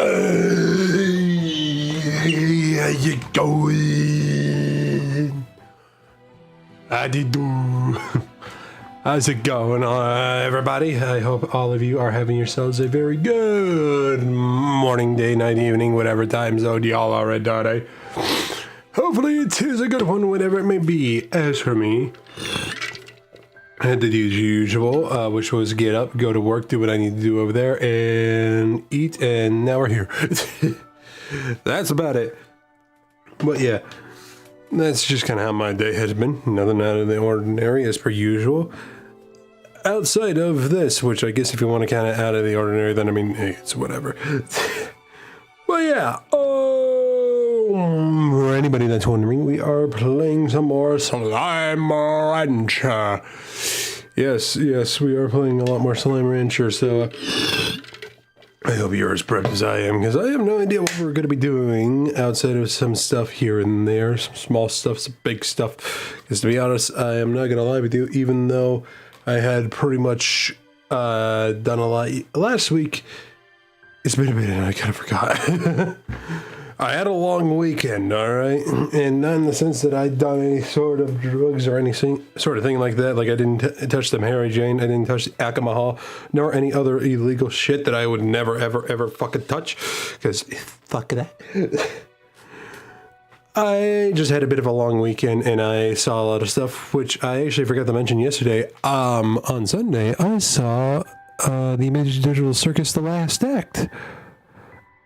How you going? How do you do? How's it going, everybody? I hope all of you are having yourselves a very good morning, day, night, evening, whatever time zone y'all are in, eh? Hopefully it is a good one, whatever it may be. As for me, I had to do the usual, which was get up, go to work, do what I need to do over there, and eat, and now we're here. That's about it. But yeah, that's just kind of how my day has been. Nothing out of the ordinary, as per usual. Outside of this, which I guess if you want to count it out of the ordinary, then I mean, hey, it's whatever. But yeah, for anybody that's wondering, we are playing some more Slime Rancher. Yes, we are playing a lot more Slime Rancher, so I hope you're as prepped as I am, because I have no idea what we're going to be doing outside of some stuff here and there, some small stuff, some big stuff. Because to be honest, I am not going to lie with you, even though I had pretty much done a lot last week. It's been a minute and I kind of forgot. I had a long weekend, alright? And not in the sense that I'd done any sort of drugs or anything, sort of thing like that. Like I didn't touch the Mary Jane, I didn't touch the alcohol, nor any other illegal shit that I would never, ever, ever fucking touch. Because, fuck that. I just had a bit of a long weekend and I saw a lot of stuff, which I actually forgot to mention yesterday. On Sunday, I saw the Image Digital Circus The Last Act.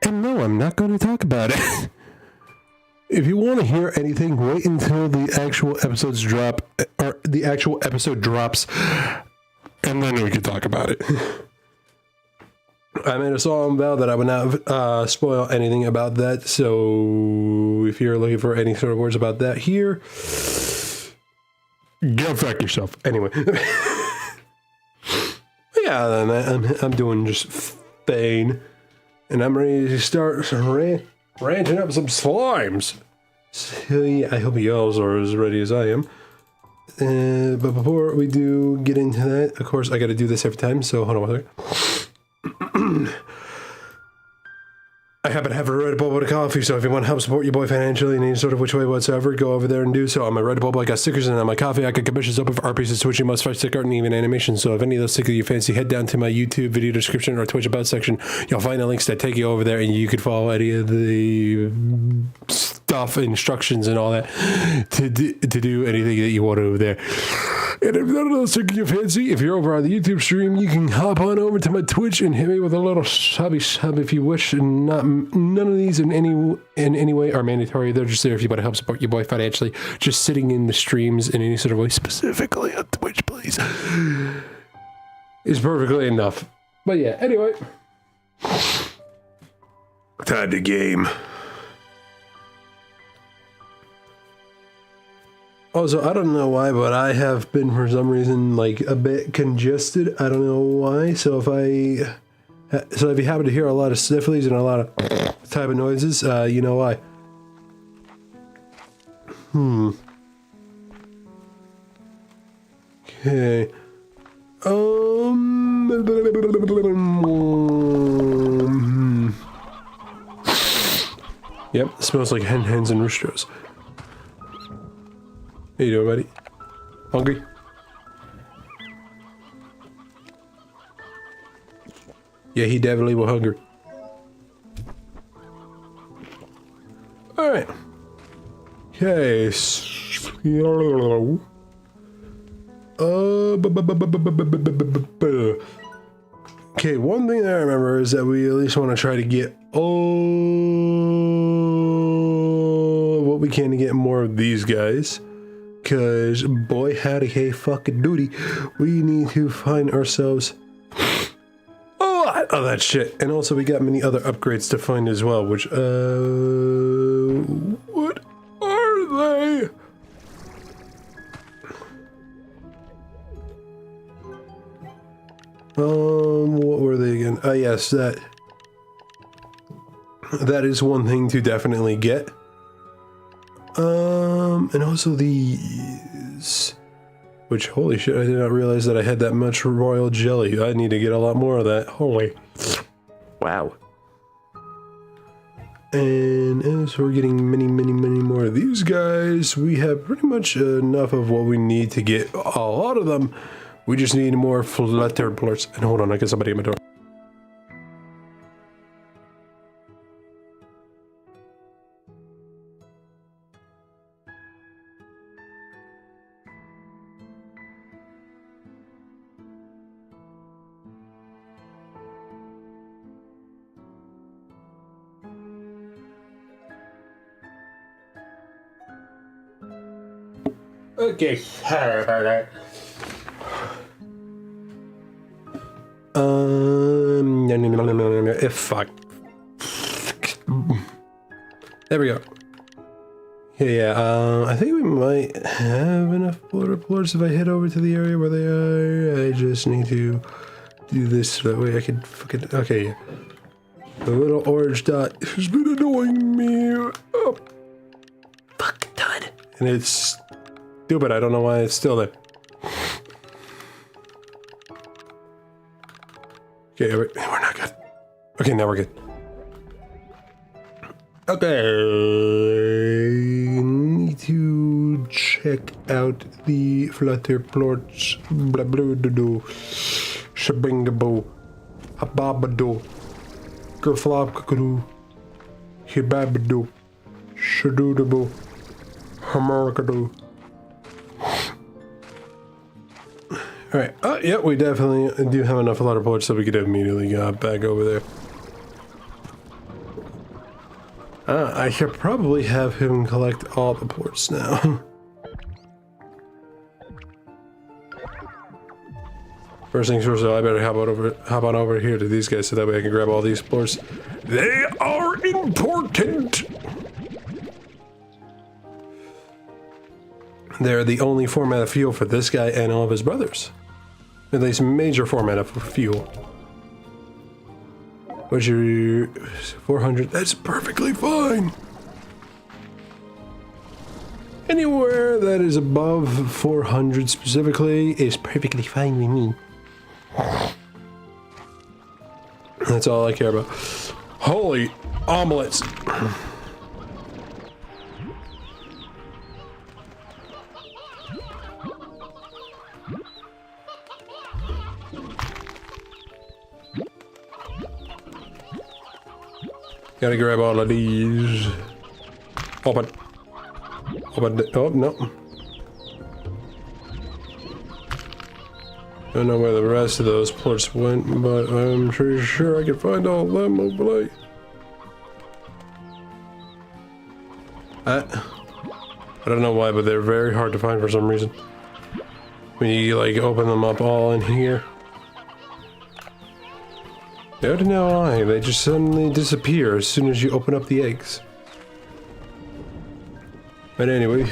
And no, I'm not going to talk about it. If you want to hear anything, wait until the actual episodes drop, or the actual episode drops, and then we can talk about it. I made a solemn vow that I would not spoil anything about that, so if you're looking for any sort of words about that here, go fuck yourself. Anyway. Yeah, I'm doing just fine. And I'm ready to start ranting up some slimes. So yeah, I hope you all are as ready as I am. But before we do get into that, of course, I got to do this every time, so hold on one second. I happen to have a Red Bull with a coffee, so if you want to help support your boy financially in any sort of which way whatsoever, go over there and do so. On my Red Bull, I got stickers, and on my coffee, I got commissions open for art pieces, Twitch, Must Fight, sticker art, and even animation. So if any of those tickle you fancy, head down to my YouTube video description or Twitch About section. You'll find the links that take you over there, and you can follow any of the stuff, instructions, and all that to do anything that you want over there. And if none of those tickle you fancy, if you're over on the YouTube stream, you can hop on over to my Twitch and hit me with a little sub if you wish. And none of these in any way are mandatory. They're just there if you want to help support your boy financially. Just sitting in the streams in any sort of way, specifically on Twitch, please, is perfectly enough. But yeah, anyway, time to game. Also, I don't know why, but I have been, for some reason, like, a bit congested. I don't know why. So if you happen to hear a lot of snifflies and a lot of type of noises, you know why. Okay. Yep, smells like hens and roosters. How you doing, buddy? Hungry? Yeah, he definitely was hungry. Alright. Okay. Okay, one thing that I remember is that we at least want to try to get what we can to get more of these guys. Because, boy, howdy, hey, fucking duty, we need to find ourselves a lot of that shit. And also, we got many other upgrades to find as well, which, what are they? What were they again? Yes, that is one thing to definitely get. And also these, which, holy shit, I did not realize that I had that much royal jelly. I need to get a lot more of that. Holy. Wow. And as we're getting many more of these guys, we have pretty much enough of what we need to get a lot of them. We just need more flutterblurs. And hold on, I get somebody at my door. Okay, sorry about that. Fuck. There we go. Yeah, I think we might have enough flutterblurs if I head over to the area where they are. I just need to do this so that way I can fucking... Okay, yeah. The little orange dot has been annoying me. Oh. Fuck, done. And it's stupid, I don't know why it's still there. Okay, we're not good. Okay, now we're good. Okay, need to check out the flutterblurs. Blah blah do, shabingabo, hababado, kerflopkakadu, hibabado, shadudabo, hamarkado. Alright, yeah, we definitely do have enough flutterblurs so we could immediately go back over there. I should probably have him collect all the ports now. First things first, I better hop on over here to these guys so that way I can grab all these ports. They are important! They're the only format of fuel for this guy and all of his brothers. At least major format of fuel. What's your 400? That's perfectly fine. Anywhere that is above 400 specifically is perfectly fine with me. That's all I care about. Holy omelets. Gotta grab all of these. Open. Open. Oh, no. Don't know where the rest of those ports went, but I'm pretty sure I can find all of them overlay. I don't know why, but they're very hard to find for some reason. When you, like, open them up all in here. I don't know why, they just suddenly disappear as soon as you open up the eggs. But anyway.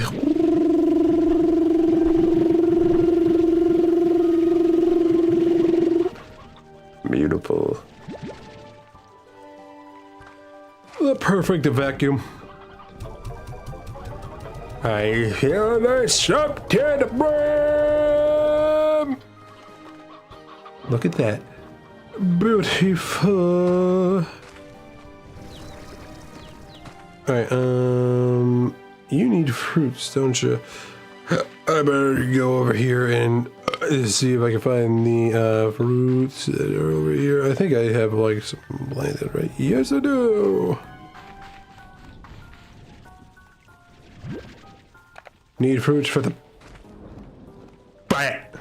Beautiful. The perfect vacuum. I feel the sharp to the brim. Look at that. Beautiful. Alright, you need fruits, don't you? I better go over here and see if I can find the fruits that are over here. I think I have like some landed, right? Yes, I do. Need fruits for the bat.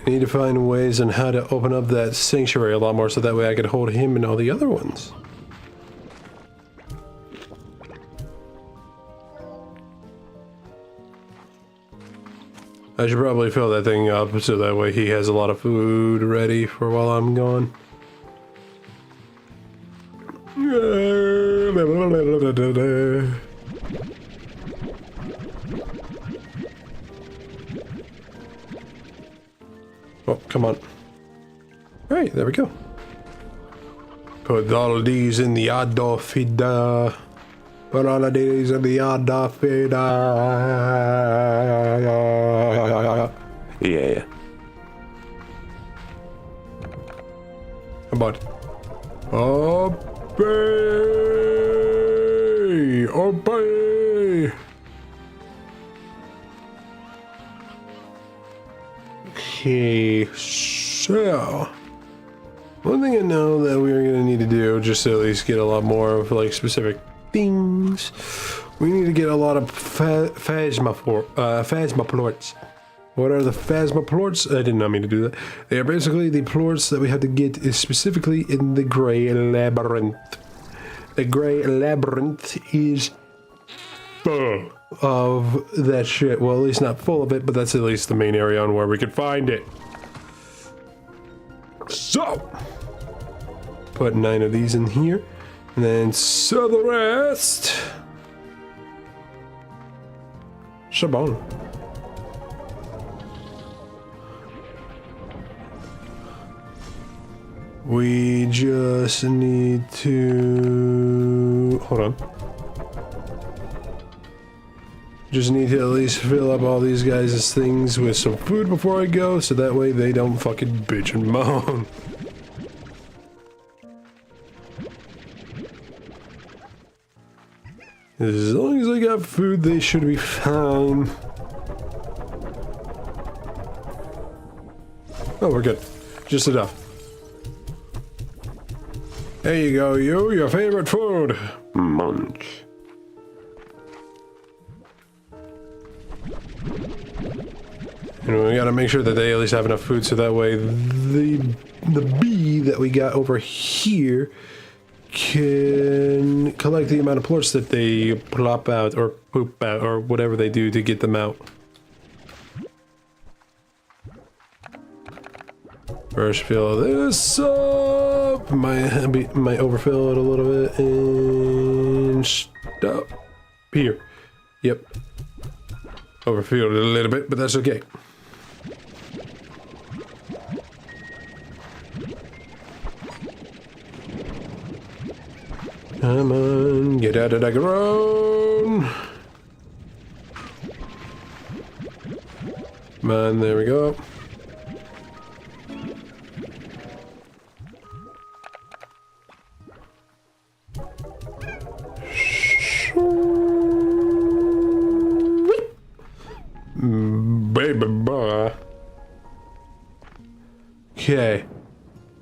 I need to find ways on how to open up that sanctuary a lot more so that way I could hold him and all the other ones. I should probably fill that thing up so that way he has a lot of food ready for while I'm gone. Oh, come on. Alright, there we go. Put all of these in the Adolfida. Put all of these in the Adolfida. Yeah. How about it? Obey! Obey! Okay, so one thing I know that we're gonna need to do, just to at least get a lot more of like specific things, we need to get a lot of phasma-plorts. What are the phasma-plorts? I did not mean to do that. They are basically the plorts that we have to get specifically in the Grey Labyrinth. The Grey Labyrinth is full of that shit. Well, at least not full of it, but that's at least the main area on where we can find it. So, put 9 of these in here, and then sell the rest. Shabon. We just need to... hold on. Just need to at least fill up all these guys' things with some food before I go, so that way they don't fucking bitch and moan. As long as I got food, they should be fine. Oh, we're good. Just enough. There you go, your favorite food. Munch. And we gotta make sure that they at least have enough food so that way the bee that we got over here can collect the amount of plorts that they plop out or poop out or whatever they do to get them out. First fill this up. Might overfill it a little bit and stop here. Yep. Overfilled it a little bit, but that's okay. Come on, get out of the ground. Come on, there we go. Baby boy. Okay.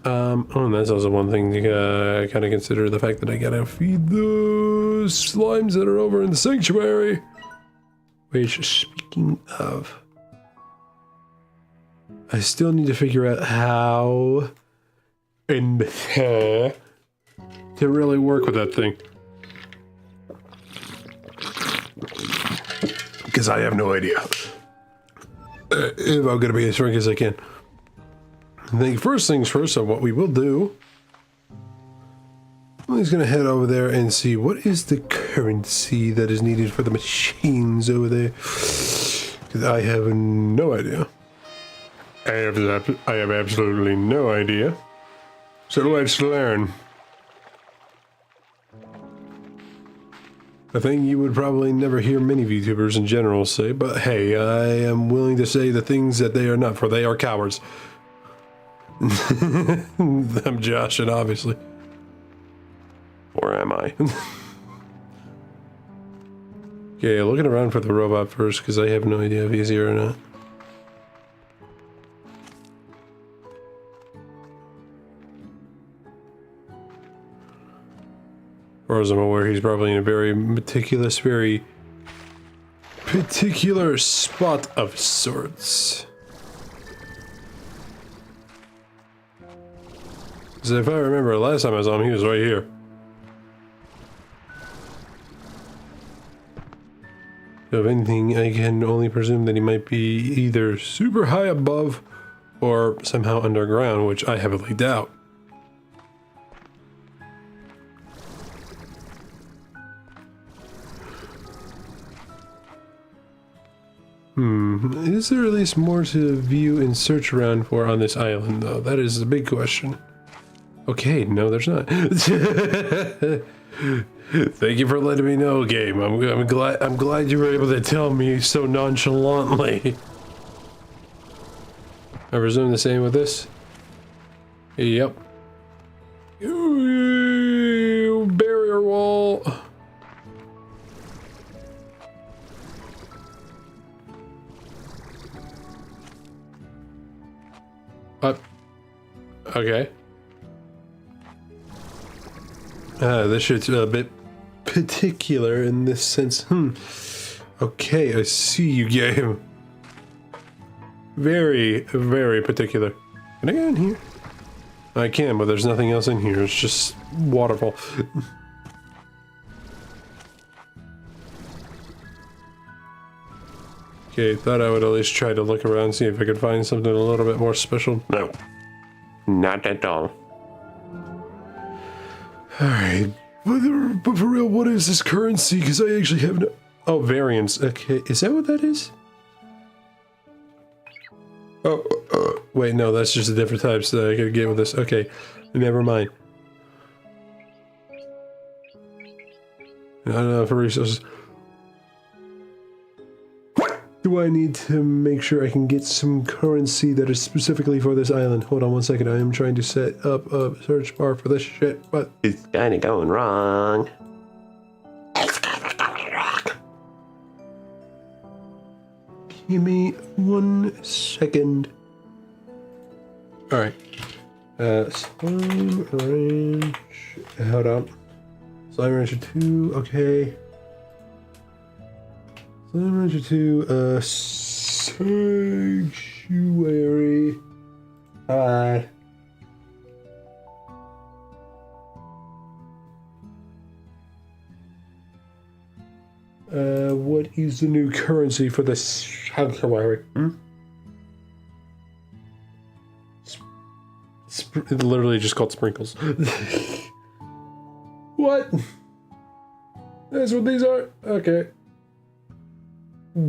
Oh, and that's also one thing to kind of consider, the fact that I gotta feed those slimes that are over in the sanctuary. Which, speaking of, I still need to figure out how and to really work with that thing. Because I have no idea if I'm gonna be as frank as I can. I think first things first, so what we will do, I'm just gonna head over there and see what is the currency that is needed for the machines over there. Because I have no idea. I have absolutely no idea. So let's learn. A thing you would probably never hear many VTubers in general say, but hey, I am willing to say the things that they are not, for they are cowards. I'm Josh, and obviously. Or am I? Okay, looking around for the robot first, because I have no idea if he's here or not. Or as I'm aware, he's probably in a very meticulous, very particular spot of sorts. Because if I remember, last time I saw him, he was right here. So if anything, I can only presume that he might be either super high above or somehow underground, which I heavily doubt. Is there at least more to view and search around for on this island, though? That is the big question. Okay, no, there's not. Thank you for letting me know, game. I'm glad you were able to tell me so nonchalantly. I presume the same with this? Yep. Okay. This shit's a bit particular in this sense. Okay, I see you, game. Very, very particular. Can I get in here? I can, but there's nothing else in here. It's just waterfall. Okay, thought I would at least try to look around, see if I could find something a little bit more special. No. Not at all. Alright. But for real, what is this currency? Because I actually have no... Oh, variance. Okay, is that what that is? Oh, wait, no, that's just the different types that I could get with this. Okay, never mind. I don't know for resources. What do I need to make sure I can get some currency that is specifically for this island? Hold on one second, I am trying to set up a search bar for this shit, but it's kinda going wrong. Give me 1 second. Alright. Slime Ranch. Hold on. Slime Rancher 2, okay. Slime Rancher 2, Sanctuary. Alright. What is the new currency for the sanctuary? It's literally just called sprinkles. What? That's what these are? Okay.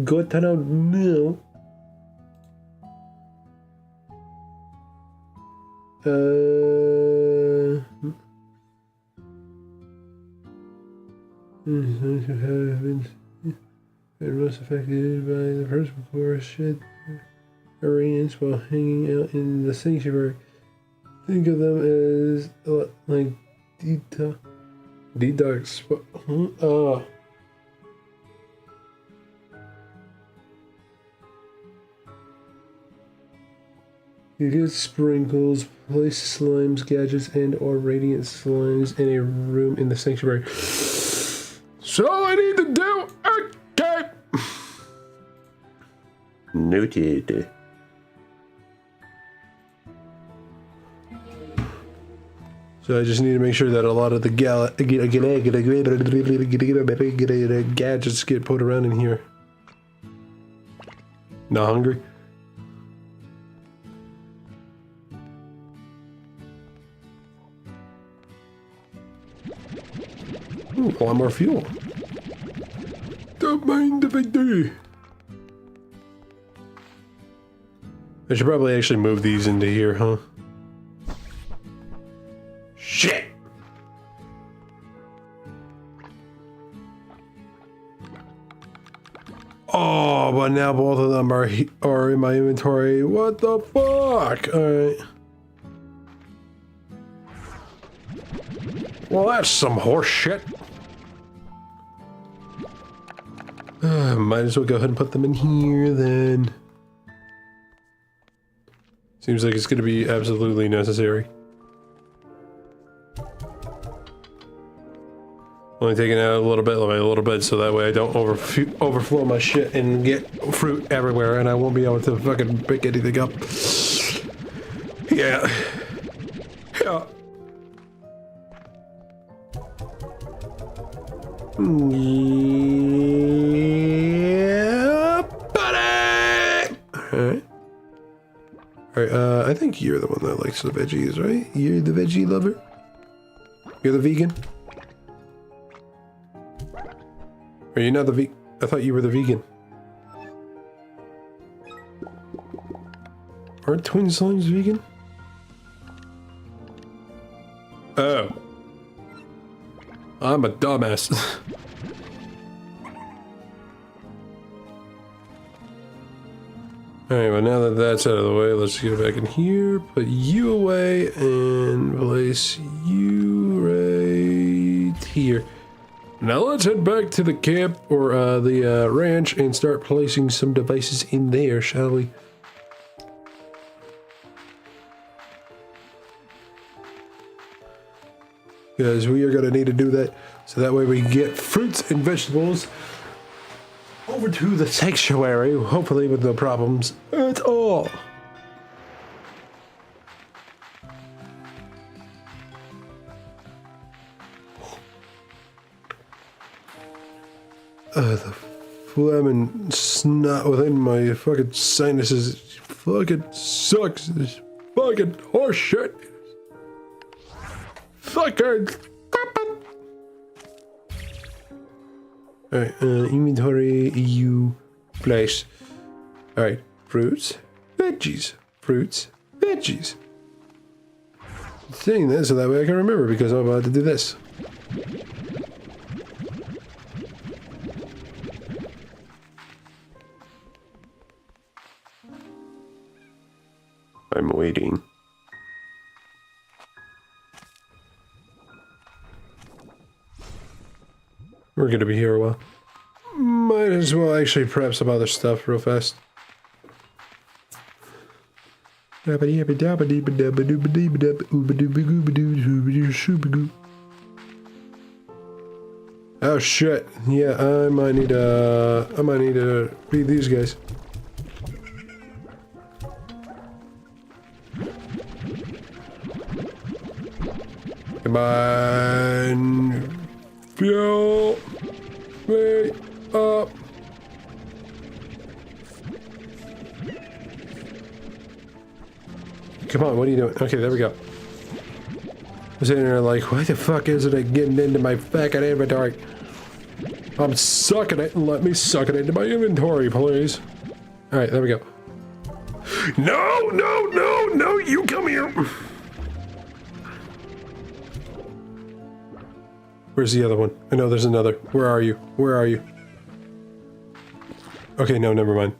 Good to know now. Most affected by the first before shed arenas while hanging out in the sanctuary. Think of them as like detox. You get sprinkles, place slimes, gadgets, and or radiant slimes in a room in the sanctuary. So all I need to do, okay. Noted. So I just need to make sure that a lot of the gadgets get put around in here. Not hungry? Ooh, a lot more fuel. Don't mind if I do. I should probably actually move these into here, huh? Shit! Oh, but now both of them are in my inventory. What the fuck? Alright. Well, that's some horse shit. Might as well go ahead and put them in here then. Seems like it's going to be absolutely necessary. Only taking out a little bit by a little bit so that way I don't overflow my shit and get fruit everywhere and I won't be able to fucking pick anything up. Yeah. Yeah. Yeah, buddy! Alright. Alright, I think you're the one that likes the veggies, right? You're the veggie lover? You're the vegan? Are you not the vegan? I thought you were the vegan. Aren't twin slimes vegan? Oh. I'm a dumbass. Alright, well now that that's out of the way, let's get back in here, put you away, and place you right here. Now let's head back to the camp, or the ranch, and start placing some devices in there, shall we? because we are going to need to do that so that way we can get fruits and vegetables over to the sanctuary, hopefully with no problems at all. The phlegm and snot within my fucking sinuses fucking sucks. This fucking horseshit. Fucking stop it. Alright, inventory, EU, place. Alright, fruits, veggies, fruits, veggies. I'm saying that so that way I can remember because I'm about to do this. I'm waiting. We're gonna be here a while. Might as well actually prep some other stuff real fast. Oh shit! Yeah, I might need to feed these guys. Come on, fuel me up. Come on, what are you doing? Okay, there we go. I'm sitting there like, why the fuck isn't it getting into my fucking inventory? I'm sucking it and let me suck it into my inventory, please. Alright, there we go. No, no, no, no, you come here. Where's the other one? I know there's another. Where are you? Where are you? Okay, no, never mind.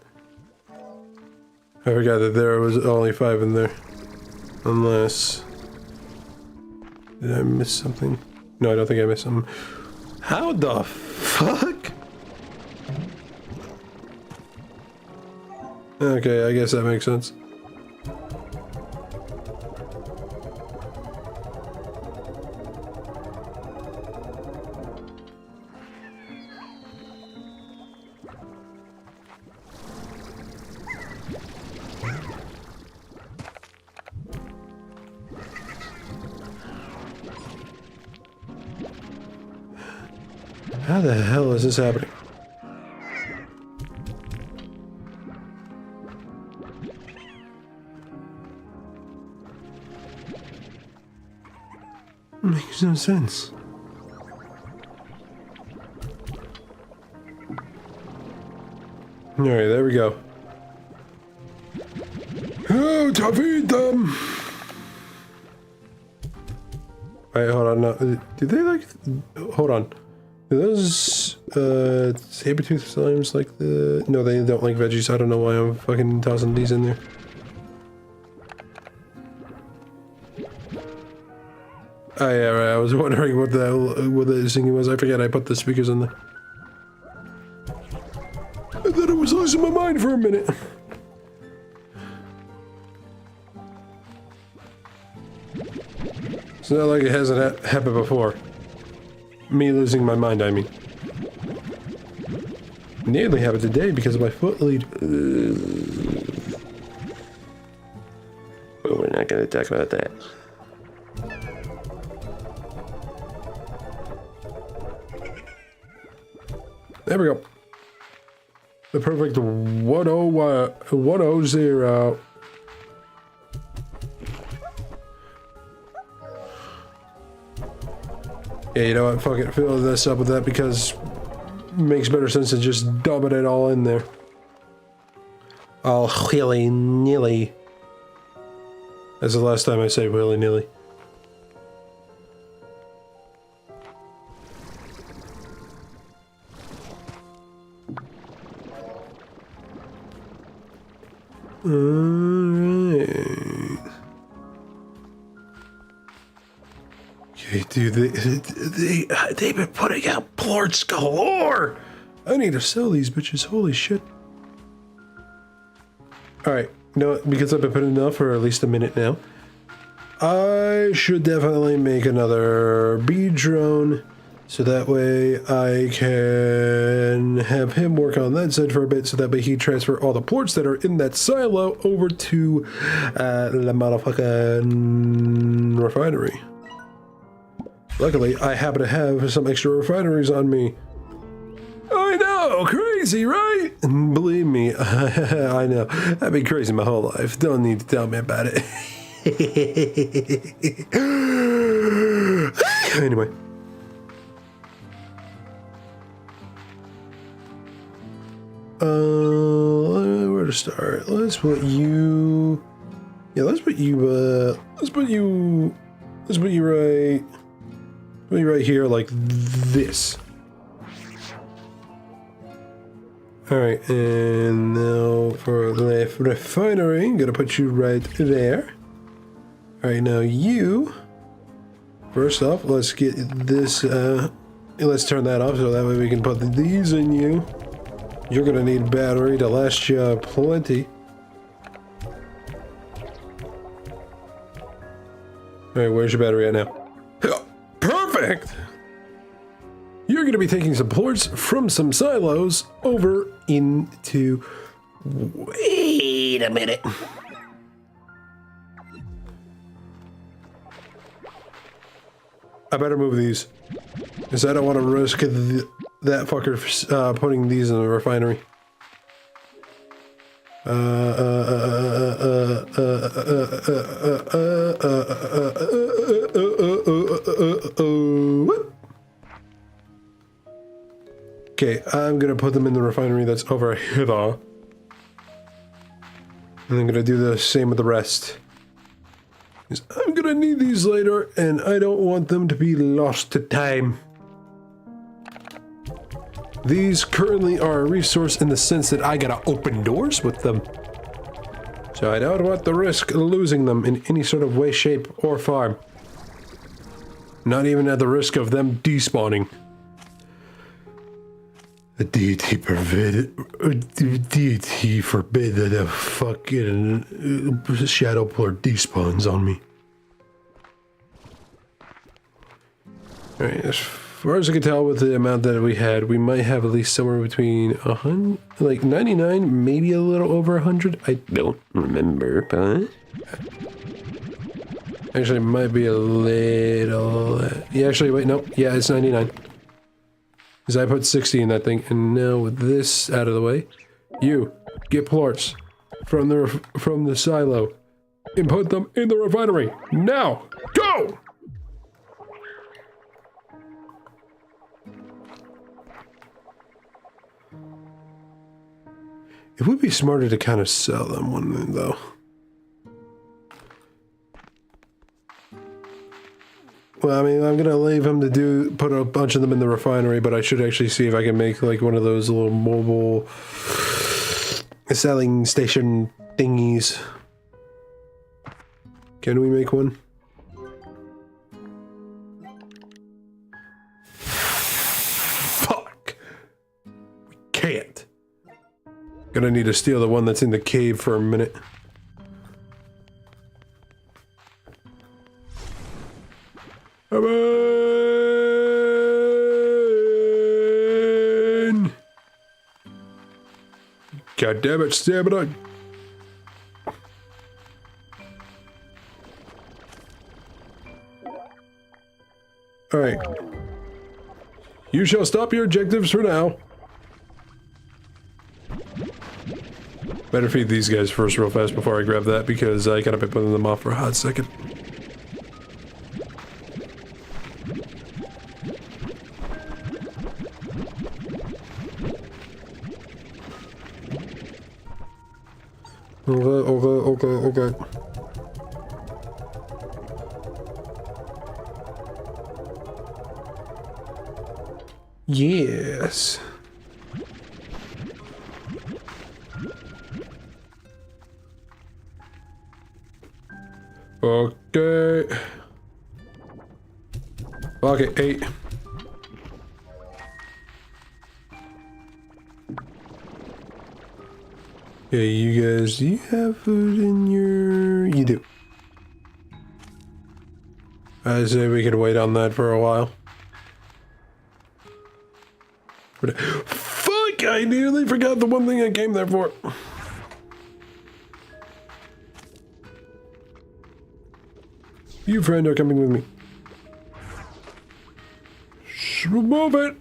I forgot that there was only 5 in there. Unless... Did I miss something? No, I don't think I missed something. How the fuck? Okay, I guess that makes sense. How the hell is this happening? Makes no sense. Alright, there we go. Oh, to feed them! Alright, hold on. No, do they like... Hold on. Do those, saber-tooth slimes like the... No, they don't like veggies. I don't know why I'm fucking tossing these in there. Oh, yeah, right. I was wondering what the singing was. I forget I put the speakers on there. I thought I was losing my mind for a minute. It's not like it hasn't happened before. Me losing my mind, I mean. Nearly happened today because of my foot lead. But we're not going to talk about that. There we go. The perfect 100. Yeah, you know what? Fuck it. Fill this up with that because it makes better sense than just dumping it all in there. All willy-nilly. That's the last time I say willy-nilly. Alright. Okay, dude, they've been putting out plorts galore! I need to sell these bitches, holy shit. Alright, you know what, because I've been putting enough for at least a minute now, I should definitely make another bee drone, so that way I can have him work on that side for a bit, so that way he transfer all the ports that are in that silo over to the motherfucking refinery. Luckily, I happen to have some extra refineries on me. I know, crazy, right? Believe me, I know. I've been crazy my whole life. Don't need to tell me about it. Anyway. Where to start? Let's put you. Yeah, let's put you right here, like this. All right, and now for the refinery, I'm gonna put you right there. All right, now you. First off, let's get this. Let's turn that off so that way we can put these in you. You're gonna need a battery to last you plenty. All right, where's your battery at now? Perfect! You're going to be taking some ports from some silos over into... Wait a minute. I better move these, because I don't want to risk that fucker putting these in the refinery. Okay, I'm gonna put them in the refinery that's over here, and I'm gonna do the same with the rest. I'm gonna need these later, and I don't want them to be lost to time. These currently are a resource in the sense that I gotta open doors with them. So I don't want the risk of losing them in any sort of way, shape, or form. Not even at the risk of them despawning. The deity forbid that a fucking shadow port despawns on me. Alright, as far as I can tell with the amount that we had, we might have at least somewhere between 100, like 99, maybe a little over 100. I don't remember, but... Actually, it might be a little... Yeah, actually, wait, no. Yeah, it's 99. Because I put 60 in that thing, and now with this out of the way, you get plorts from the silo and put them in the refinery. Now, go! It would be smarter to kind of sell them, wouldn't it, though? Well, I mean, I'm gonna leave him to put a bunch of them in the refinery, but I should actually see if I can make like one of those little mobile selling station thingies. Can we make one? Fuck! We can't. Gonna need to steal the one that's in the cave for a minute. Come on! God damn it, stamina! Alright. You shall stop your objectives for now. Better feed these guys first real fast before I grab that, because I gotta be putting them off for a hot second. Okay. Yes. Okay. Okay, 8. Okay, you guys, do you have food in your... You do. I say we could wait on that for a while. Fuck! I nearly forgot the one thing I came there for. You, friend, are coming with me. Move it!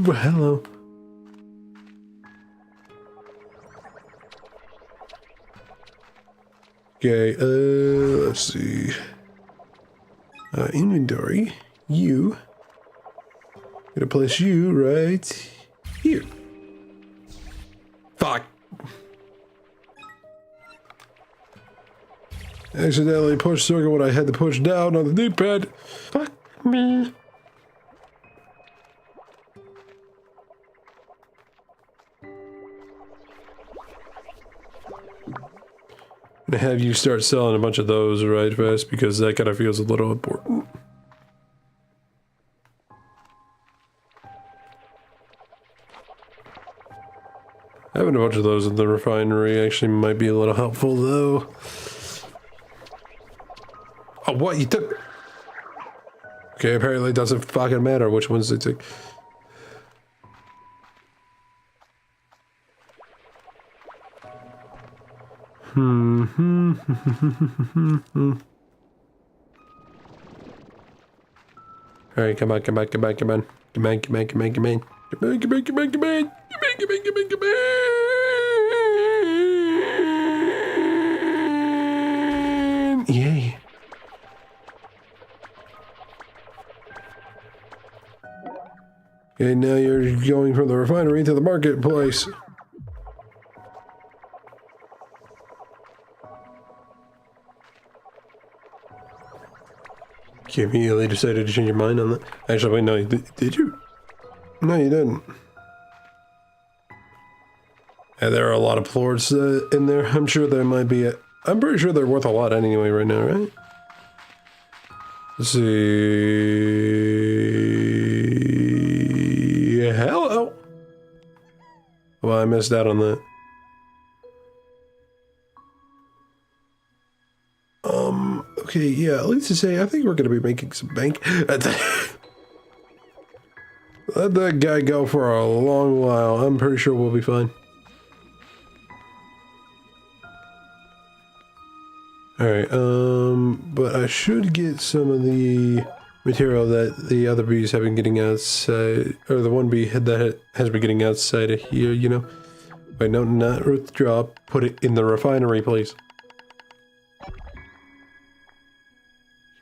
Hello. Okay, let's see. Inventory. You. Gonna place you right here. Fuck. Accidentally pushed circle when I had to push down on the D-pad. Fuck me. To have you start selling a bunch of those right fast because that kind of feels a little important. Having a bunch of those in the refinery actually might be a little helpful though. Oh, what? You took... Okay, apparently it doesn't fucking matter which ones they take. Alright, come on, come on, come on, come on. Come on, come on, come on, come on. Come on, come on, come on, come on. Come on, come on, come on, come on. Yay. Okay, now you're going from the refinery to the marketplace. You immediately decided to change your mind on that. Actually, wait, no, did you? No, you didn't. Yeah, there are a lot of floors in there. I'm sure there might be I'm pretty sure they're worth a lot anyway right now, right? Let's see... Hello! Well, I missed out on that. Okay, yeah, let's just say I think we're gonna be making some bank. Let that guy go for a long while. I'm pretty sure we'll be fine. Alright, but I should get some of the material that the other bees have been getting outside, or the one bee that has been getting outside of here, you know? Wait, no, not withdraw. Put it in the refinery, please.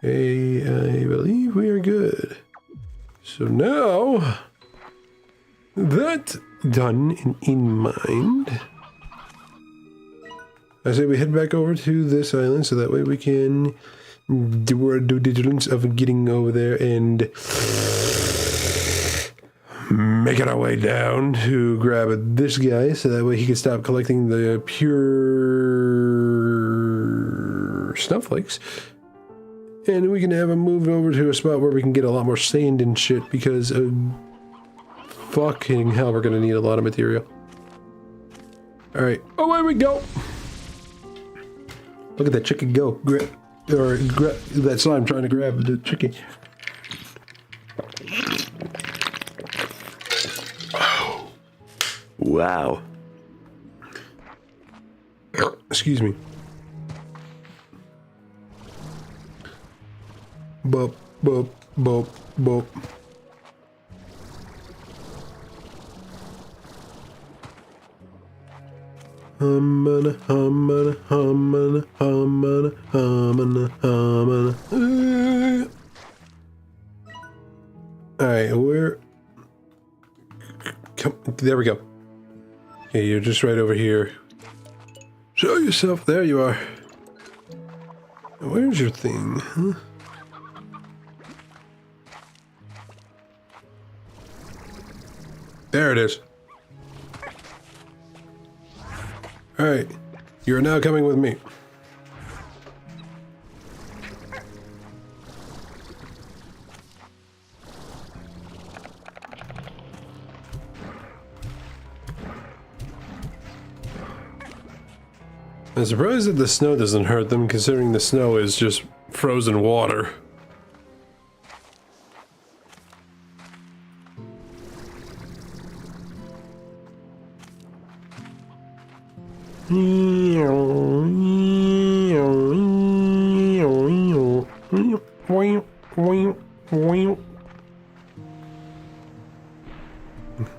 Okay, I believe we are good. So now, that done and in mind, I say we head back over to this island so that way we can do our due diligence of getting over there and making our way down to grab this guy so that way he can stop collecting the pure snowflakes. And we can have him move over to a spot where we can get a lot more sand and shit because fucking hell, we're gonna need a lot of material. Alright, away we go! Look at that chicken go. That slime trying to grab the chicken. Wow. Excuse me. Bop, bop, bop, bop. Alright, where... Come, there we go. Okay, you're just right over here. Show yourself. There you are. Where's your thing, huh? There it is. Alright, you are now coming with me. I'm surprised that the snow doesn't hurt them, considering the snow is just frozen water.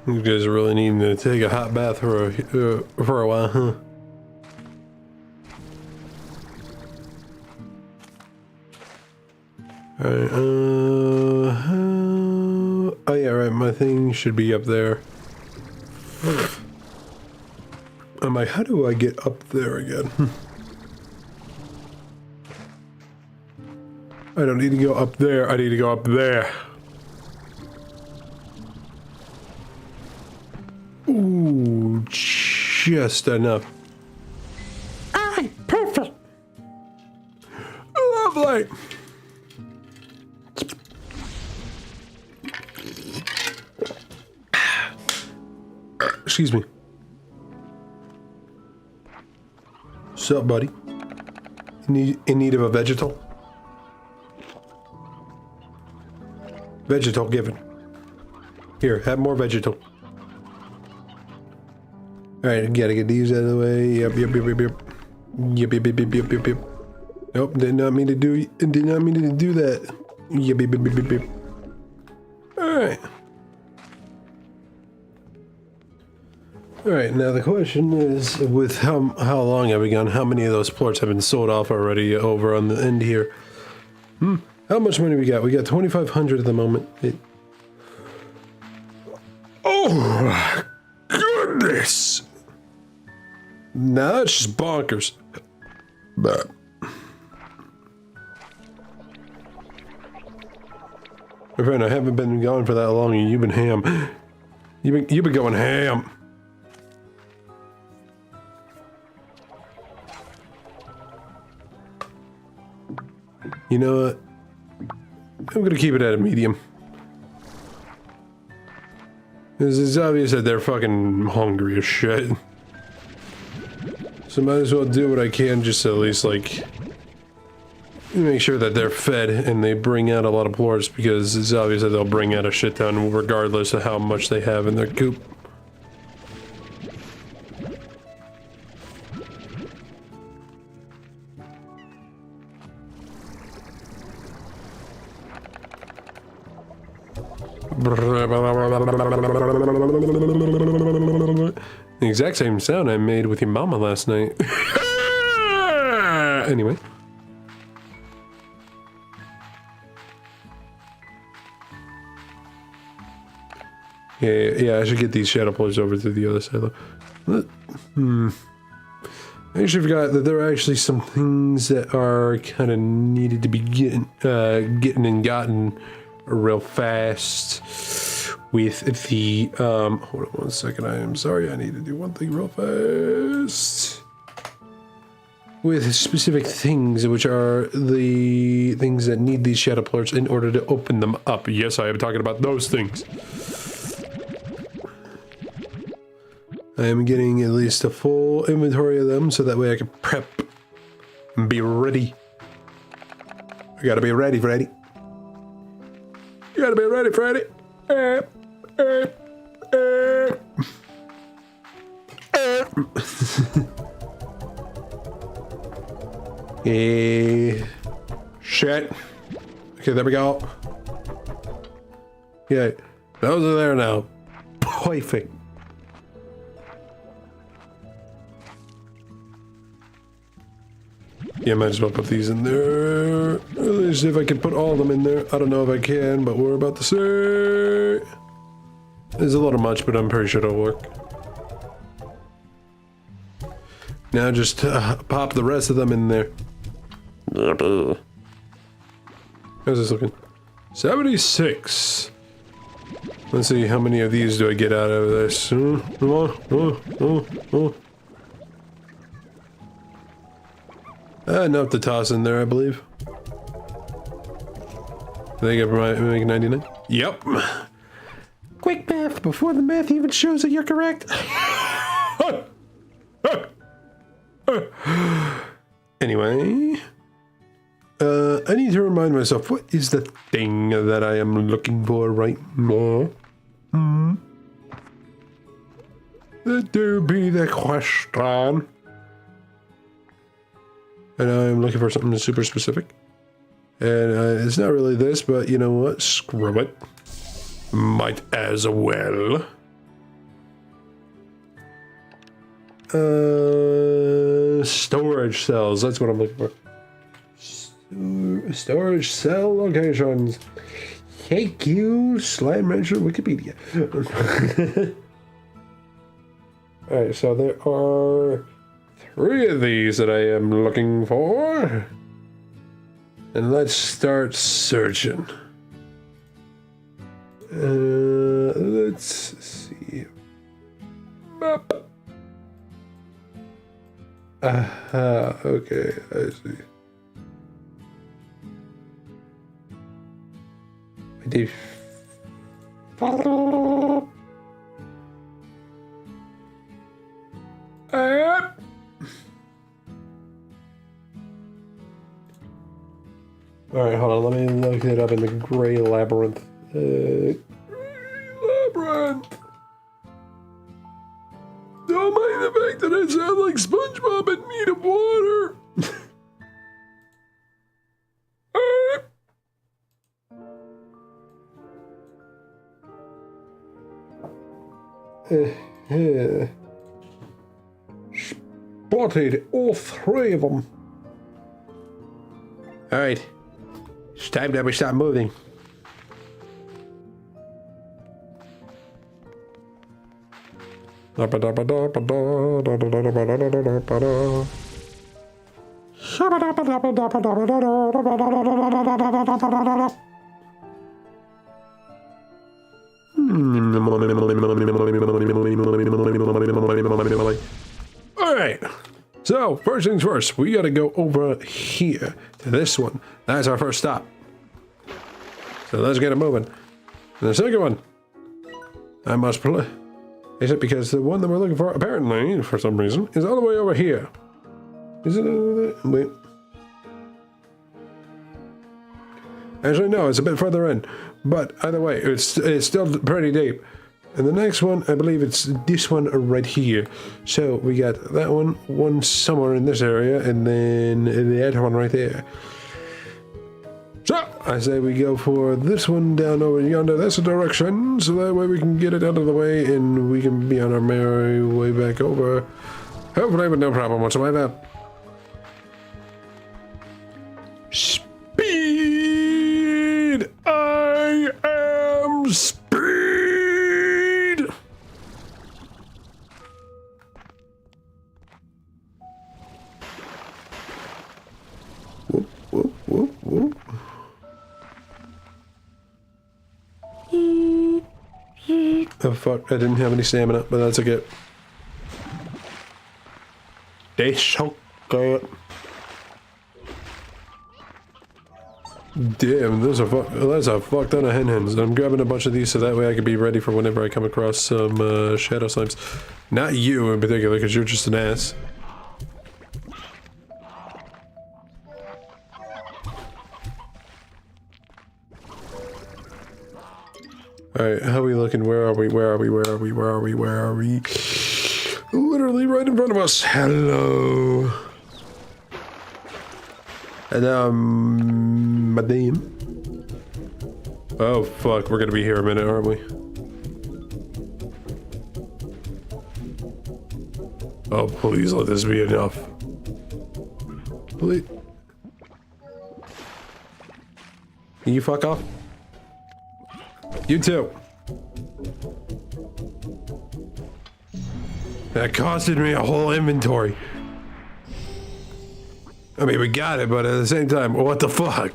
You guys are really needing to take a hot bath for a while, huh? Alright, oh yeah, right, my thing should be up there. I'm like, how do I get up there again? I don't need to go up there, I need to go up there. Ooh, just enough. Aye, perfect. Lovely. Excuse me. Sup, buddy? In need of a vegetal? Vegetal given. Here, have more vegetal. Alright, gotta get these out of the way. Yep. Yep. Nope, did not mean to do that. Yep. Alright. Alright, now the question is, with how long have we gone? How many of those plorts have been sold off already over on the end here? How much money we got? We got 2,500 at the moment. Oh my goodness! Now that's just bonkers. But my friend, I haven't been gone for that long, and you've been ham. You've been going ham. You know what? I'm gonna keep it at a medium. Because it's obvious that they're fucking hungry as shit. So might as well do what I can just to at least, like, make sure that they're fed and they bring out a lot of plorts, because it's obvious that they'll bring out a shit ton regardless of how much they have in their coop. The exact same sound I made with your mama last night. Anyway. Yeah, I should get these shadow plorts over to the other side. I actually forgot that there are actually some things that are kind of needed to be gotten real fast with the, hold on 1 second, I am sorry, I need to do one thing real fast. With specific things, which are the things that need these shadow plorts in order to open them up. Yes, I am talking about those things. I am getting at least a full inventory of them, so that way I can prep and be ready. I gotta be ready, Freddy. You gotta be ready, Freddy. Shit. Okay, there we go. Yeah, those are there now. Perfect. Yeah, might as well put these in there. At least if I can put all of them in there. I don't know if I can, but we're about to see. There's a little much, but I'm pretty sure it'll work. Now just pop the rest of them in there. How's this looking? 76. Let's see, how many of these do I get out of this? Enough to toss in there, I believe. I think I make 99. Yep. Quick math before the math even shows that you're correct. Anyway, I need to remind myself, what is the thing that I am looking for right now? That do be the question. And I'm looking for something super specific. And it's not really this, but you know what? Screw it. Might as well. Storage cells. That's what I'm looking for. Storage cell locations. Thank you, Slime Rancher Wikipedia. Alright, so there are 3 of these that I am looking for. And let's start searching. Let's see. Map. Aha, okay, I see. I did. Alright, hold on, let me look it up in the gray labyrinth. Gray labyrinth! Don't mind the fact that I sound like SpongeBob in need of water! Spotted all 3 of them. Alright. It's time that we start moving. Alright. So, first things first, we gotta go over here to this one. That's our first stop. So let's get it moving. And the second one, I must play. Is it because the one that we're looking for, apparently, for some reason, is all the way over here? Is it over there? Wait. Actually, no, it's a bit further in. But either way, it's still pretty deep. And the next one, I believe it's this one right here. So we got that one somewhere in this area, and then the other one right there. So I say we go for this one down over yonder. That's the direction, so that way we can get it out of the way, and we can be on our merry way back over. Hopefully with no problem whatsoever. Speed! I am speed! Whoop, whoop, whoop, whoop. Oh fuck, I didn't have any stamina, but that's okay. They so good. Damn, that's a fuck ton of hen-hens. I'm grabbing a bunch of these so that way I can be ready for whenever I come across some shadow slimes. Not you in particular, because you're just an ass. Alright, how are we looking? Where are we? Where are we? Where are we? Where are we? Where are we? Literally right in front of us. Hello. And madame. Oh fuck, we're gonna be here a minute, aren't we? Oh please let this be enough. Please. Can you fuck off? You too. That costed me a whole inventory. I mean, we got it, but at the same time, what the fuck?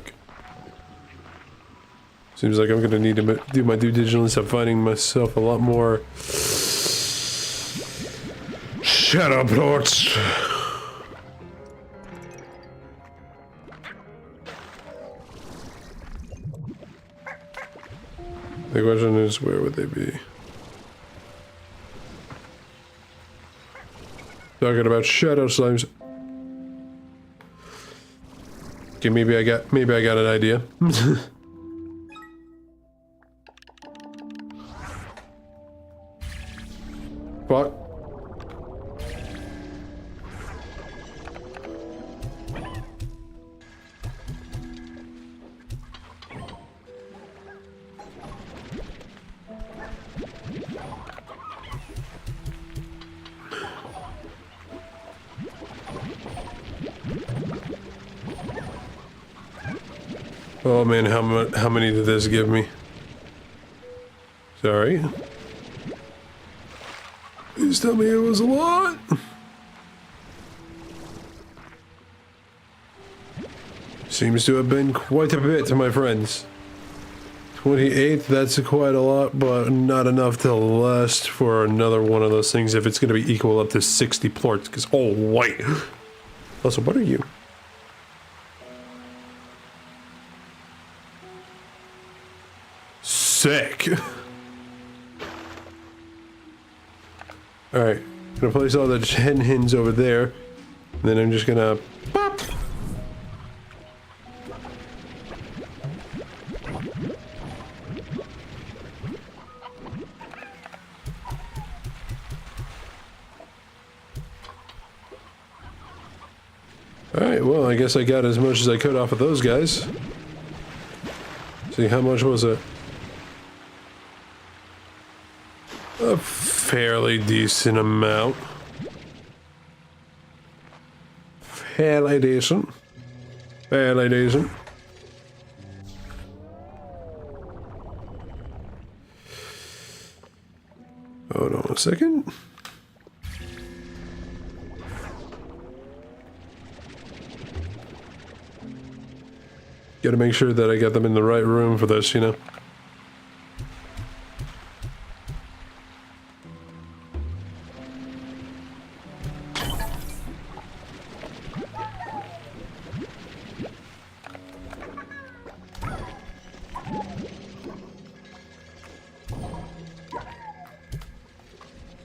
Seems like I'm gonna need to do my due diligence of finding myself a lot more shadow plots. The question is, where would they be? Talking about shadow slimes. Okay, maybe I got an idea. Fuck. Oh man, how many did this give me? Sorry. Please tell me it was a lot. Seems to have been quite a bit, my friends. 28, that's quite a lot, but not enough to last for another one of those things if it's going to be equal up to 60 plorts, because, oh, wait. Also, what are you? Sick. Alright, gonna place all the hens over there, and then I'm just gonna pop. Alright, well, I guess I got as much as I could off of those guys. See, how much was it? A fairly decent amount. Fairly decent. Fairly decent. Hold on a second. Gotta make sure that I got them in the right room for this, you know?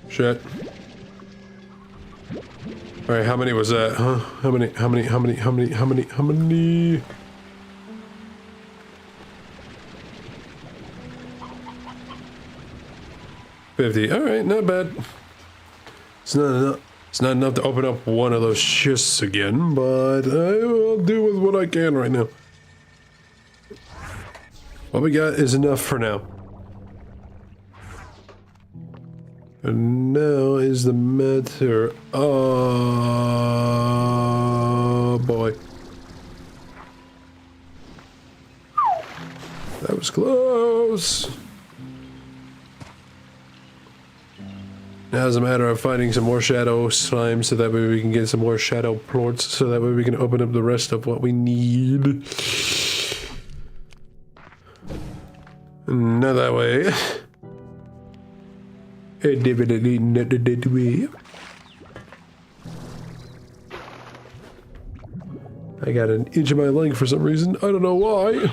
Shit. Alright, how many was that, huh? How many? 50. Alright, not bad. It's not enough to open up one of those chests again, but I will do with what I can right now. What we got is enough for now. And now is the matter. Oh boy. That was close. Now it's a matter of finding some more shadow slime so that way we can get some more shadow plorts so that way we can open up the rest of what we need. Not that way. Definitely not that way. I got an itch in my leg for some reason. I don't know why.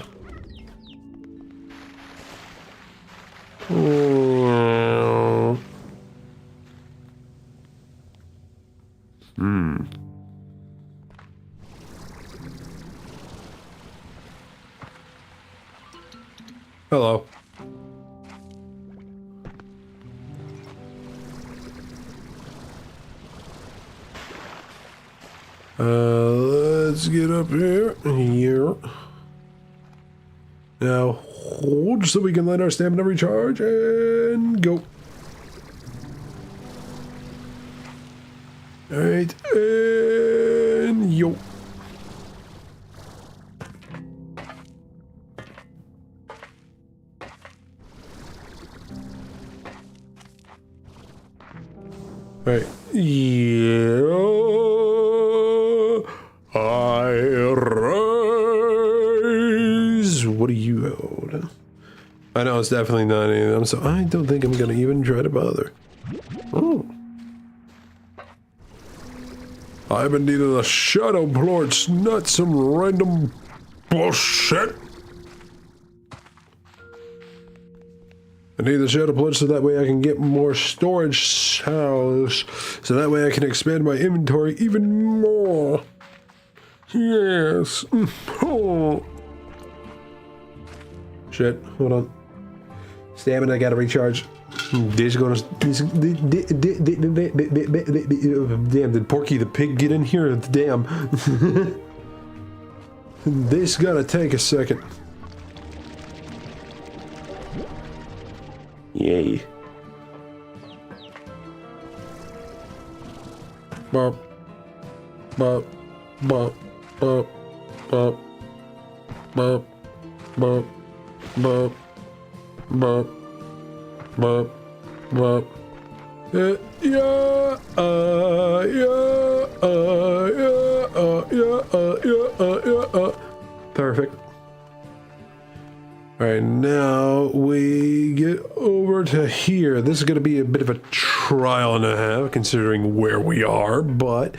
Hello. Let's get up here. Now hold so we can let our stamina recharge and go. Alright, and yo. Alright, yeah. I rise. What do you hold? I know it's definitely not any of them, so I don't think I'm gonna even try to bother. Oh. I've been needing a shadow plorts, not some random bullshit. I need the shadow plorts so that way I can get more storage cells, so that way I can expand my inventory even more. Yes. Oh. Shit. Hold on. Stamina, I gotta recharge. This gonna. Damn, did Porky the Pig get in here? Damn. This gotta take a second. Yay. Bop. Bop. Bop. Bop. Bop. Bop. Bop. Bop. Bop. Bop. Bop. Yeah. Yeah. Perfect. All right, now we get over to here. This is going to be a bit of a trial and a half, considering where we are, but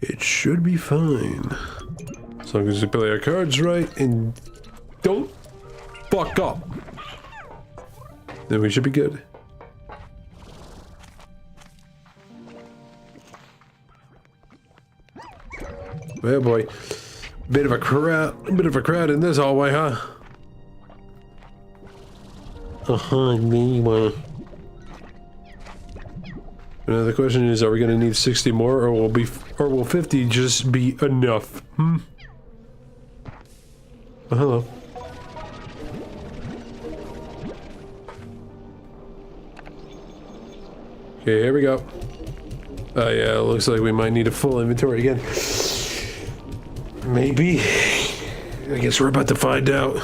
it should be fine. As long as we play our cards right and don't fuck up, then we should be good. Oh boy, bit of a crowd in this hallway, huh? Anyway. Now the question is, are we gonna need 60 more, or will 50 just be enough? Oh, hello. Okay, here we go. Oh yeah, it looks like we might need a full inventory again. Maybe. I guess we're about to find out.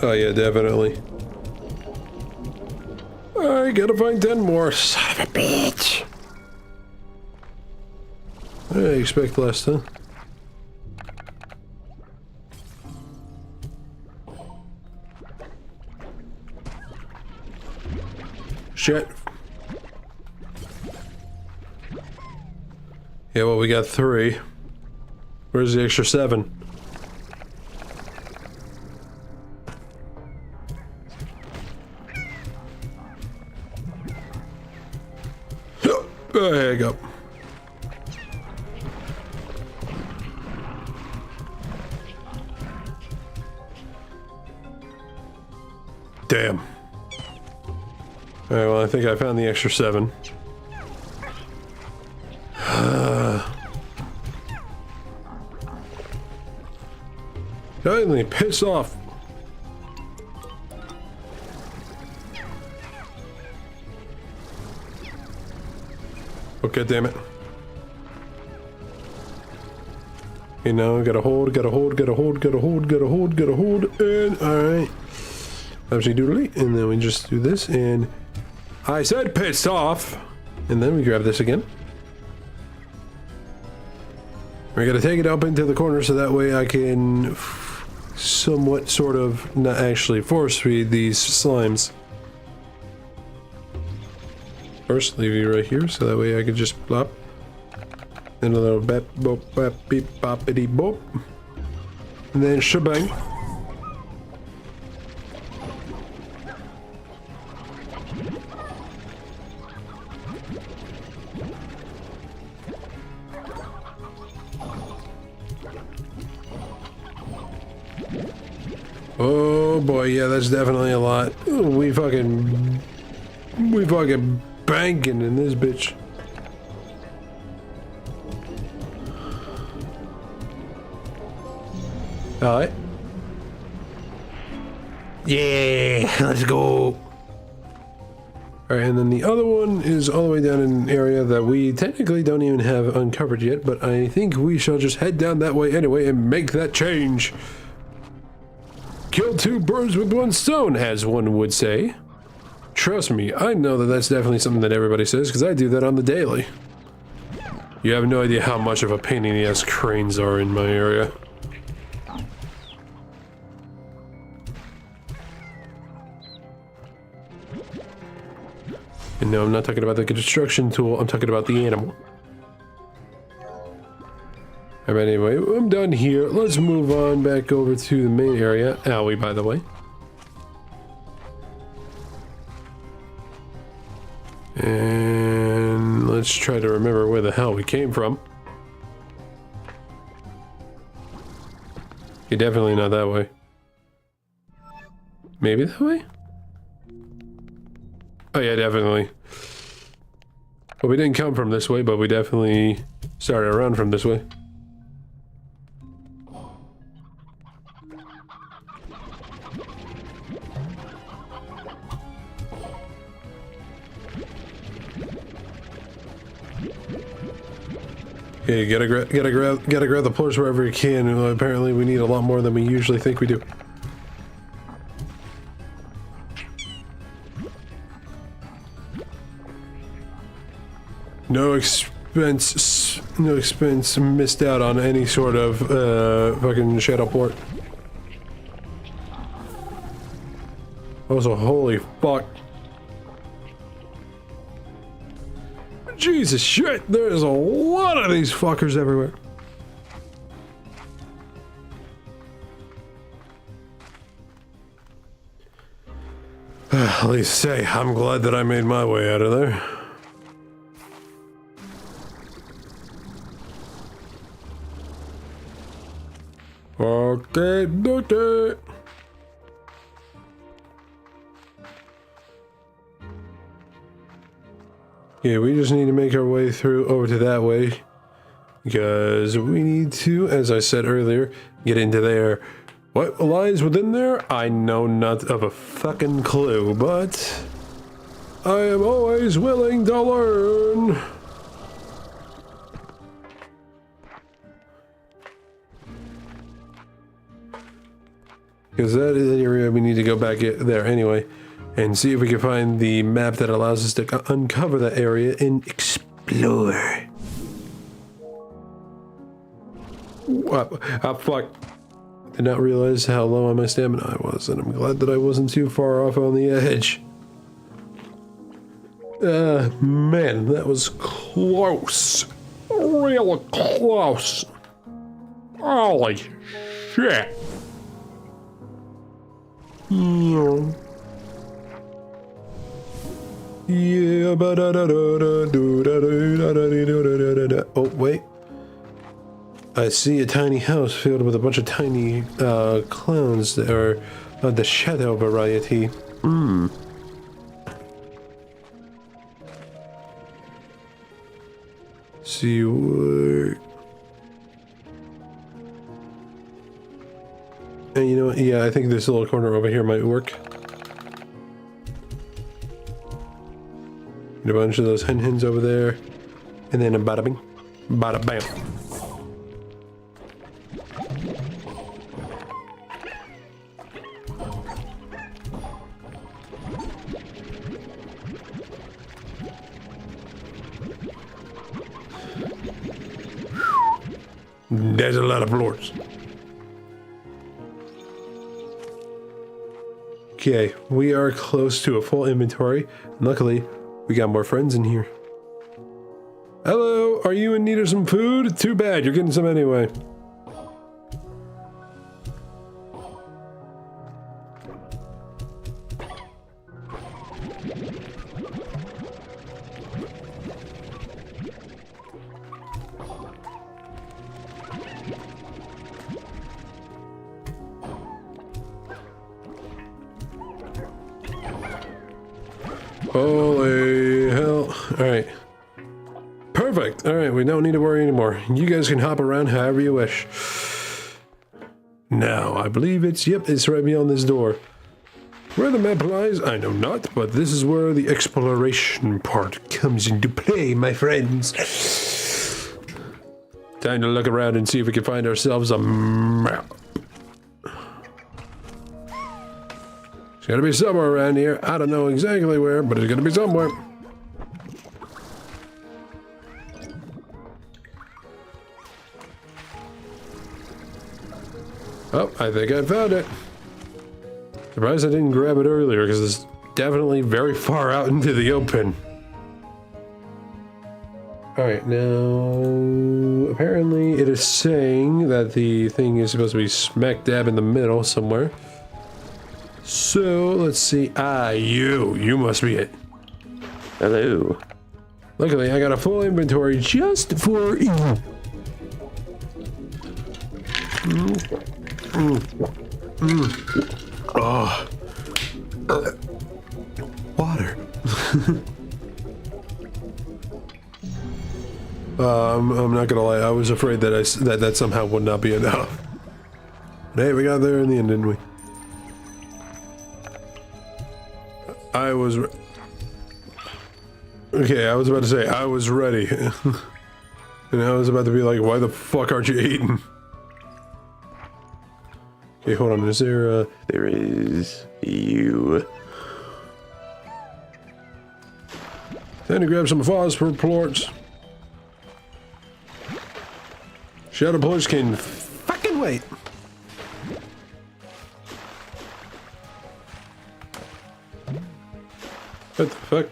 Oh yeah, definitely. I gotta find 10 more. Son of a bitch. I expect less, huh? Shit. Yeah, well, we got 3. Where's the extra 7? Oh, there you go. Damn. Alright, well, I think I found the extra 7. Finally, piss off. Okay, damn it. Okay, now gotta hold, and alright. Absolutely doodly, and then we just do this, and I said pissed off! And then we grab this again. We're gonna take it up into the corner so that way I can somewhat, sort of, not actually force feed these slimes. First, leave you right here so that way I can just plop. Then a little bap, bop, bap, beep, boppity, bop. And then shebang. Oh boy, yeah, that's definitely a lot. We fucking banking in this bitch. Alright. Yeah, let's go. Alright, and then the other one is all the way down in an area that we technically don't even have uncovered yet, but I think we shall just head down that way anyway and make that change. Kill 2 birds with 1 stone, as one would say. Trust me, I know that that's definitely something that everybody says, because I do that on the daily. You have no idea how much of a pain in the ass cranes are in my area. And no, I'm not talking about the construction tool, I'm talking about the animal. Alright, anyway, I'm done here. Let's move on back over to the main area. Owie, by the way. And let's try to remember where the hell we came from. Okay, definitely not that way. Maybe that way? Oh yeah, definitely. Well, we didn't come from this way, but we definitely started around from this way. Okay, gotta grab the pillars wherever you can. Apparently, we need a lot more than we usually think we do. No expense missed out on any sort of fucking shadow port. Also, holy fuck. Jesus shit, there's a lot of these fuckers everywhere. At least say, I'm glad that I made my way out of there. Okay, okay. Yeah, we just need to make our way through over to that way. Because we need to, as I said earlier, get into there. What lies within there? I know not of a fucking clue, but I am always willing to learn. Because that is the area we need to go back there anyway. And see if we can find the map that allows us to uncover that area and explore. Fuck. Did not realize how low on my stamina I was, and I'm glad that I wasn't too far off on the edge. Man, that was close. Real close. Holy shit. Yeah. Yeah, oh, wait. I see a tiny house filled with a bunch of tiny clowns that are of the shadow variety. Hmm. See what... And you know what? Yeah, I think this little corner over here might work. Get a bunch of those hen-hens over there. And then a bada-bing, bada-bam. There's a lot of floors. Okay, we are close to a full inventory. Luckily, we got more friends in here. Hello, are you in need of some food? Too bad, you're getting some anyway. Holy hell. Alright. Perfect. Alright, we don't need to worry anymore. You guys can hop around however you wish. Now, I believe it's right beyond this door. Where the map lies, I know not, but this is where the exploration part comes into play, my friends. Time to look around and see if we can find ourselves a map. It's gotta be somewhere around here. I don't know exactly where, but it's gotta be somewhere. Oh, I think I found it. Surprised I didn't grab it earlier, because it's definitely very far out into the open. Alright, now... apparently it is saying that the thing is supposed to be smack dab in the middle somewhere. So, let's see. Ah, you must be it. Hello. Luckily, I got a full inventory just for you. Oh. Water. I'm not gonna lie, I was afraid that that somehow would not be enough. But hey, we got there in the end, didn't we? Okay, I was about to say, I was ready. And I was about to be like, why the fuck aren't you eating? Okay, hold on, is there, there is you. Time to grab some phosphor plorts. Shadow plorts can fucking wait. What the fuck?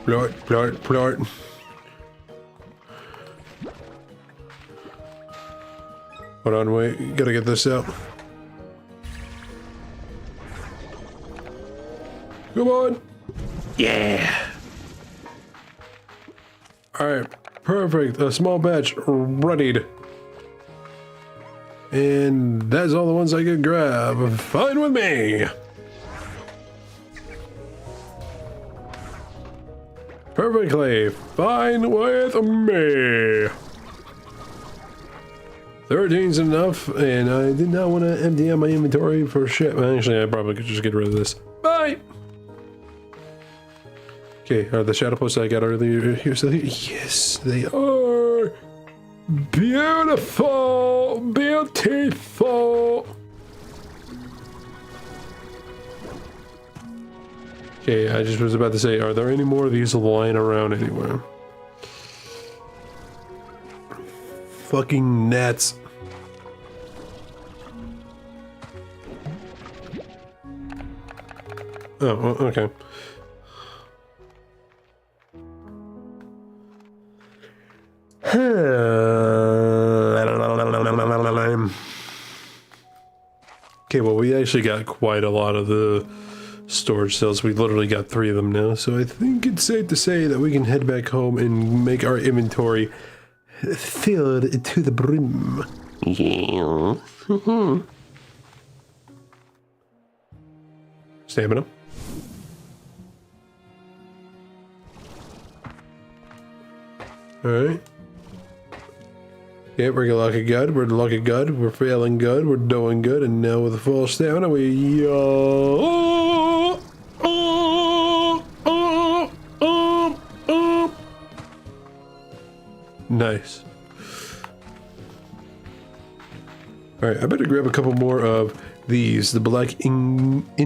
Plort, plort, plort. Hold on, wait, gotta get this out. Come on! Yeah! Alright, perfect. A small batch readied. And that's all the ones I could grab. Fine with me! Perfectly fine with me! 13's enough, and I did not want to empty out my inventory for shit. Actually, I probably could just get rid of this. Bye! Okay, are the shadow posts I got earlier here still here? Yes, they are! Beautiful! Beautiful! Okay, I just was about to say, are there any more of these lying around anywhere? Fucking gnats. Oh, okay. Okay, well, we actually got quite a lot of the storage cells. We literally got 3 of them now, so I think it's safe to say that we can head back home and make our inventory filled to the brim. Yeah. Stamina. Alright. Yeah, we're looking good, we're looking good, we're feeling good, we're doing good, and now with full stamina, we nice. Alright, I better grab a couple more of these, the black Indominus.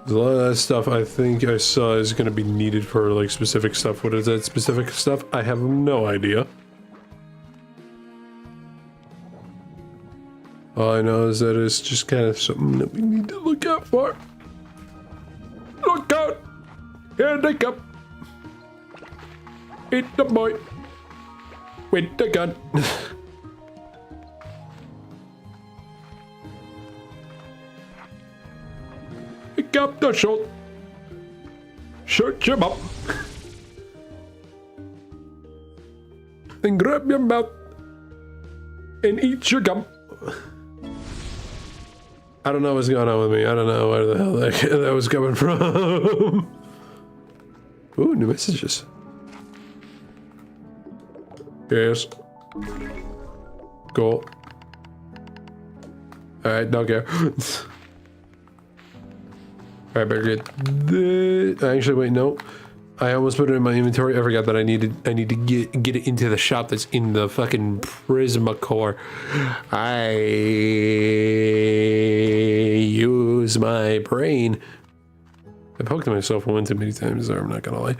A lot of that stuff I think I saw is going to be needed for like specific stuff. What is that specific stuff? I have no idea. All I know is that it's just kind of something that we need to look out for. Look out! Here they come! Eat the boy! With the gun! Pick up the shot! Shoot him up! Then grab your mouth and eat your gum. I don't know what's going on with me. I don't know where the hell that was coming from. Ooh, new messages. Yes. Cool. Alright, don't care. Alright, better get this. Actually, wait, no. I almost put it in my inventory. I forgot that I need to get it into the shop that's in the fucking Prismacore. I use my brain. I poked myself one too many times there, I'm not gonna lie.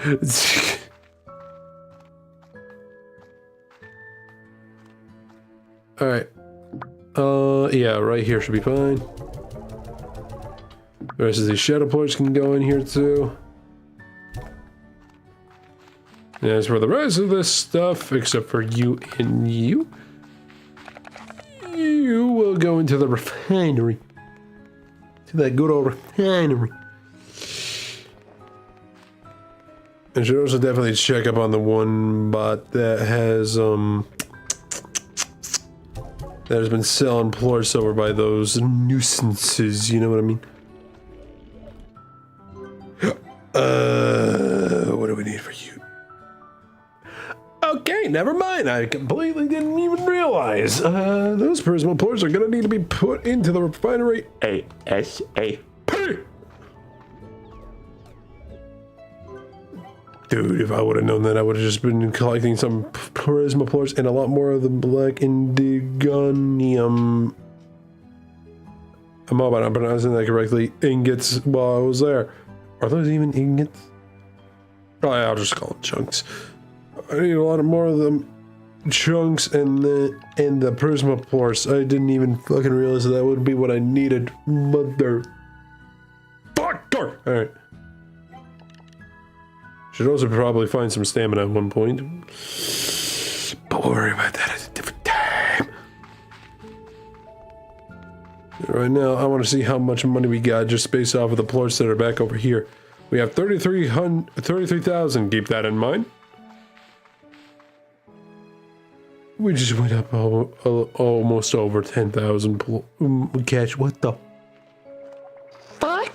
Alright. Yeah, right here should be fine. The rest of these shadow ports can go in here too. As for the rest of this stuff, except for you and you, you will go into the refinery. To that good old refinery. I should also definitely check up on the one bot that has been selling plorts over by those nuisances, you know what I mean? What do we need for you? Okay, never mind. I completely didn't even realize. Those personal plorts are gonna need to be put into the refinery ASAP. Dude, if I would have known that, I would have just been collecting some charisma plorts and a lot more of the black indigonium. I'm hoping I'm pronouncing that correctly. Ingots while I was there. Are those even ingots? Oh, yeah, I'll just call them chunks. I need a lot more of them chunks and the prisma plorts. I didn't even fucking realize that would be what I needed. Mother fucker! Alright. Should also probably find some stamina at one point. But we'll worry about that at a different time. Right now, I want to see how much money we got just based off of the plorts that are back over here. We have 33,000. Keep that in mind. We just went up almost over 10,000 cash. What the fuck?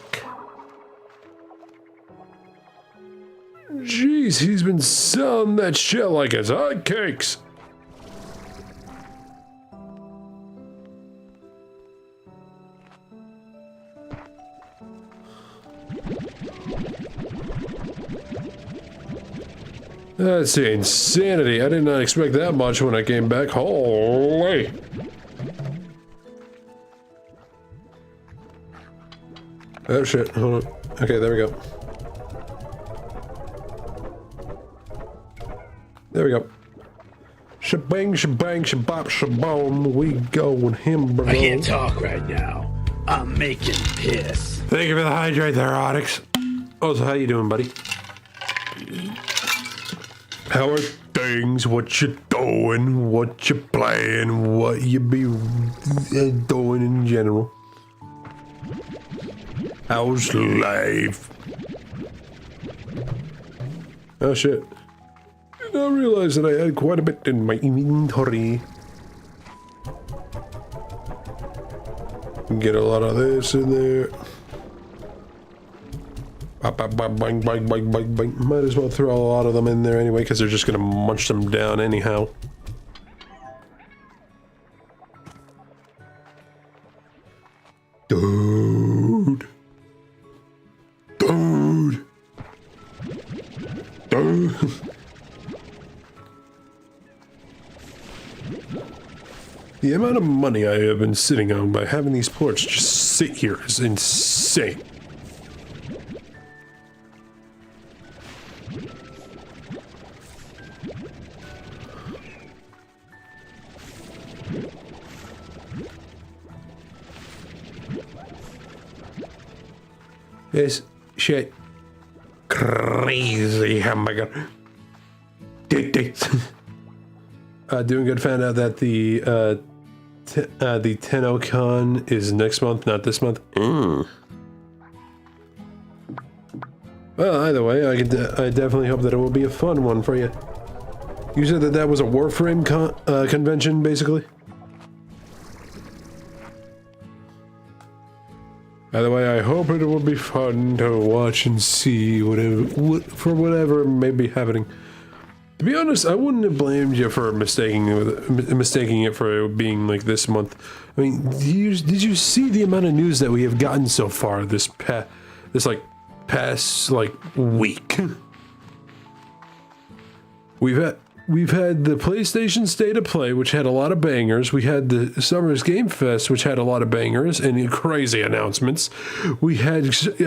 Jeez, he's been selling that shit like it's hotcakes. That's insanity. I did not expect that much when I came back. Holy. Oh shit, hold on. Okay, there we go. There we go. Shabang, shabang, shabop, shabom. We go with him, bro. I can't talk right now. I'm making piss. Thank you for the hydrate there, Onyx. Oh, so how you doing, buddy? How are things? What you doing? What you playing? What you be doing in general? How's life? Oh shit. I didn't realize that I had quite a bit in my inventory. Get a lot of this in there. Bang, bang, bang, bang, bang, bang, bang. Might as well throw a lot of them in there anyway, because they're just gonna munch them down anyhow. Dude. Dude. Dude. The amount of money I have been sitting on by having these plorts just sit here is insane. This shit crazy hamburger. Doing good. Found out that the TennoCon is next month, not this month. Well, either way, I definitely hope that it will be a fun one for you. You said that was a Warframe convention, basically. By the way, I hope it will be fun to watch and see whatever may be happening. To be honest, I wouldn't have blamed you for mistaking it for being like this month. I mean, did you see the amount of news that we have gotten so far this past week? We've had the PlayStation State of Play, which had a lot of bangers. We had the Summer's Game Fest, which had a lot of bangers and crazy announcements. We had the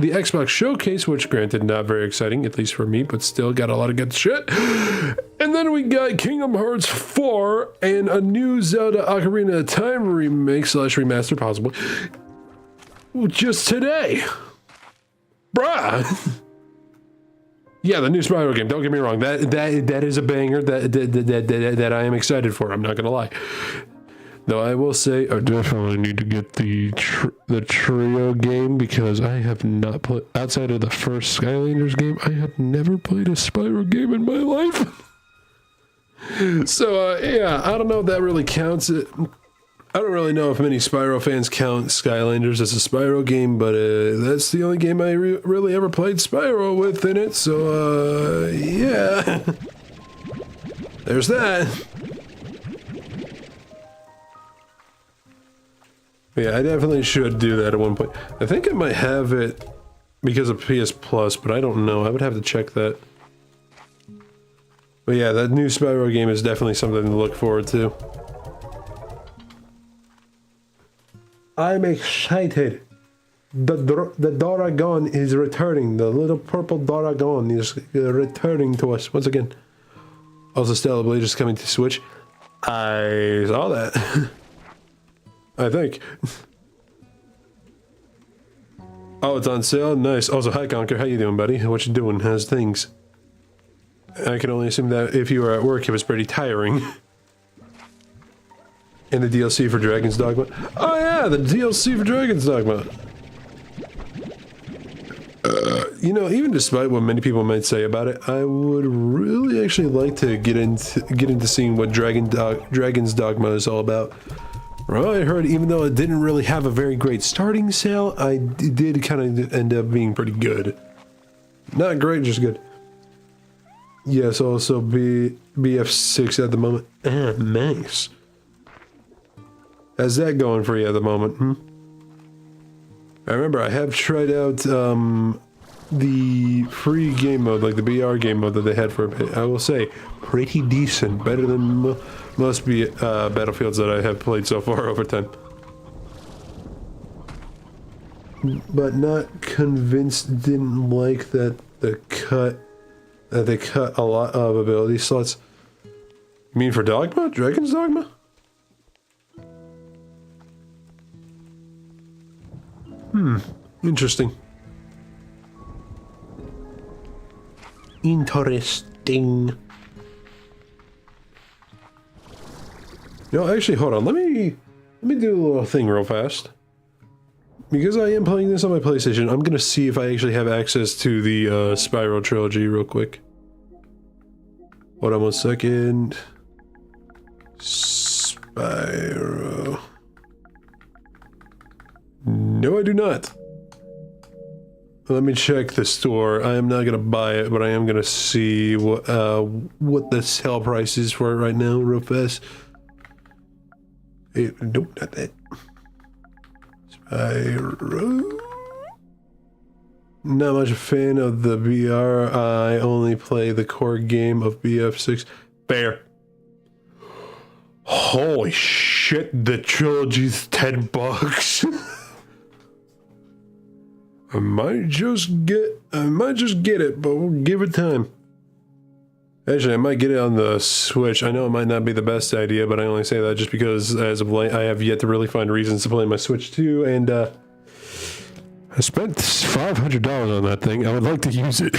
Xbox Showcase, which granted not very exciting, at least for me, but still got a lot of good shit. And then we got Kingdom Hearts 4 and a new Zelda Ocarina of Time remake / remaster, possibly, just today. Bruh. Yeah, the new Spyro game. Don't get me wrong. That is a banger. That I am excited for. I'm not gonna lie. Though I will say, I definitely need to get the trio game because I have not played outside of the first Skylanders game. I have never played a Spyro game in my life. So yeah, I don't know if that really counts. I don't really know if many Spyro fans count Skylanders as a Spyro game, but that's the only game I really ever played Spyro with in it, so yeah. There's that. Yeah, I definitely should do that at one point. I think I might have it because of PS Plus, but I don't know. I would have to check that. But yeah, that new Spyro game is definitely something to look forward to. I'm excited. The Doragon is returning. The little purple Doragon is returning to us once again. Also, Stellar Blade is coming to Switch. I saw that. I think. Oh, it's on sale? Nice. Also, hi Conker, how you doing, buddy? What you doing? How's things? I can only assume that if you were at work, it was pretty tiring. And the DLC for Dragon's Dogma. Oh yeah, the DLC for Dragon's Dogma. You know, even despite what many people might say about it, I would really actually like to get into seeing what Dragon's Dogma is all about. Well, I heard even though it didn't really have a very great starting sale, it did kind of end up being pretty good. Not great, just good. Yes, also BF6 at the moment. Nice. How's that going for you at the moment? I remember I have tried out the free game mode, like the BR game mode that they had for a bit. I will say, pretty decent. Better than most Battlefields that I have played so far over time. But not convinced, didn't like that they cut a lot of ability slots. You mean for Dogma? Dragon's Dogma? Interesting. Interesting. No, actually, hold on. Let me do a little thing real fast. Because I am playing this on my PlayStation, I'm gonna see if I actually have access to the Spyro trilogy real quick. Hold on one second. Spyro. No, I do not. Let me check the store. I am not gonna buy it, but I am gonna see what the sale price is for it right now, real fast. Nope, not that. Spyro. Not much a fan of the BR. I only play the core game of BF6. Fair. Holy shit! The trilogy's $10. I might just get it, but we'll give it time. Actually, I might get it on the Switch. I know it might not be the best idea, but I only say that just because as of late, I have yet to really find reasons to play my Switch 2, and I spent $500 on that thing. I would like to use it.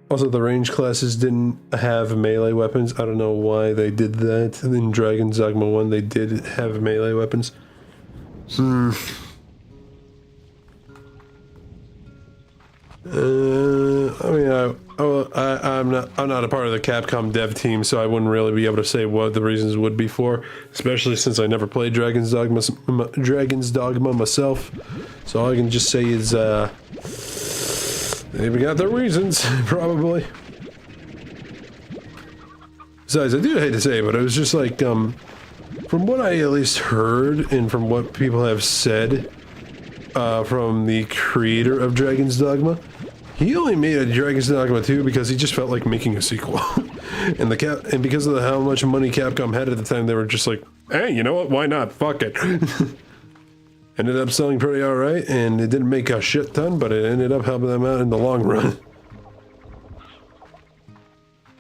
Also, the range classes didn't have melee weapons. I don't know why they did that. In Dragon's Dogma 1, they did have melee weapons. I mean, I'm not a part of the Capcom dev team, so I wouldn't really be able to say what the reasons would be for, especially since I never played Dragon's Dogma myself. So all I can just say is, they've got their reasons, probably. Besides, I do hate to say it, but it was just like, from what I at least heard, and from what people have said, from the creator of Dragon's Dogma, he only made a Dragon's Dogma 2 because he just felt like making a sequel. and because of how much money Capcom had at the time, they were just like, hey, you know what, why not, fuck it. Ended up selling pretty alright, and it didn't make a shit ton, but it ended up helping them out in the long run.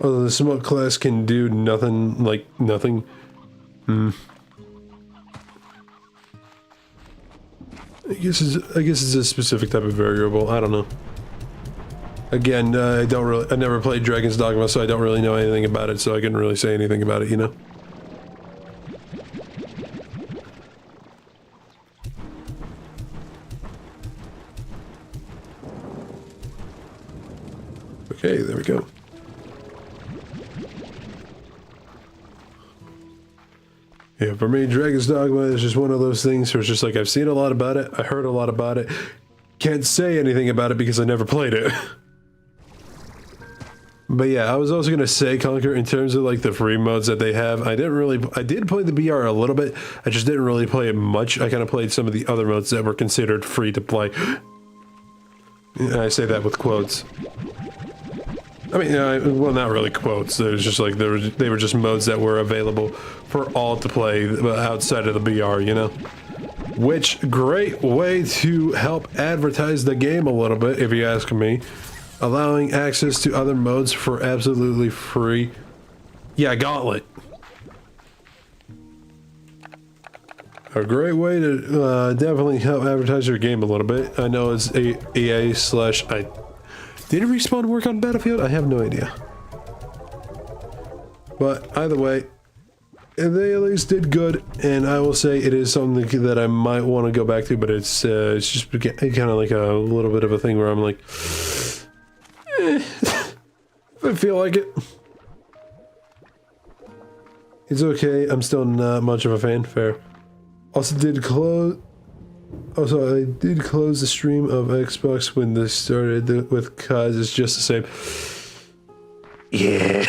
Although the smoke class can do nothing, like nothing. I guess it's a specific type of variable, I don't know. Again, I never played Dragon's Dogma, so I don't really know anything about it, so I couldn't really say anything about it, you know? Okay, there we go. Yeah, for me, Dragon's Dogma is just one of those things where it's just like, I've seen a lot about it, I heard a lot about it, can't say anything about it because I never played it. But yeah, I was also gonna say, Conquer, in terms of like the free modes that they have, I did play the BR a little bit, I just didn't really play it much. I kind of played some of the other modes that were considered free to play. And I say that with quotes. I mean, well, not really quotes. It was just like, they were just modes that were available for all to play outside of the BR, you know? Which, great way to help advertise the game a little bit, if you ask me. Allowing access to other modes for absolutely free. Yeah, Gauntlet. A great way to definitely help advertise your game a little bit. I know it's EA slash... Did Respawn work on Battlefield? I have no idea. But either way, they at least did good, and I will say it is something that I might want to go back to, but it's just kind of like a little bit of a thing where I'm like... I feel like it. It's okay, I'm still not much of a fan, fair. Also I did close the stream of Xbox when this started with cause it's just the same. Yeah.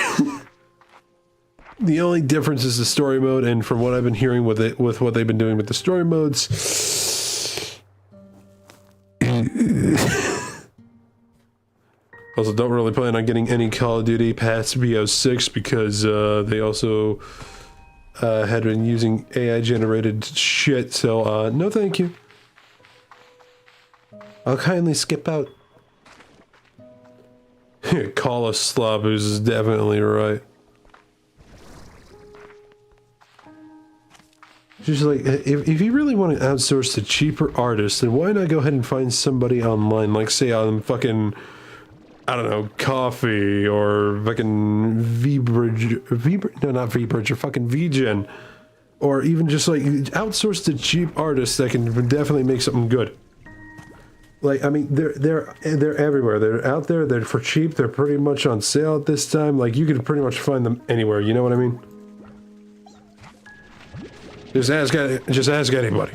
The only difference is the story mode, and from what I've been hearing with what they've been doing with the story modes. Also, don't really plan on getting any Call of Duty past BO6 because they also had been using AI-generated shit, so no thank you. I'll kindly skip out. Call us slobbers is definitely right. Just like, if you really want to outsource to cheaper artists, then why not go ahead and find somebody online, like say on fucking... I don't know, Coffee or fucking no, not VBridge, or fucking VGen, or even just like outsource to cheap artists that can definitely make something good. Like, I mean, they're everywhere. They're out there. They're for cheap. They're pretty much on sale at this time. Like, you can pretty much find them anywhere. You know what I mean? Just ask anybody.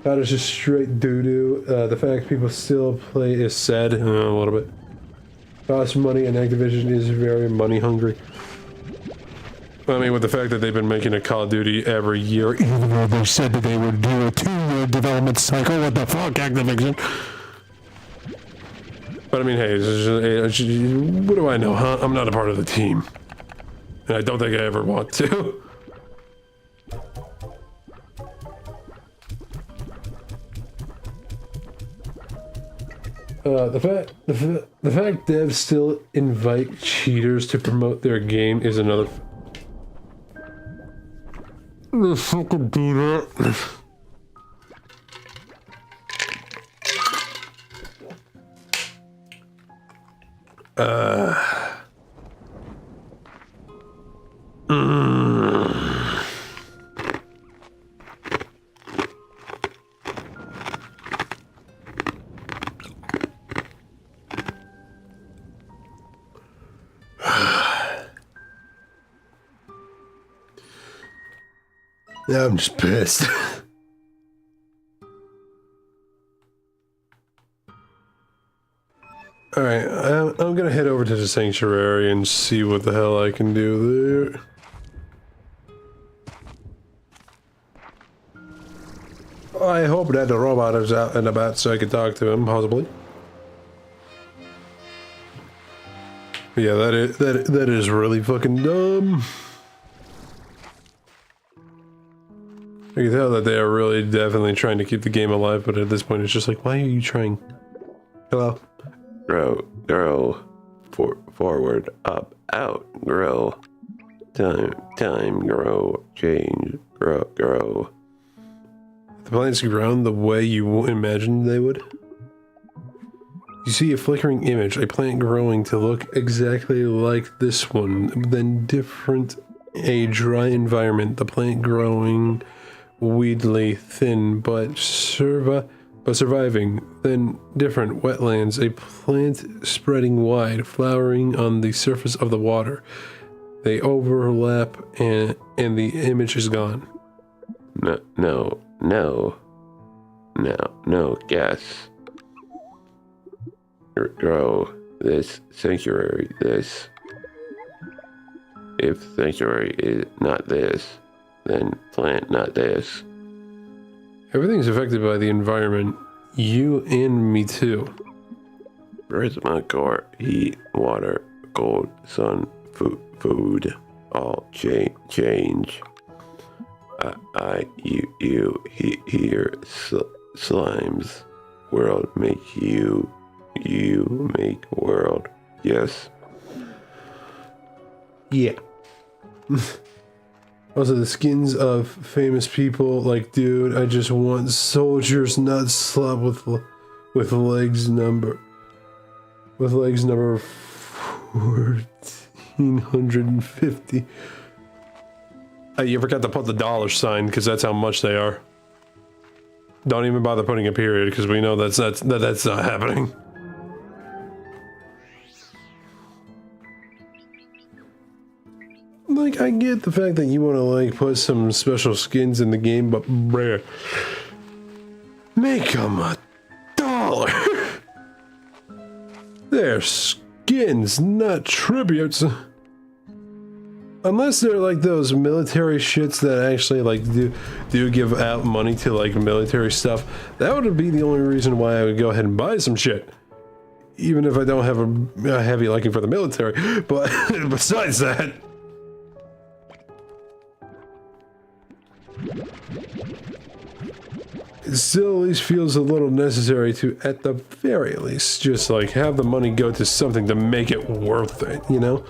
That is just straight doo-doo. The fact people still play is sad, a little bit. Costs money, and Activision is very money hungry. I mean, with the fact that they've been making a Call of Duty every year, even though they said that they would do a 2-year development cycle, what the fuck, Activision? But I mean, hey, what do I know, huh? I'm not a part of the team. And I don't think I ever want to. The fact devs still invite cheaters to promote their game is another. They fucking do that. Yeah, I'm just pissed. Alright, I'm gonna head over to the sanctuary and see what the hell I can do there. I hope that the robot is out and about so I can talk to him, possibly. Yeah, that is really fucking dumb. I can tell that they are really definitely trying to keep the game alive, but at this point it's just like, why are you trying? Hello? Grow. Forward, up, out, grow. Time, grow, change, grow. The plants grown the way you imagined they would? You see a flickering image, a plant growing to look exactly like this one, then different, a dry environment, the plant growing weedly, thin, but surviving, then different, wetlands, a plant spreading wide, flowering on the surface of the water. They overlap and the image is gone. No, guess. Grow this sanctuary, this. If sanctuary is not this, then plant not this. Everything's affected by the environment. You and me too. Prisma core, heat, water, cold, sun, food, all change. You, here, slimes, world, make you make world, yes. Yeah. Also, the skins of famous people, like, dude, I just want soldiers, not slop with legs number 1450. You forgot to put the dollar sign, because that's how much they are. Don't even bother putting a period, because we know that's not happening. Like, I get the fact that you want to, like, put some special skins in the game, but bruh, make them $1. They're skins, not tributes. Unless they're like those military shits that actually like do give out money to like military stuff. That would be the only reason why I would go ahead and buy some shit. Even if I don't have a heavy liking for the military. But besides that, it still at least feels a little necessary to, at the very least, just like have the money go to something to make it worth it, you know?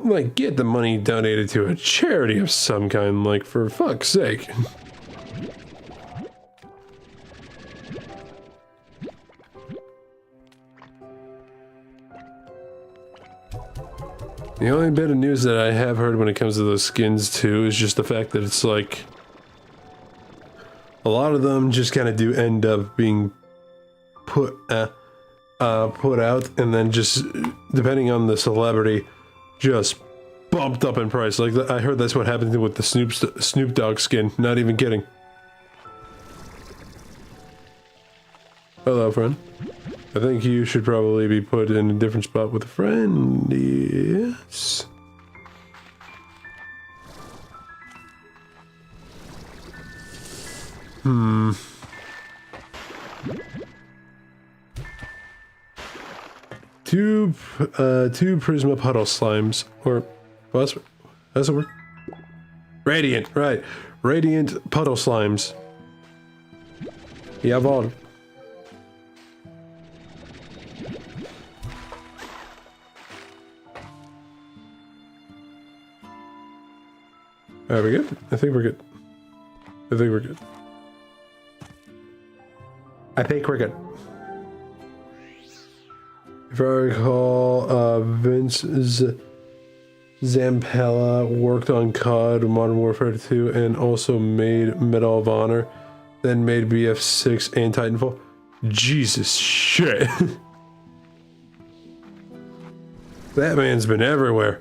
Like, get the money donated to a charity of some kind, like, for fuck's sake. The only bit of news that I have heard when it comes to those skins, too, is just the fact that it's like, a lot of them just kind of do end up being put out, and then just, depending on the celebrity, just bumped up in price. Like, I heard that's what happened with the Snoop Dogg skin. Not even kidding. Hello, friend. I think you should probably be put in a different spot with a friend. Yes. Two Prisma puddle slimes, or what's that's a word? Radiant, right? Radiant puddle slimes. Jawohl. Are we good? I think we're good. I think we're good. I think we're good. If I recall, Vince Zampella worked on COD, Modern Warfare 2, and also made Medal of Honor, then made BF6 and Titanfall. Jesus shit. That man's been everywhere.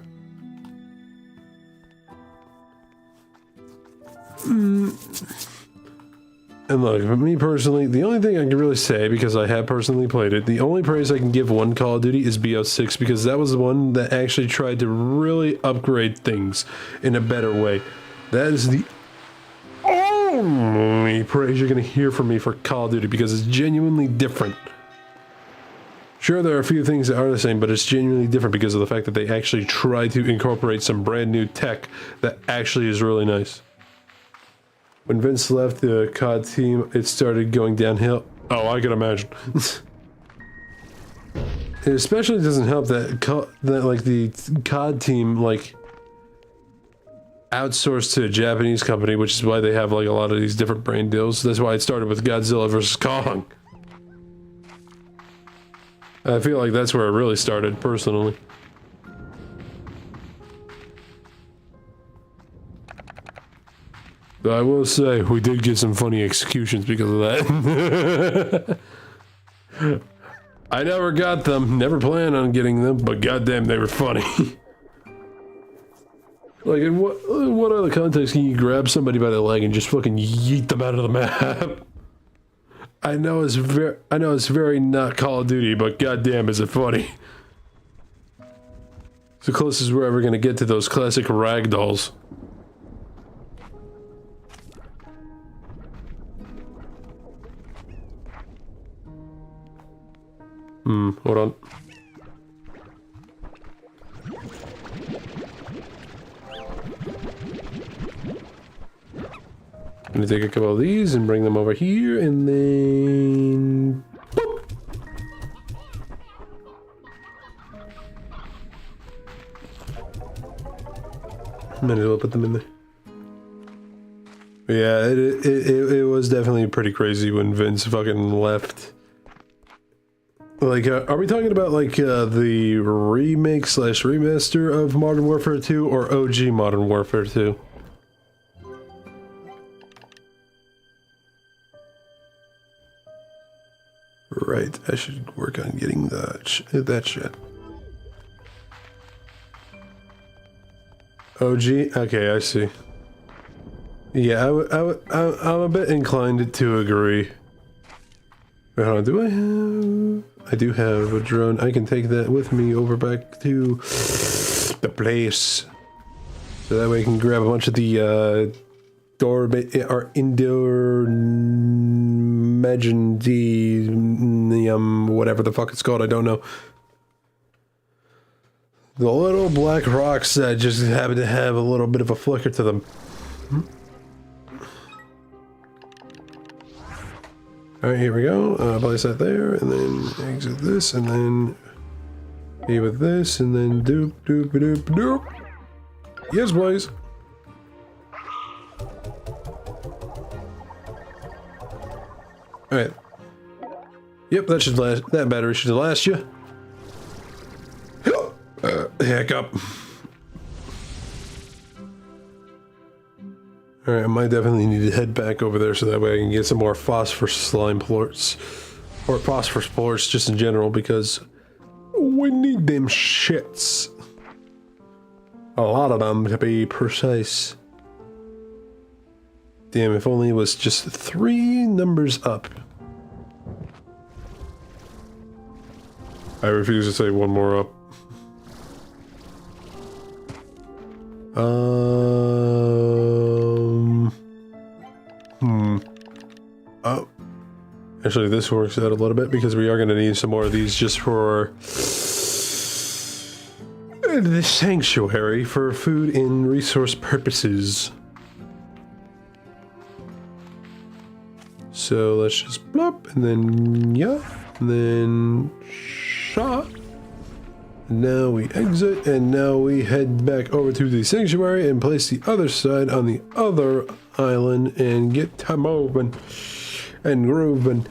And look, for me personally, the only thing I can really say, because I have personally played it, the only praise I can give one Call of Duty is BO6, because that was the one that actually tried to really upgrade things in a better way. That is the only praise you're going to hear from me for Call of Duty, because it's genuinely different. Sure, there are a few things that are the same, but it's genuinely different because of the fact that they actually try to incorporate some brand new tech that actually is really nice. When Vince left the COD team, it started going downhill. Oh, I can imagine. It especially doesn't help that like the COD team like outsourced to a Japanese company, which is why they have like a lot of these different brand deals. That's why it started with Godzilla vs. Kong. I feel like that's where it really started, personally. But I will say, we did get some funny executions because of that. I never got them, never planned on getting them, but goddamn, they were funny. Like, in what other context can you grab somebody by the leg and just fucking yeet them out of the map? I know it's very not Call of Duty, but goddamn, is it funny? It's the closest we're ever gonna get to those classic ragdolls. Hold on. I'm gonna take a couple of these and bring them over here, and then... boop. Might as well put them in there. Yeah, it was definitely pretty crazy when Vince fucking left. Like, are we talking about, like, the remake / remaster of Modern Warfare 2 or OG Modern Warfare 2? Right, I should work on getting that shit. OG? Okay, I see. Yeah, I'm a bit inclined to agree. Wait, hold on, do I have... I do have a drone. I can take that with me over back to the place. So that way I can grab a bunch of the indoor whatever the fuck it's called, I don't know. The little black rocks that just happen to have a little bit of a flicker to them. Alright, here we go. Place that there, and then exit this, and then be with this, and then doop, doop, doop, doop. Yes, boys. Alright. Yep, that should last. That battery should last you. Heck up. Alright, I might definitely need to head back over there so that way I can get some more phosphorus slime plorts. Or phosphorus plorts just in general, because we need them shits. A lot of them, to be precise. Damn, if only it was just 3 numbers up. I refuse to say 1 more up. Oh. Actually, this works out a little bit because we are going to need some more of these just for the sanctuary for food and resource purposes. So let's just plop, and then yeah, and then shot. Now we exit, and now we head back over to the sanctuary and place the other side on the other island and get to moving and grooving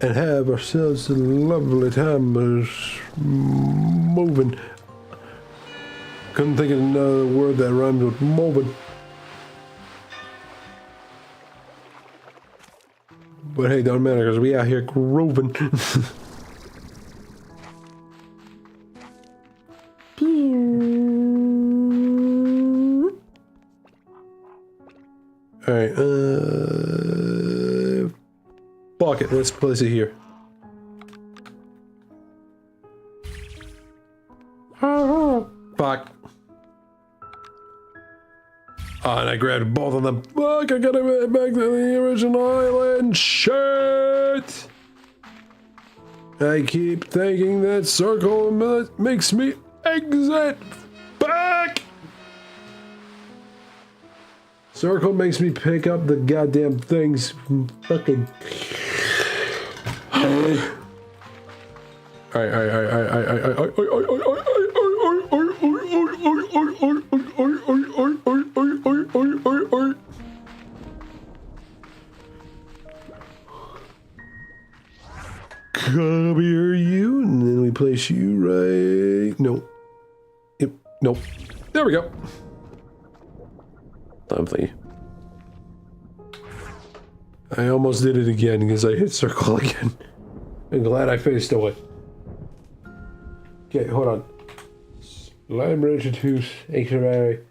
and have ourselves a lovely time moving. Couldn't think of another word that rhymes with moving. But hey, don't matter because we out here grooving. Alright, fuck it, let's place it here. Fuck. Oh, and I grabbed both of them. Fuck, I gotta get back to the original island. Shit! I keep thinking that circle makes me exit back! Circle makes me pick up the goddamn things from fucking... Come here, you, and then we me place you right... No. Yep. Nope. There we go. Lovely. I almost did it again because I hit circle again. I'm glad I faced away. Okay, hold on. Slime Rancher 2 Sanctuary.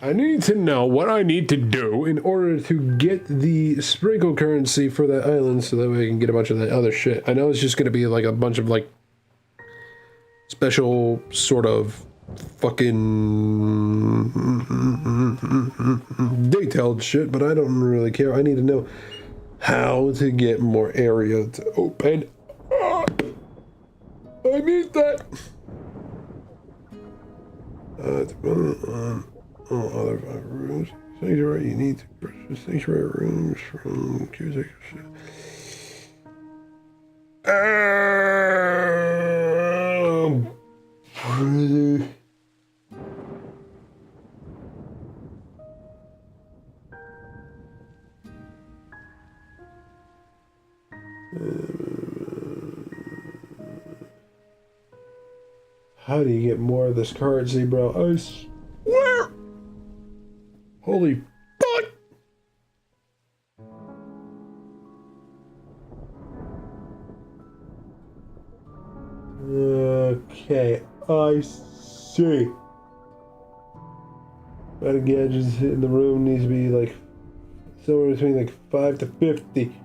I need to know what I need to do in order to get the sprinkle currency for that island so that way I can get a bunch of that other shit. I know it's just going to be like a bunch of like special sort of fucking detailed shit, but I don't really care. I need to know how to get more area to open up. I need that. All other 5 rooms. Sanctuary, you need to purchase sanctuary rooms from Cusack. Brother. How do you get more of this currency, bro? I swear! Holy fuck! Okay, I see. Amount of gadgets in the room needs to be like somewhere between like 5 to 50.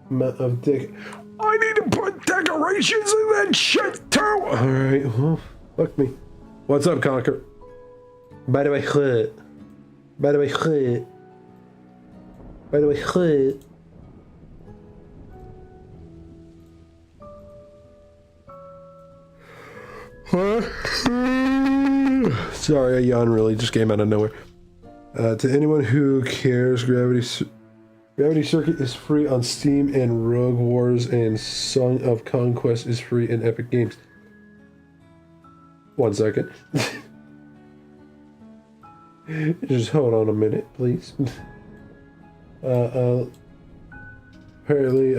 Amount of dick. I need to put decorations in that shit too! Alright, well, fuck me. What's up, Conker? By the way, By the way, By the way, Sorry, a yawn really just came out of nowhere. To anyone who cares, Gravity Circuit is free on Steam, and Rogue Wars and Song of Conquest is free in Epic Games. 1 second. Just hold on a minute, please. Apparently,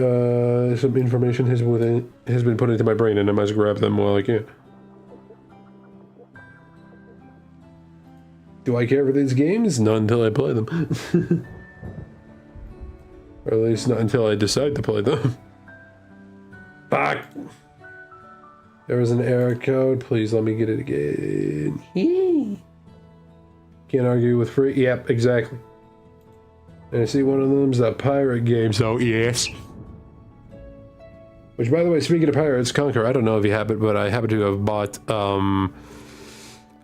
some information has been put into my brain, and I must grab them while I can. Do I care for these games? Not until I play them. Or at least not until I decide to play them. Fuck! There was an error code. Please let me get it again. Can't argue with free. Yep, exactly. And I see one of them's that pirate game, so yes. Which, by the way, speaking of pirates, Conquer, I don't know if you have it, but I happen to have bought,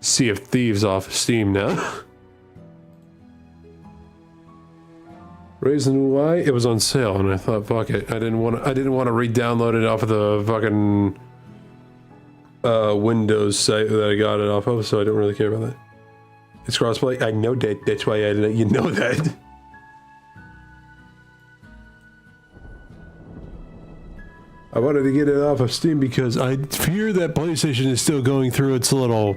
Sea of Thieves off Steam now. Reason why? It was on sale, and I thought, fuck it. I didn't want to re-download it off of the fucking Windows site that I got it off of, so I don't really care about that. It's crossplay. I know that. That's why I let you know that. I wanted to get it off of Steam because I fear that PlayStation is still going through its little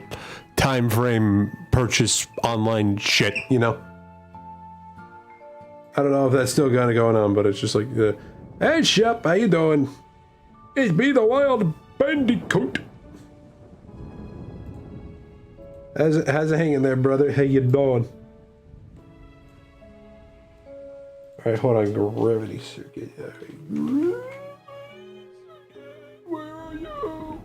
time frame purchase online shit, you know? I don't know if that's still kind of going on, but it's just like, hey, Shep, how you doing? It's me, the Wild Bandicoot. How's it hanging there, brother? How you doing? Alright, hold on, Gravity Circuit. Where are you?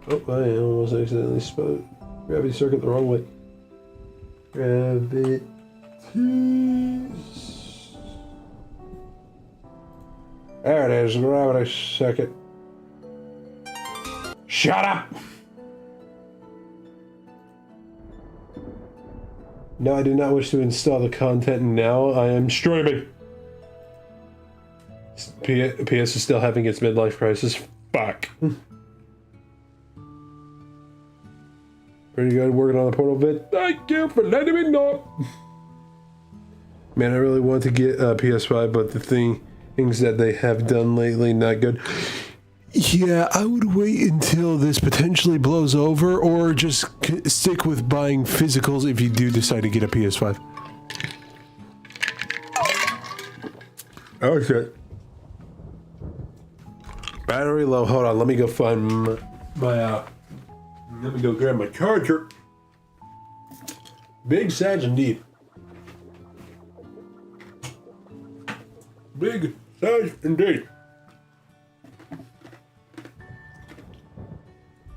Oh, I almost accidentally spelled Gravity Circuit the wrong way. Gravity. There it is, Gravity Circuit. Shut up! No, I do not wish to install the content now. I am streaming. PS is still having its midlife crisis. Fuck. Pretty good working on the portal bit. Thank you for letting me know. Man, I really want to get a PS5, but the things that they have done lately, not good. Yeah, I would wait until this potentially blows over, or just stick with buying physicals if you do decide to get a PS5. Oh shit. Battery low. Hold on, let me go find my let me go grab my charger. Big Sag indeed. Big Sag indeed.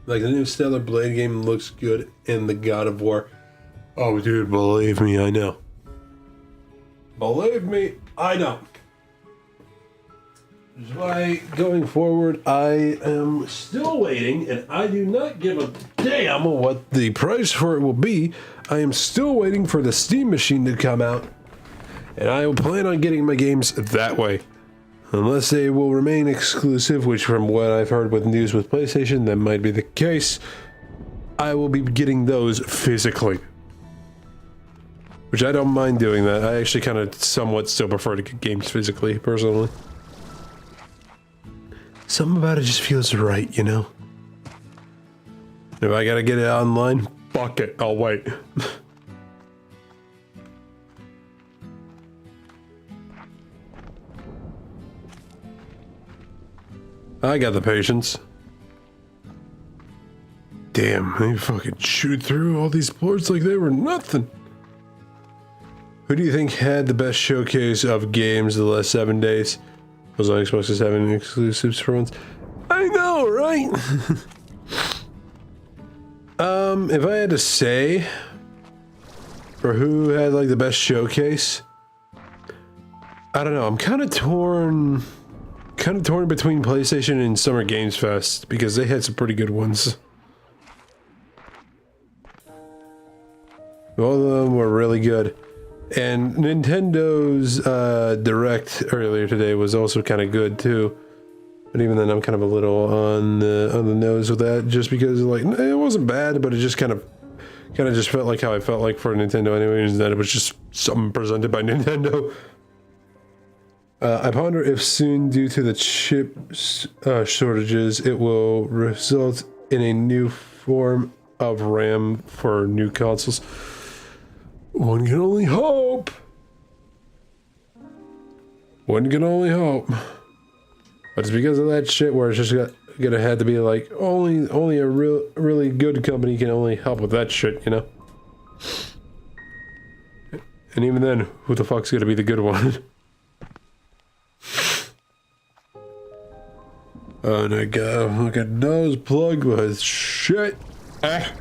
Like the new Stellar Blade game looks good in the God of War. Oh, dude, believe me, I know. Believe me, I know. Which is why, going forward, I am still waiting, and I do not give a damn what the price for it will be. I am still waiting for the Steam machine to come out, and I will plan on getting my games that way. Unless they will remain exclusive, which from what I've heard with news with PlayStation, that might be the case. I will be getting those physically. Which I don't mind doing that. I actually kind of somewhat still prefer to get games physically, personally. Something about it just feels right, you know? If I gotta get it online, fuck it, I'll wait. I got the patience. Damn, they fucking chewed through all these ports like they were nothing. Who do you think had the best showcase of games the last 7 days? Was on Xbox is having exclusives for once. I know, right? If I had to say for who had like the best showcase, I don't know. I'm kind of torn between PlayStation and Summer Games Fest because they had some pretty good ones. All of them were really good. And Nintendo's Direct earlier today was also kind of good too. But even then, I'm kind of a little on the nose with that, just because like it wasn't bad, but it just kind of just felt like how I felt like for Nintendo anyways, that it was just something presented by Nintendo. I ponder if soon, due to the chip shortages, it will result in a new form of RAM for new consoles. One can only hope. One can only hope. But it's because of that shit where it's just gonna have to be like only a really good company can only help with that shit, you know? And even then, who the fuck's gonna be the good one? Oh my god, look at nose plug with shit. Ah.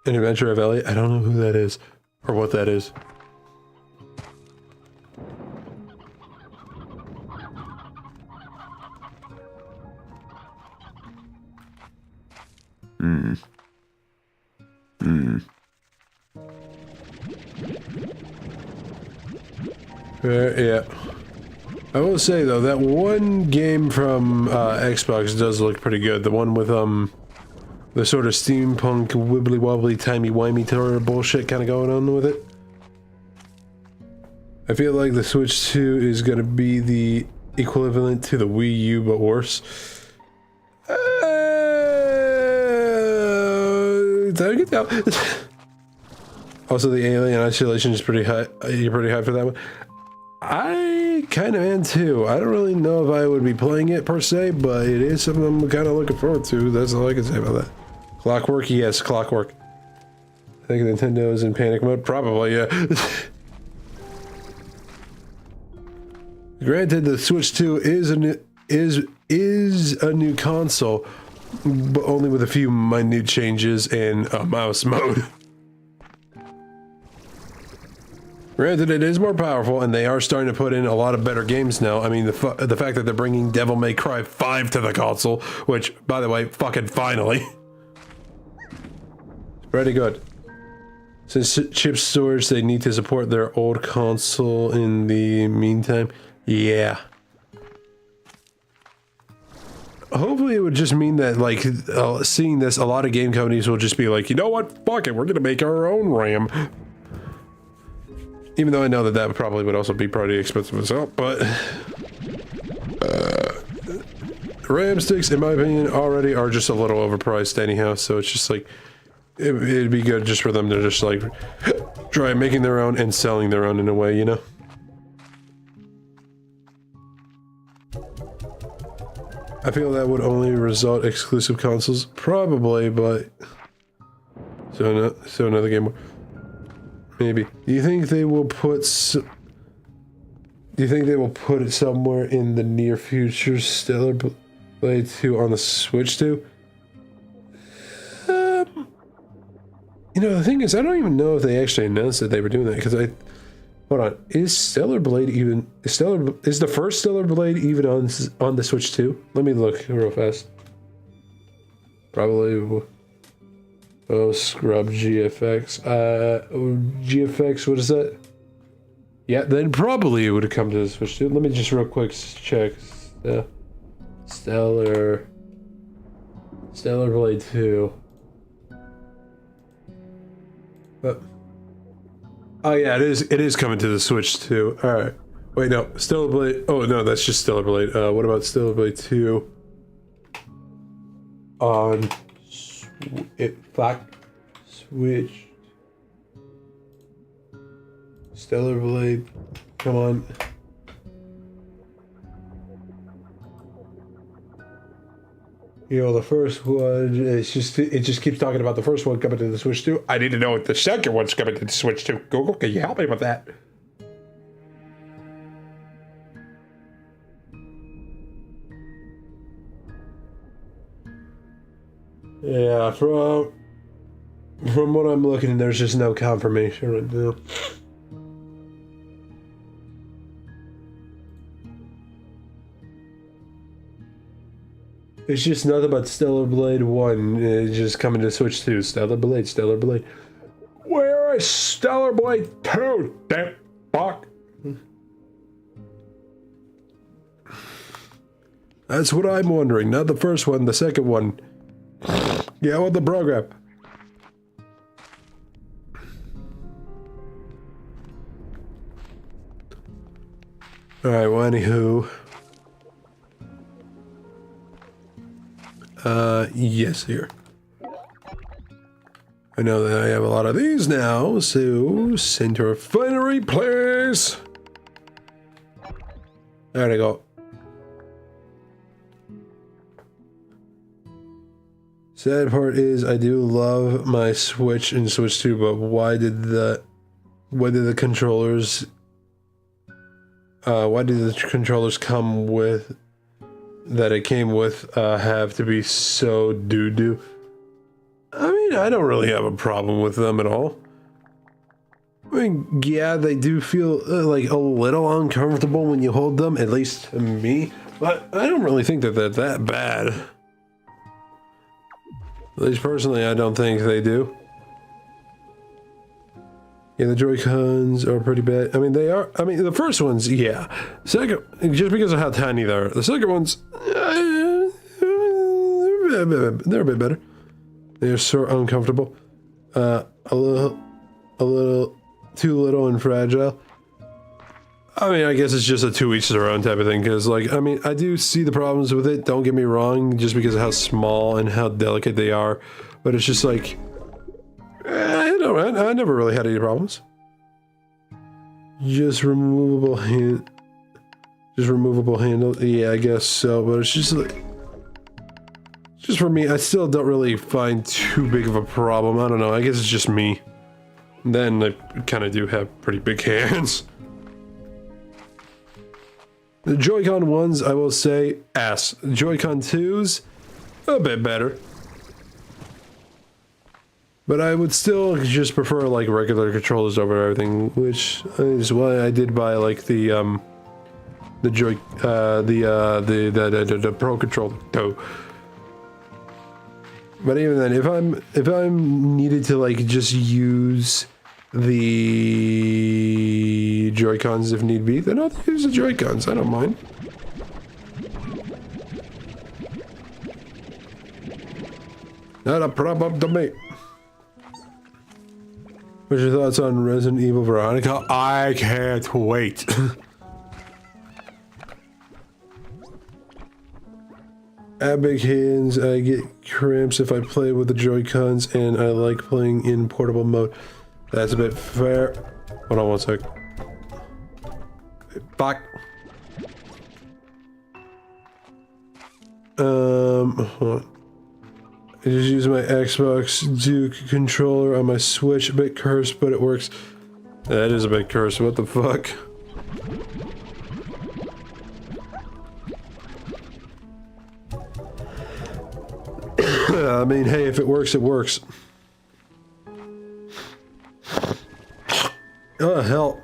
An Adventure of Elliot? I don't know who that is or what that is. Yeah. I will say though, that one game from Xbox does look pretty good. The one with the sort of steampunk wibbly wobbly timey wimey tour bullshit kind of going on with it. I feel like the Switch 2 is going to be the equivalent to the Wii U but worse. Time to tell. Also, the Alien Isolation is pretty high. You're pretty high for that one. I kind of am too. I don't really know if I would be playing it per se, but it is something I'm kind of looking forward to. That's all I can say about that. Clockwork, yes, Clockwork. I think Nintendo's in panic mode, probably, yeah. Granted, the Switch 2 is a new console, but only with a few minute changes in mouse mode. Granted, it is more powerful, and they are starting to put in a lot of better games now. I mean, the fact that they're bringing Devil May Cry 5 to the console, which, by the way, fucking finally. Pretty good. Since chip storage, they need to support their old console in the meantime. Yeah. Hopefully it would just mean that, like, seeing this, a lot of game companies will just be like, you know what, fuck it, we're gonna make our own RAM. Even though I know that probably would also be pretty expensive as well, but... RAM sticks, in my opinion, already are just a little overpriced anyhow, so it's just like... It'd be good just for them to just, like, try making their own and selling their own in a way, you know? I feel that would only result exclusive consoles, probably, but so another game, maybe. Do you think they will put? Do you think they will put it somewhere in the near future? Stellar Blade 2 on the Switch too? You know, the thing is, I don't even know if they actually announced that they were doing that, because hold on, is Stellar Blade even... Is the first Stellar Blade even on the Switch too? Let me look real fast. Probably... Oh, scrub GFX. GFX, what is that? Yeah, then probably it would have come to the Switch too. Let me just real quick check. Stellar Blade 2. Oh yeah, it is coming to the Switch too. All right. Wait, no, Stellar Blade. Oh no, that's just Stellar Blade. What about Stellar Blade 2 on Switch? Stellar Blade, come on. You know, the first one, it just keeps talking about the first one coming to the Switch 2. I need to know if the second one's coming to the Switch 2. Google, can you help me with that? Yeah, from what I'm looking, there's just no confirmation right now. It's just nothing but Stellar Blade 1. It's just coming to Switch 2. Stellar Blade, Stellar Blade. Where is Stellar Blade 2? Damn fuck. That's what I'm wondering. Not the first one, the second one. Yeah, what the program? Alright, well, anywho. Yes, here. I know that I have a lot of these now, so send to refinery, please. There we go. Sad part is I do love my Switch and Switch 2, but why did the controllers come with that it came with have to be so doo-doo? I mean, I don't really have a problem with them at all. I mean, yeah, they do feel like a little uncomfortable when you hold them, at least to me, but I don't really think that they're that bad. At least personally, I don't think they do. Yeah, the Joy-Cons are pretty bad. I mean, they are. I mean, the first ones, yeah. Second, just because of how tiny they are. The second ones, they're a bit better. They're so uncomfortable. A little too little and fragile. I mean, I guess it's just a to each their own type of thing. Because, like, I mean, I do see the problems with it. Don't get me wrong, just because of how small and how delicate they are. But it's just like, I never really had any problems. Just removable handle. Yeah, I guess so. But it's just like, just for me, I still don't really find too big of a problem. I don't know. I guess it's just me. Then I kind of do have pretty big hands. The Joy-Con ones, I will say, ass. Joy-Con 2s, a bit better. But I would still just prefer like regular controllers over everything, which is why I did buy like the Pro controller too. But even then, if I'm needed to like just use the Joy-Cons if need be, then I'll use the Joy-Cons. I don't mind. Not a problem to me. What's your thoughts on Resident Evil Veronica? I can't wait. I have big hands. I get cramps if I play with the Joy-Cons, and I like playing in portable mode. That's a bit fair. Hold on one sec. Fuck. Hold on. I just use my Xbox Duke controller on my Switch. A bit cursed, but it works. That is a bit cursed. What the fuck? I mean, hey, if it works, it works. Oh, hell.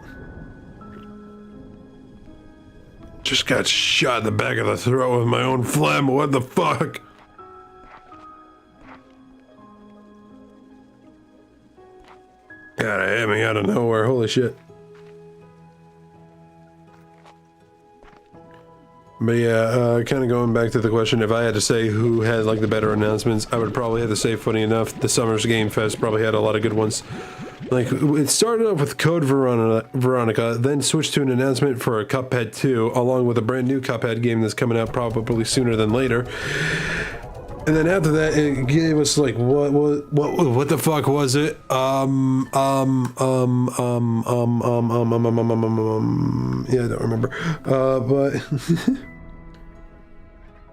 Just got shot in the back of the throat with my own phlegm. What the fuck? God, it hit me out of nowhere. Holy shit. But yeah, kind of going back to the question, if I had to say who had like the better announcements, I would probably have to say, funny enough, the Summer's Game Fest probably had a lot of good ones. Like, it started off with Code Veronica, then switched to an announcement for a Cuphead 2, along with a brand new Cuphead game that's coming out probably sooner than later. And then after that, it gave us like, what the fuck was it? Yeah, I don't remember. But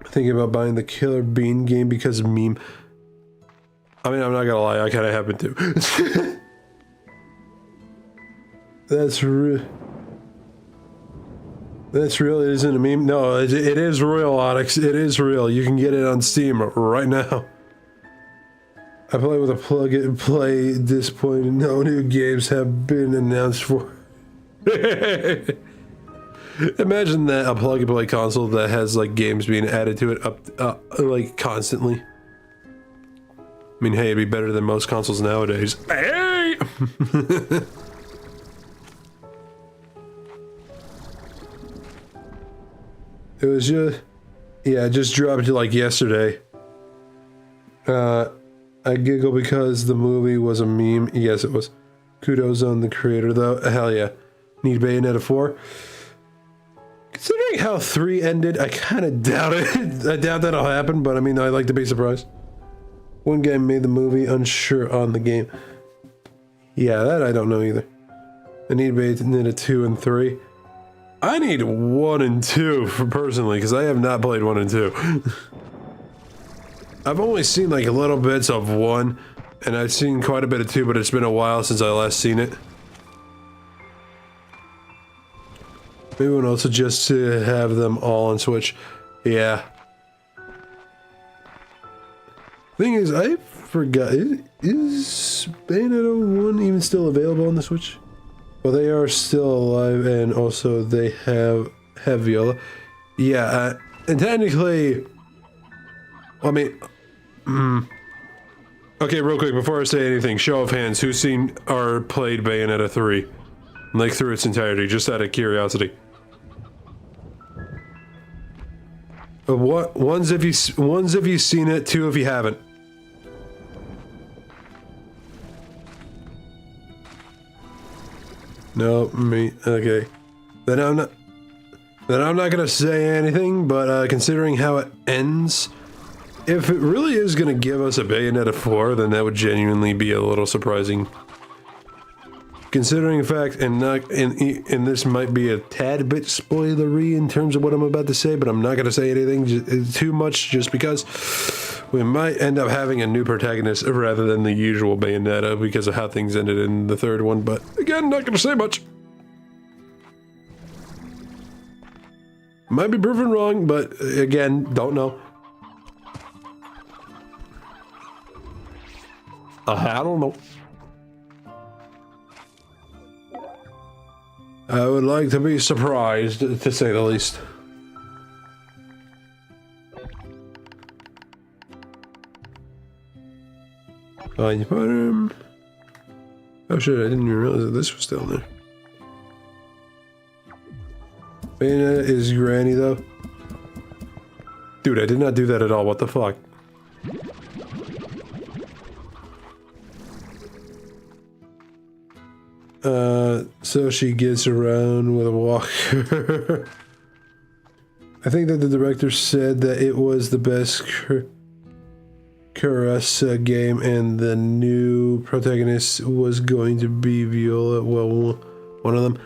thinking about buying the Killer Bean game because of meme. I mean, I'm not gonna lie, I kind of happen to. That's real. That's real. It isn't a meme. No, it is real, Onyx. It is real. You can get it on Steam right now. I play with a plug-and-play. Disappointed. No new games have been announced for. Imagine that, a plug-and-play console that has like games being added to it like constantly. I mean, hey, it'd be better than most consoles nowadays. Hey! It was just, yeah, it just dropped like yesterday. I giggle because the movie was a meme. Yes, it was. Kudos on the creator, though. Hell yeah. Need Bayonetta 4? Considering how 3 ended, I kind of doubt it. I doubt that'll happen, but I mean, I'd like to be surprised. One guy made the movie, unsure on the game. Yeah, that I don't know either. I need Bayonetta 2 and 3. I need 1 and 2 for personally, because I have not played 1 and 2. I've only seen like little bits of 1, and I've seen quite a bit of 2, but it's been a while since I last seen it. Maybe one also just to have them all on Switch. Yeah. Thing is, I forgot, is Bayonetta 1 even still available on the Switch? Well, they are still alive, and also they have Viola. Yeah, and technically, I mean, okay, real quick, before I say anything, show of hands, who's seen or played Bayonetta 3? Like, through its entirety, just out of curiosity. One's if you've seen it, 2 if you haven't. No, me. Okay. Then I'm not gonna say anything. But considering how it ends, if it really is gonna give us a Bayonetta 4, then that would genuinely be a little surprising. Considering the fact, and this might be a tad bit spoilery in terms of what I'm about to say, but I'm not gonna say anything too much, just because we might end up having a new protagonist rather than the usual Bayonetta because of how things ended in the 3rd one, but again, not gonna say much. Might be proven wrong, but again, don't know. I don't know. I would like to be surprised, to say the least. Oh shit, I didn't even realize that this was still there. Bayonetta is Granny though. Dude, I did not do that at all, what the fuck? So she gets around with a walker. I think that the director said that it was the best Caressa game and the new protagonist was going to be Viola. Well, one of them.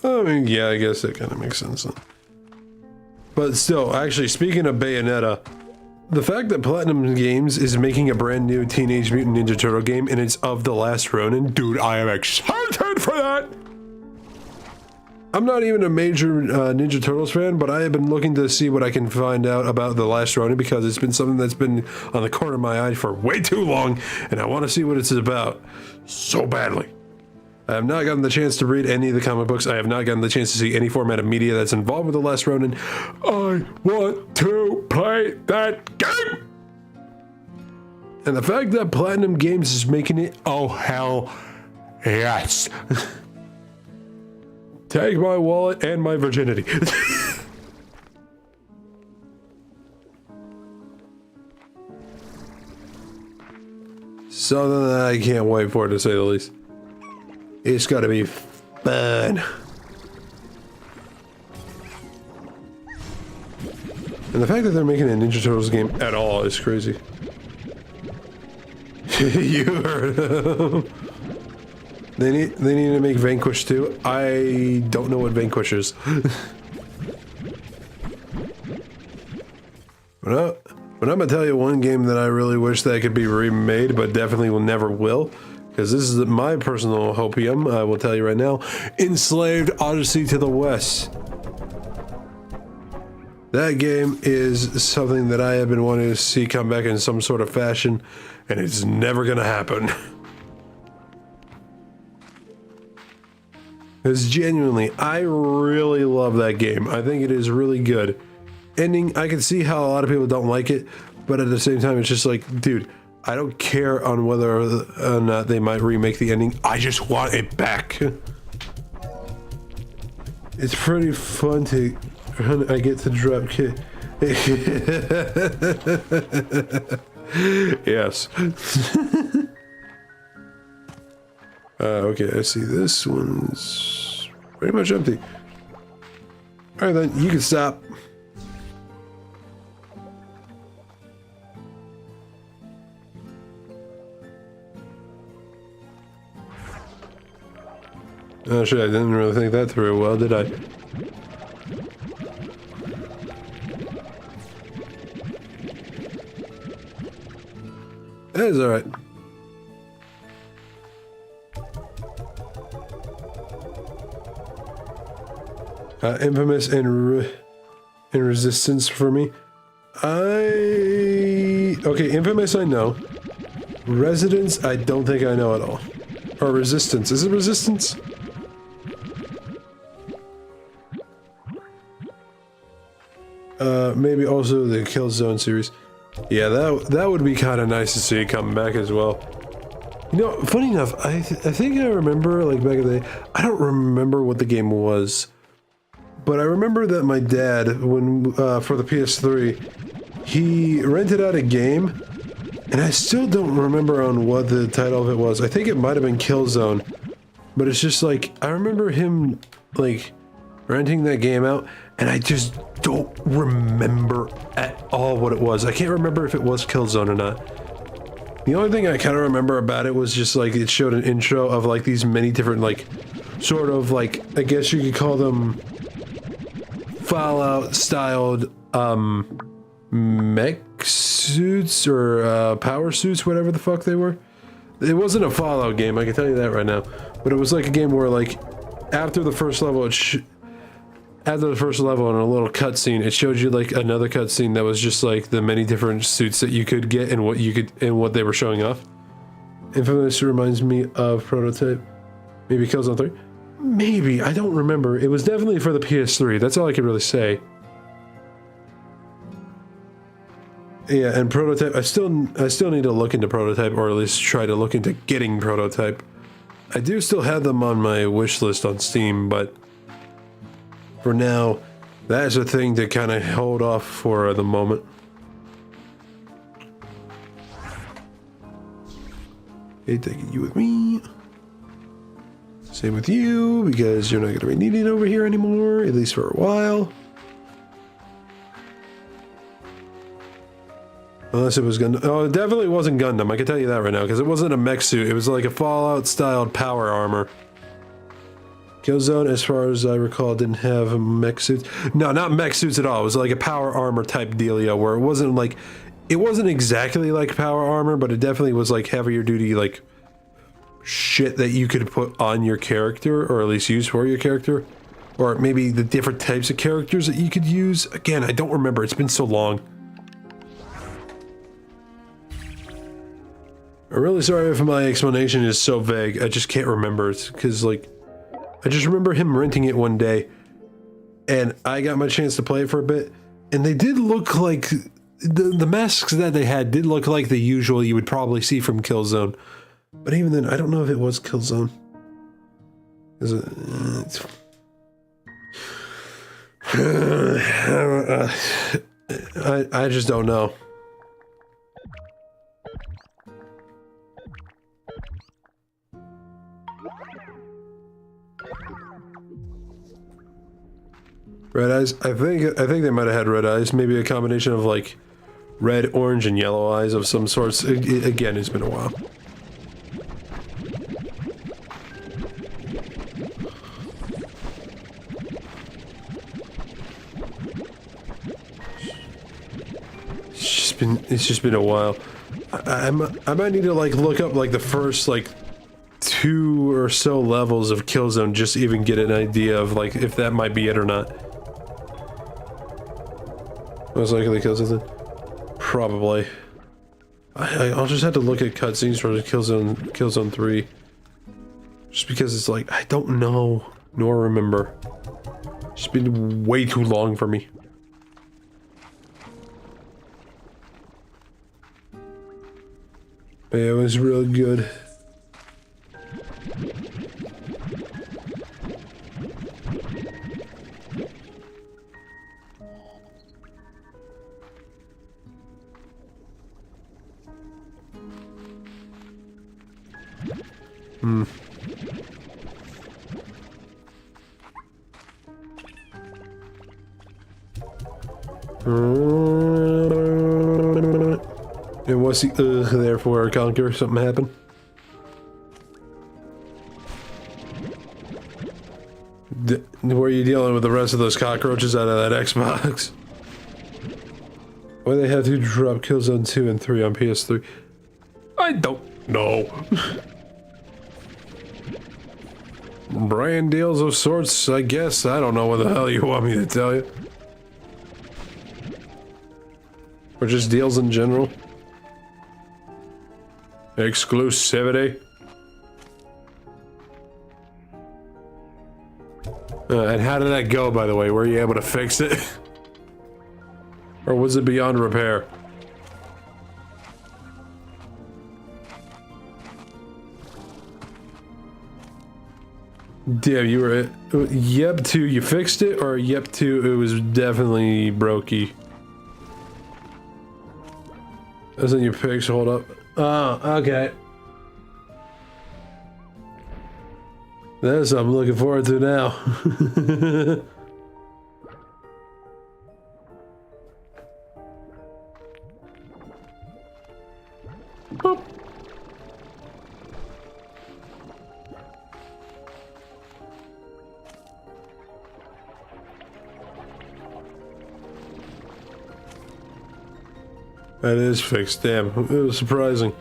I mean, yeah, I guess that kind of makes sense then. But still, actually, speaking of Bayonetta, the fact that Platinum Games is making a brand new Teenage Mutant Ninja Turtle game and it's of The Last Ronin, dude, I am excited for that! I'm not even a major Ninja Turtles fan, but I have been looking to see what I can find out about The Last Ronin because it's been something that's been on the corner of my eye for way too long, and I want to see what it's about so badly. I have not gotten the chance to read any of the comic books. I have not gotten the chance to see any format of media that's involved with The Last Ronin. I want to play that game! And the fact that Platinum Games is making it, oh hell yes. Take my wallet and my virginity. Something that I can't wait for, to say the least. It's gotta be fun. And the fact that they're making a Ninja Turtles game at all is crazy. You heard them. They need to make Vanquish too. I don't know what Vanquish is. But I'm gonna tell you one game that I really wish that could be remade, but definitely will never will. Because this is my personal hopium, I will tell you right now. Enslaved Odyssey to the West. That game is something that I have been wanting to see come back in some sort of fashion, and it's never gonna happen. Because genuinely, I really love that game. I think it is really good. Ending, I can see how a lot of people don't like it, but at the same time, it's just like, dude, I don't care on whether or not they might remake the ending. I just want it back. It's pretty fun to... I get to drop kid. Yes. Okay, I see this one's pretty much empty. Alright then, you can stop. Oh shit, I didn't really think that through well, did I? That is alright. Infamous and Resistance for me. Okay, Infamous I know. Residence I don't think I know at all. Or Resistance. Is it Resistance? Maybe also the Killzone series. Yeah, that would be kind of nice to see come back as well. You know, funny enough, I think I remember, like, back in the day, I don't remember what the game was. But I remember that my dad, when for the PS3, he rented out a game, and I still don't remember on what the title of it was. I think it might have been Killzone, but it's just like, I remember him, like, renting that game out, and I just don't remember at all what it was. I can't remember if it was Killzone or not. The only thing I kind of remember about it was just, like, it showed an intro of, like, these many different, like, sort of, like, I guess you could call them Fallout-styled, mech suits or power suits, whatever the fuck they were. It wasn't a Fallout game, I can tell you that right now. But it was like a game where, like, after the first level, after the first level in a little cutscene, it showed you like another cutscene that was just like the many different suits that you could get and what you could and what they were showing off. Infamous reminds me of Prototype. Maybe Killzone 3. Maybe, I don't remember. It was definitely for the PS3. That's all I can really say. Yeah, and Prototype, I still need to look into Prototype, or at least try to look into getting Prototype. I do still have them on my wish list on Steam, but for now, that's a thing to kind of hold off for the moment. Okay, taking you with me. Same with you, because you're not going to be needed over here anymore, at least for a while. Unless it was Gundam. Oh, it definitely wasn't Gundam, I can tell you that right now, because it wasn't a mech suit, it was like a Fallout-styled power armor. Killzone, as far as I recall, didn't have mech suits. No, not mech suits at all. It was like a power armor type dealio where it wasn't like, it wasn't exactly like power armor, but it definitely was like heavier duty, like shit that you could put on your character, or at least use for your character, or maybe the different types of characters that you could use. Again, I don't remember. It's been so long. I'm really sorry if my explanation is so vague. I just can't remember. It's because, like, I just remember him renting it one day, and I got my chance to play it for a bit, and they did look like the masks that they had did look like the usual you would probably see from Killzone. But even then, I don't know if it was Killzone. Is it? I just don't know. Red eyes? I think they might have had red eyes. Maybe a combination of like red, orange, and yellow eyes of some sorts. Again, it's been a while. It's just been a while. I might need to like look up like the first like 2 or so levels of Killzone just to even get an idea of like if that might be it or not. Most likely Killzone. Probably. I'll just have to look at cutscenes for Killzone 3. Just because it's like I don't know nor remember. It's been way too long for me. But yeah, it was real good. And what's the there for, Conquer? Something happened? Were you dealing with the rest of those cockroaches out of that Xbox? Why they had to drop Killzone 2 and 3 on PS3? I don't know. Brand deals of sorts, I guess. I don't know what the hell you want me to tell you. Or just deals in general. Exclusivity. And how did that go, by the way? Were you able to fix it? Or was it beyond repair? Damn, you were... Yep to you fixed it, or yep to it was definitely brokey? As in your pics, hold up. Oh, okay. That's what I'm looking forward to now. Boop. That is fixed, damn. It was surprising.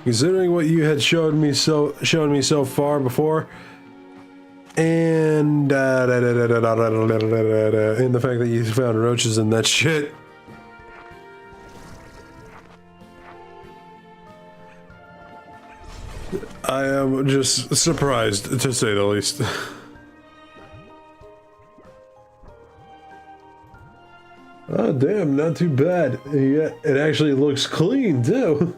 Considering what you had shown me so far before, and the fact that you found roaches and that shit. I am just surprised, to say the least. Oh damn, not too bad. Yeah, it actually looks clean too.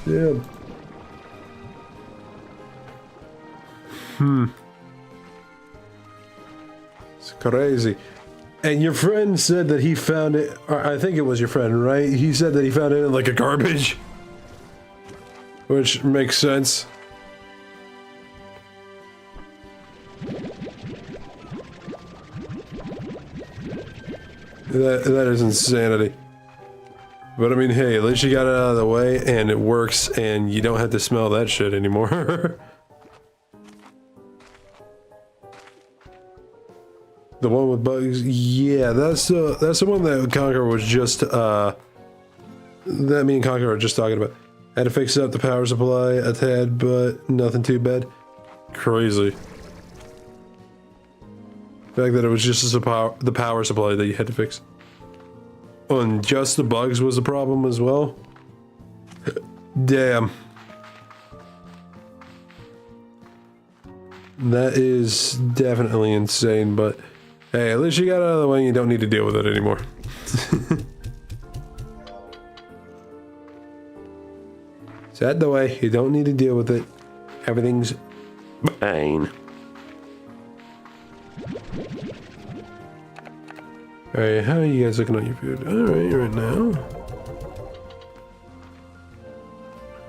Damn. It's crazy. And your friend said that he found it, or I think it was your friend, right? He said that he found it in like a garbage. Which makes sense. That is insanity. But I mean, hey, at least you got it out of the way and it works and you don't have to smell that shit anymore. The one with bugs, yeah, that's the one that Conqueror was just, that me and Conqueror were just talking about. Had to fix up the power supply a tad, but nothing too bad. Crazy. The fact that it was just the power supply that you had to fix. Oh, and just the bugs was the problem as well? Damn. That is definitely insane, but hey, at least you got it out of the way and you don't need to deal with it anymore. It's out the way, you don't need to deal with it. Everything's fine. Alright, how are you guys looking on your food? Alright, right now.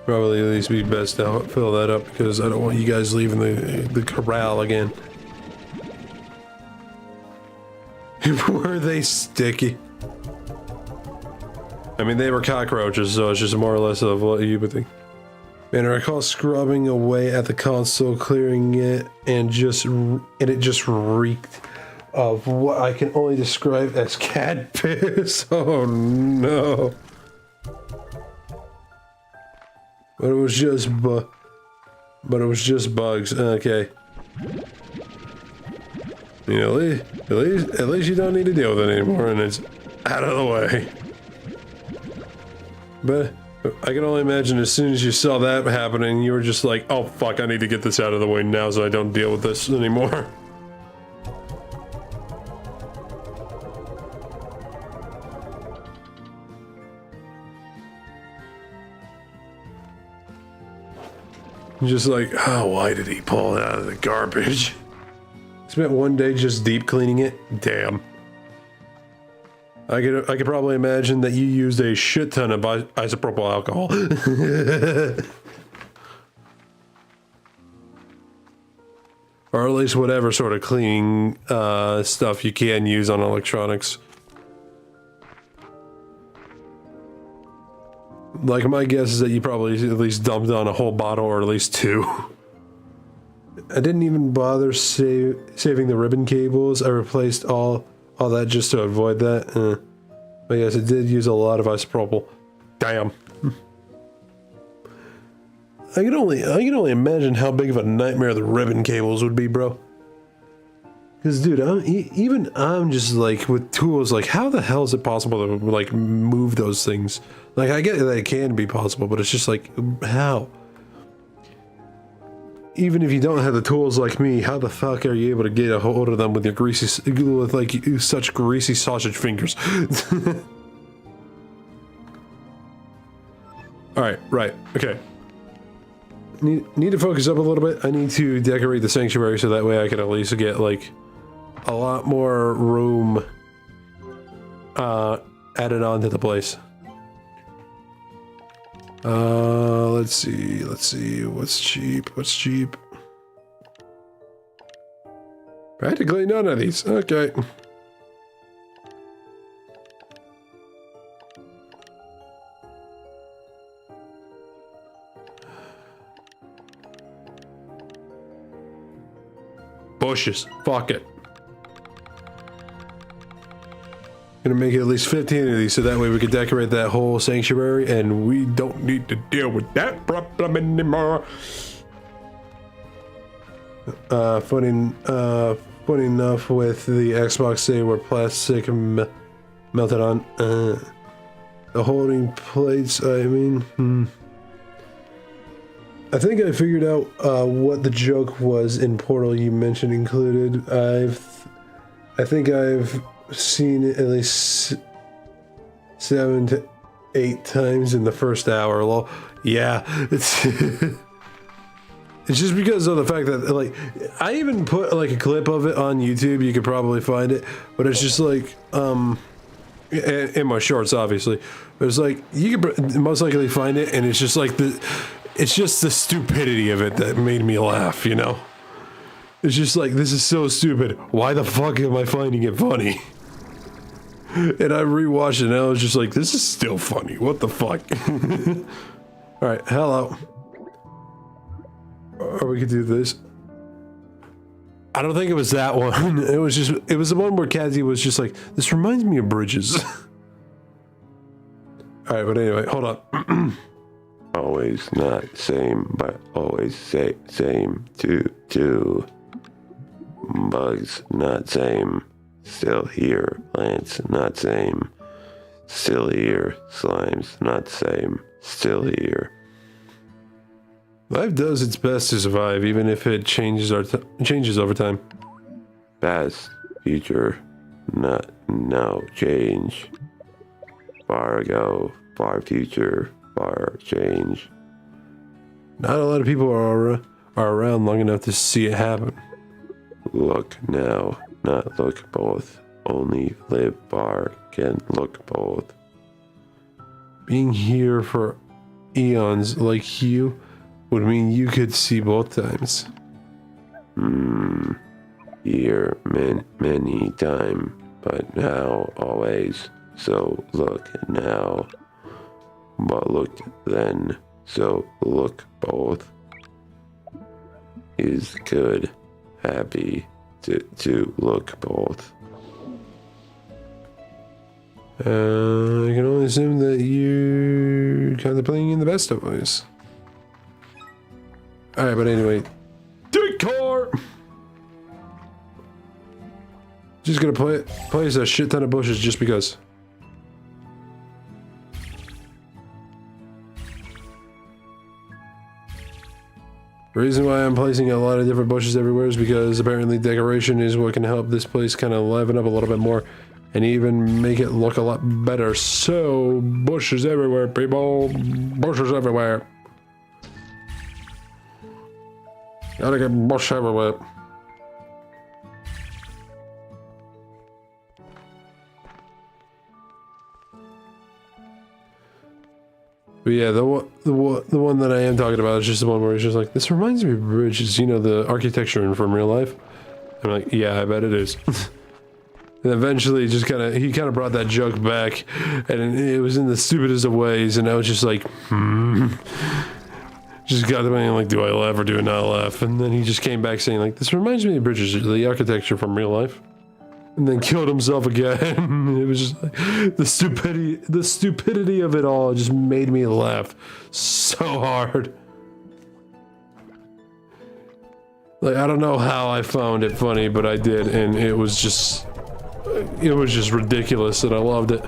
Probably at least be best to fill that up because I don't want you guys leaving the corral again. Were they sticky? I mean, they were cockroaches, so it's just more or less of what you would think. Man, I recall scrubbing away at the console, clearing it, and it just reeked of what I can only describe as cat piss. Oh no. But it was just bugs. Okay. You know, at least you don't need to deal with it anymore, and it's out of the way. But I can only imagine as soon as you saw that happening, you were just like, oh fuck, I need to get this out of the way now so I don't deal with this anymore. Just like, oh, why did he pull it out of the garbage? Spent one day just deep cleaning it? Damn. I could probably imagine that you used a shit ton of isopropyl alcohol. Or at least whatever sort of cleaning stuff you can use on electronics. Like, my guess is that you probably at least dumped on a whole bottle or at least two. I didn't even bother saving the ribbon cables. I replaced all that just to avoid that. But yes, it did use a lot of isopropyl. Damn. I can only imagine how big of a nightmare the ribbon cables would be, bro. Because, dude, I'm just like, with tools, like, how the hell is it possible to, like, move those things? Like, I get that it can be possible, but it's just like, how? Even if you don't have the tools like me, how the fuck are you able to get a hold of them with your such greasy sausage fingers? Alright, right, okay. Need to focus up a little bit. I need to decorate the sanctuary so that way I can at least get, like, a lot more room added on to the place. Let's see, what's cheap? Practically none of these, okay. Bushes, fuck it. Gonna make it at least 15 of these so that way we can decorate that whole sanctuary and we don't need to deal with that problem anymore. Funny enough with the Xbox, they were plastic melted on. The holding plates, I mean, I think I figured out what the joke was in Portal you mentioned included. I think I've seen it at least 7 to 8 times in the first hour. Lol. Yeah, it's it's just because of the fact that, like, I even put like a clip of it on YouTube. You could probably find it, but it's just like in my shorts, obviously. But it's like you could most likely find it, and it's just like it's just the stupidity of it that made me laugh. You know, it's just like, this is so stupid. Why the fuck am I finding it funny? And I rewatched it and I was just like, this is still funny. What the fuck? Alright, hello. Or we could do this. I don't think it was that one. It was the one where Kazi was just like, this reminds me of bridges. Alright, but anyway, hold on. Always not same, but always same. Two. Bugs not same. Still here. Plants not same. Still here. Slimes not same. Still here. Life does its best to survive, even if it changes over time. Past, future, not now change. Far ago, far future, far change. Not a lot of people are around long enough to see it happen. Look now, not look both. Only live far can look both. Being here for eons like you would mean you could see both times. Here many time, but now always. So look now, but look then. So look both. Is good, happy to look both. I can only assume that you're contemplating in the best of ways. Alright, but anyway. Decor! Just gonna place a shit ton of bushes just because. The reason why I'm placing a lot of different bushes everywhere is because apparently decoration is what can help this place kind of liven up a little bit more and even make it look a lot better. So, bushes everywhere, people. Bushes everywhere. Gotta get bush everywhere. But yeah, the one that I am talking about is just the one where it's just like, this reminds me of bridges, you know, the architecture from real life. I'm like, yeah, I bet it is. And eventually he kind of brought that joke back, and it was in the stupidest of ways, and I was just like, just got the man like, do I laugh or do I not laugh? And then he just came back saying like, this reminds me of bridges, the architecture from real life. And then killed himself again. It was just like, the stupidity of it all just made me laugh so hard. Like, I don't know how I found it funny, but I did, and it was just ridiculous, and I loved it.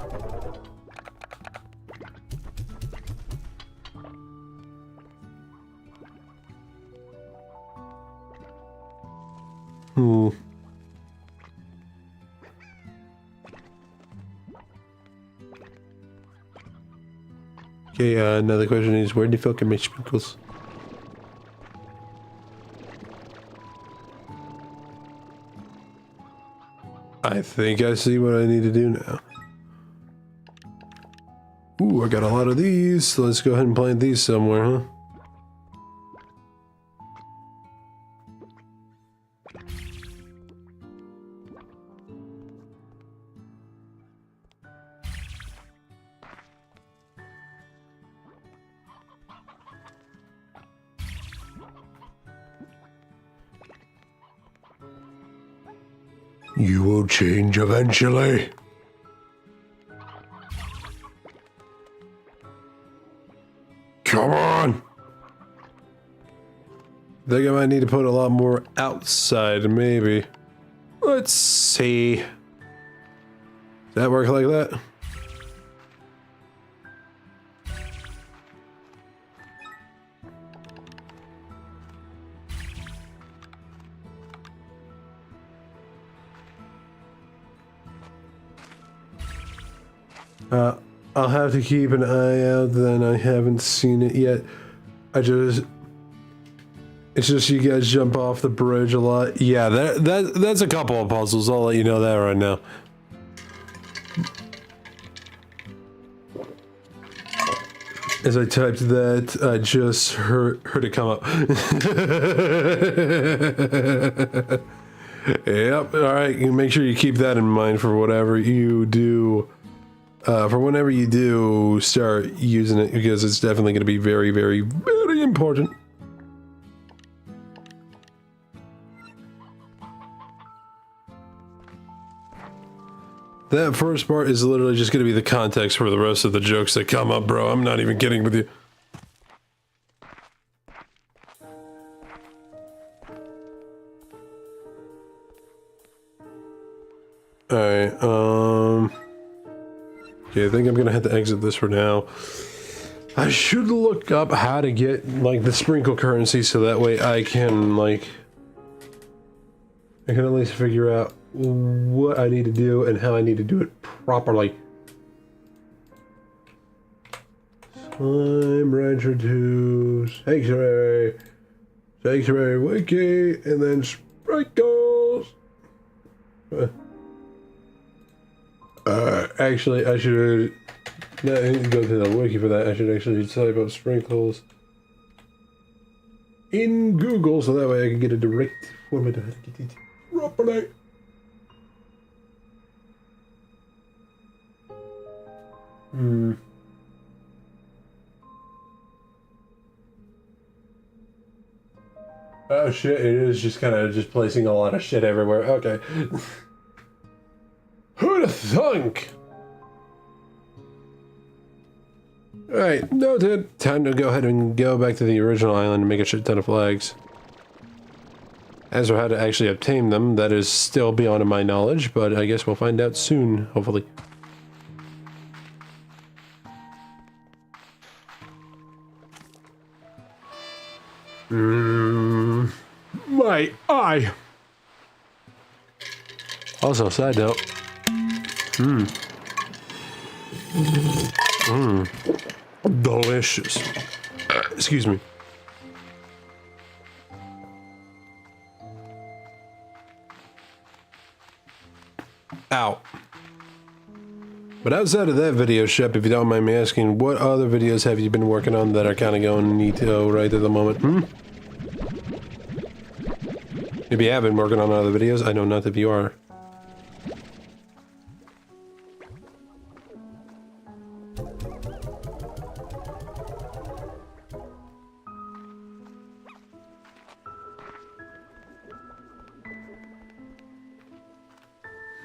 Okay, another question is, where the fuck are my sprinkles? I think I see what I need to do now. Ooh, I got a lot of these, so let's go ahead and plant these somewhere, huh? You will change eventually. Come on! I think I might need to put a lot more outside, maybe. Let's see. Does that work like that? I'll have to keep an eye out then. I haven't seen it yet. It's just you guys jump off the bridge a lot. Yeah, that's a couple of puzzles. I'll let you know that right now. As I typed that, I just heard it come up. Yep. All right. You make sure you keep that in mind for whatever you do. For whenever you do start using it, because it's definitely going to be very, very, very important. That first part is literally just going to be the context for the rest of the jokes that come up, bro. I'm not even kidding with you. Alright, okay, I think I'm gonna have to exit this for now. I should look up how to get, like, the sprinkle currency so that way I can, like... I can at least figure out what I need to do and how I need to do it properly. Slime Rancher 2, Sanctuary Wiki, and then sprinkles! Actually, I should not go to the wiki for that. I should actually type up sprinkles in Google so that way I can get a direct format of how to get it properly. Oh shit, it is just kind of just placing a lot of shit everywhere. Okay. Who'd have thunk? Alright, noted. Time to go ahead and go back to the original island and make a shit ton of flags. As for how to actually obtain them, that is still beyond my knowledge, but I guess we'll find out soon, hopefully. My eye! Also, side note. Delicious. Excuse me. Ow. But outside of that video, Shep, if you don't mind me asking, what other videos have you been working on that are kind of going neato right at the moment? If you have been working on other videos, I know not if you are.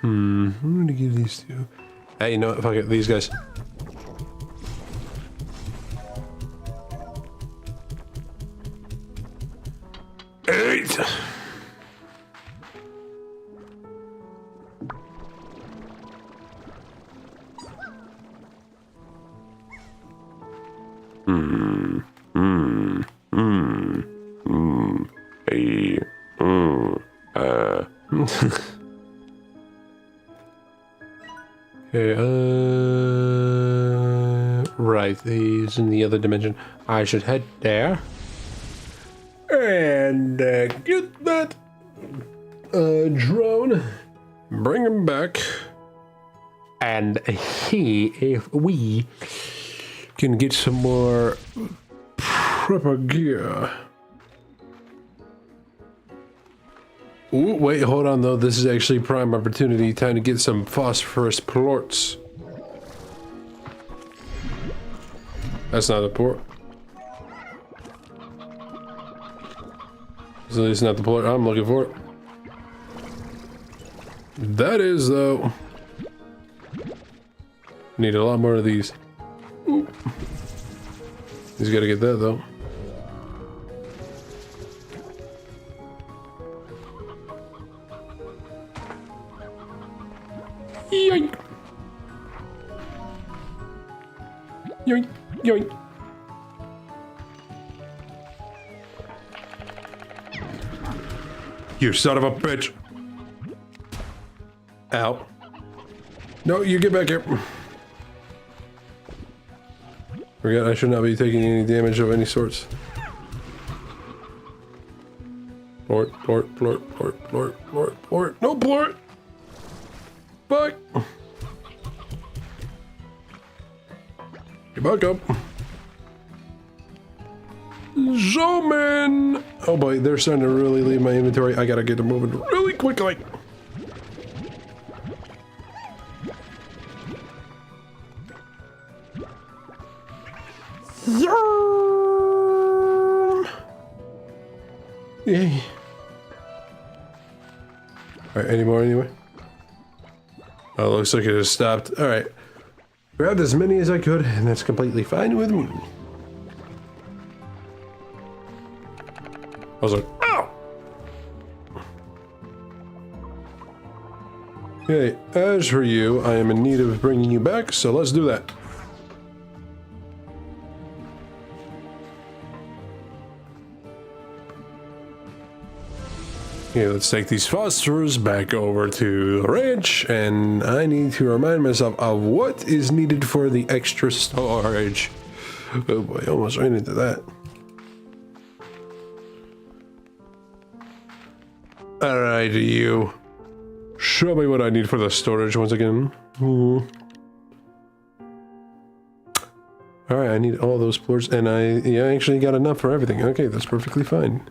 I'm gonna give these two. Hey, you know what? Fuck it, these guys. Eight. Okay, right, he's in the other dimension. I should head there. And, get that, drone. Bring him back. And see if we can get some more proper gear. Ooh, wait, hold on though. This is actually prime opportunity. Time to get some phosphorus plorts. That's not a port. So it's not the plort I'm looking for. That is though. Need a lot more of these. Ooh. He's gotta get that though. Yoink. Yoink, yoink. You son of a bitch. Ow. No, you get back here. Forget, I should not be taking any damage of any sorts. Plort, plort, plort, plort, plort, plort, plort. No plort! Fuck! Get back up. Zoom in! Oh boy, they're starting to really leave my inventory. I gotta get them moving really quickly. Yay. Alright, any more anyway? Oh, looks like it has stopped. Alright. Grabbed as many as I could, and that's completely fine with me. I was like, ow! Okay, as for you, I am in need of bringing you back, so let's do that. Okay, let's take these phosphors back over to the ranch, and I need to remind myself of what is needed for the extra storage. Oh boy, I almost ran into that. Alright, you. Show me what I need for the storage once again. Alright, I need all those floors, and I actually got enough for everything. Okay, that's perfectly fine.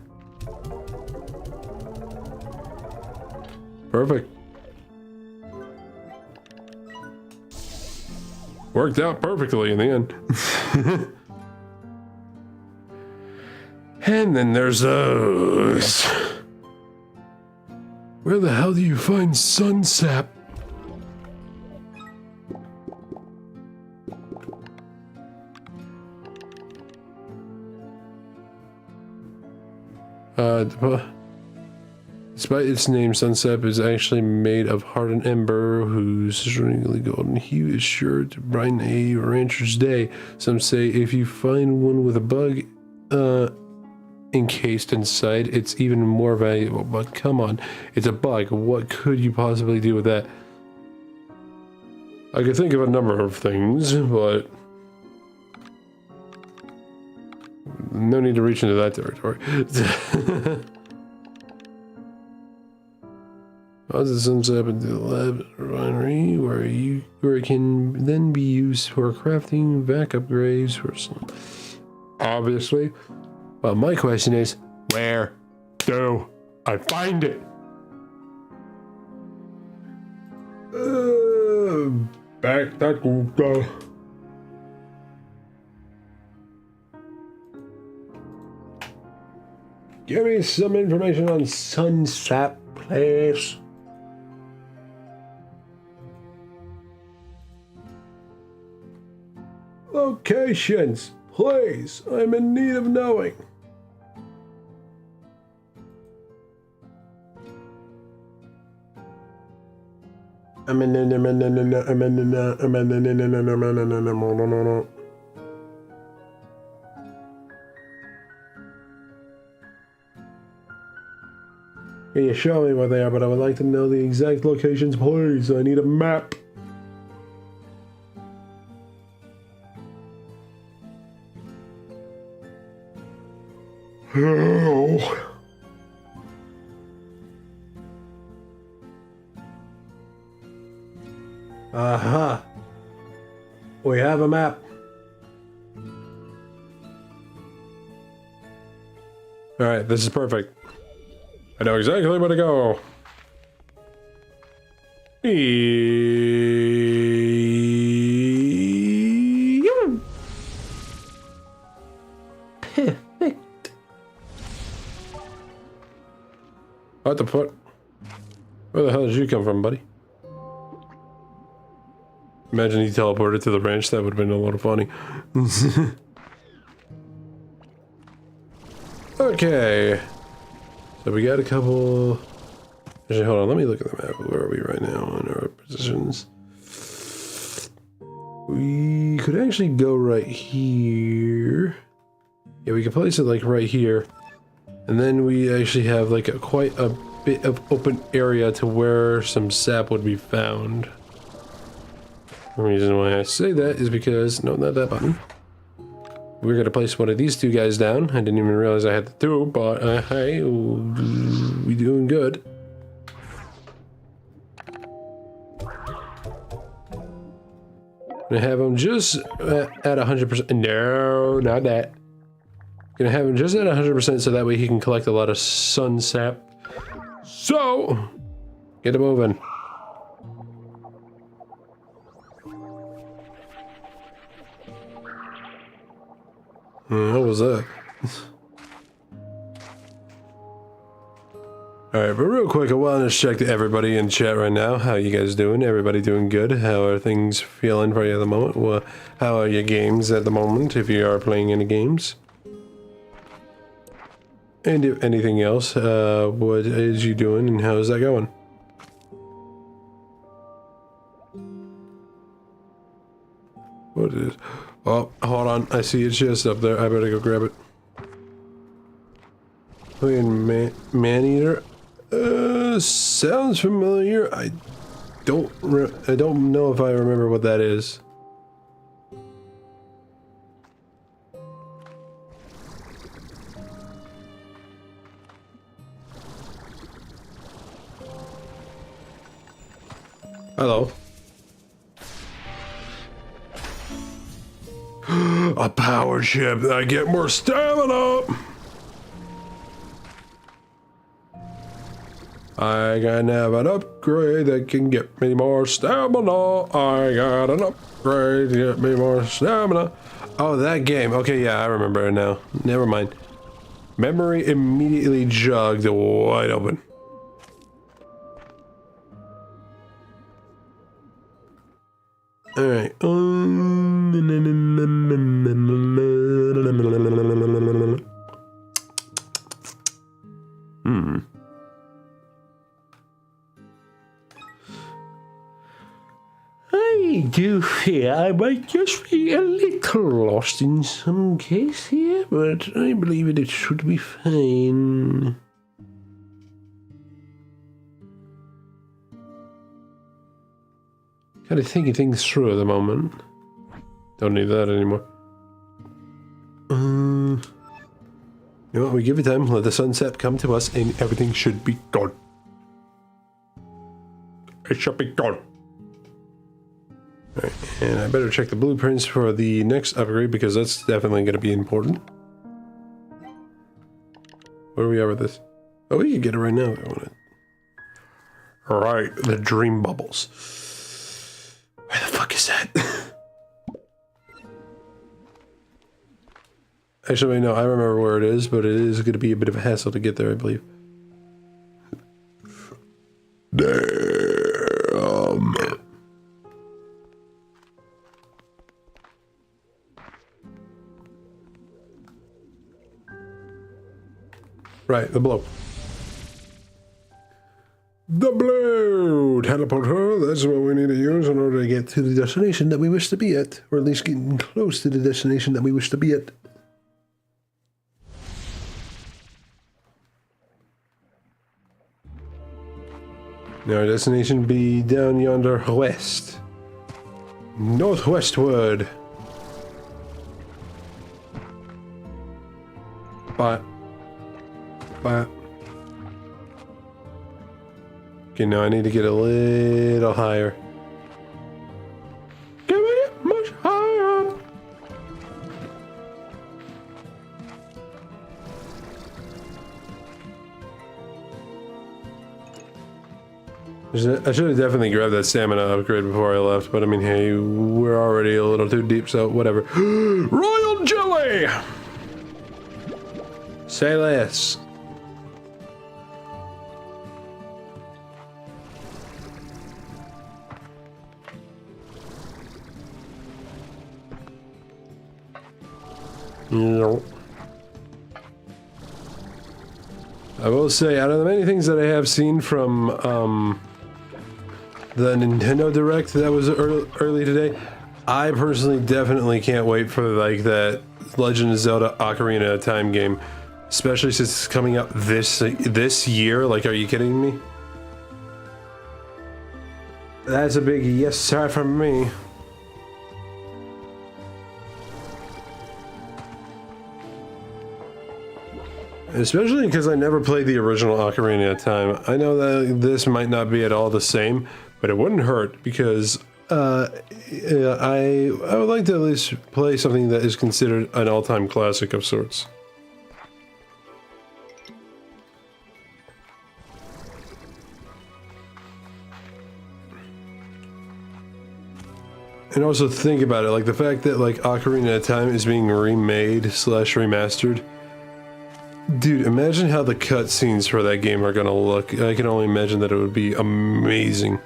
Perfect. Worked out perfectly in the end. And then there's those. Where the hell do you find sun sap? Despite its name, sunsap is actually made of hardened ember whose stringly golden hue is sure to brighten a rancher's day. Some say if you find one with a bug encased inside, it's even more valuable. But come on, it's a bug. What could you possibly do with that? I could think of a number of things, but no need to reach into that territory. Deposit some sap into the lab refinery where it can then be used for crafting vac upgrades for some. Obviously. But my question is, where do I find it? Back that go. Give me some information on sunsap, please. Locations, please. I'm in need of knowing. Can you show me where they are? But I would like to know the exact locations, please. I need a map. Oh. Aha. We have a map. Alright, this is perfect. I know exactly where to go. Perfect. What the fuck? Where the hell did you come from, buddy? Imagine he teleported to the ranch. That would have been a lot of funny. Okay. So we got a couple... Actually, hold on. Let me look at the map. Where are we right now in our positions? We could actually go right here. Yeah, we could place it like right here. And then we actually have like quite a bit of open area to where some sap would be found. The reason why I say that is because... No, not that button. We're going to place one of these two guys down. I didn't even realize I had the two, but hey, we doing good. Gonna have them just at 100%. No, not that. Gonna have him just at 100% so that way he can collect a lot of sun sap. So, Get it moving. What was that? Alright, but real quick, I wanted to check to everybody in chat right now. How you guys doing? Everybody doing good? How are things feeling for you at the moment? Well, how are your games at the moment, if you are playing any games? And if anything else, what is you doing and how is that going? What is... Oh, hold on. I see it's just up there. I better go grab it. Playing Man-Eater? Sounds familiar. I don't know if I remember what that is. Hello. A power chip. I get more stamina. I can have an upgrade that can get me more stamina. I got an upgrade to get me more stamina. Oh, that game. Okay, yeah, I remember it now. Never mind. Memory immediately jogged wide open. Alright. I do fear I might just be a little lost in some case here, but I believe it should be fine. Kind of thinking things through at the moment. Don't need that anymore. You know what, we give it time, let the sunset come to us, and everything should be gone. It should be gone. Alright, and I better check the blueprints for the next upgrade, because that's definitely going to be important. Where are we at with this? Oh, we can get it right now if I want it. Alright, the dream bubbles. Where the fuck is that? Actually, no, I remember where it is, but it is going to be a bit of a hassle to get there, I believe. Damn. Right, the blow. The blue teleporter, that's what we need to use in order to get to the destination that we wish to be at, or at least getting close to the destination that we wish to be at. Now our destination be down yonder west. Northwestward. But. Okay, now I need to get a little higher. Get me much higher. I should have definitely grabbed that stamina upgrade before I left, but I mean, hey, we're already a little too deep, so whatever. Royal jelly! Say less. No. I will say, out of the many things that I have seen from the Nintendo Direct that was early today, I personally definitely can't wait for like that Legend of Zelda Ocarina of Time game, especially since it's coming up this year. Like, are you kidding me? That's a big yes sir from me. Especially because I never played the original Ocarina of Time. I know that this might not be at all the same, but it wouldn't hurt because I would like to at least play something that is considered an all-time classic of sorts. And also think about it, like the fact that like Ocarina of Time is being remade slash remastered. Dude, imagine how the cutscenes for that game are gonna look. I can only imagine that it would be amazing.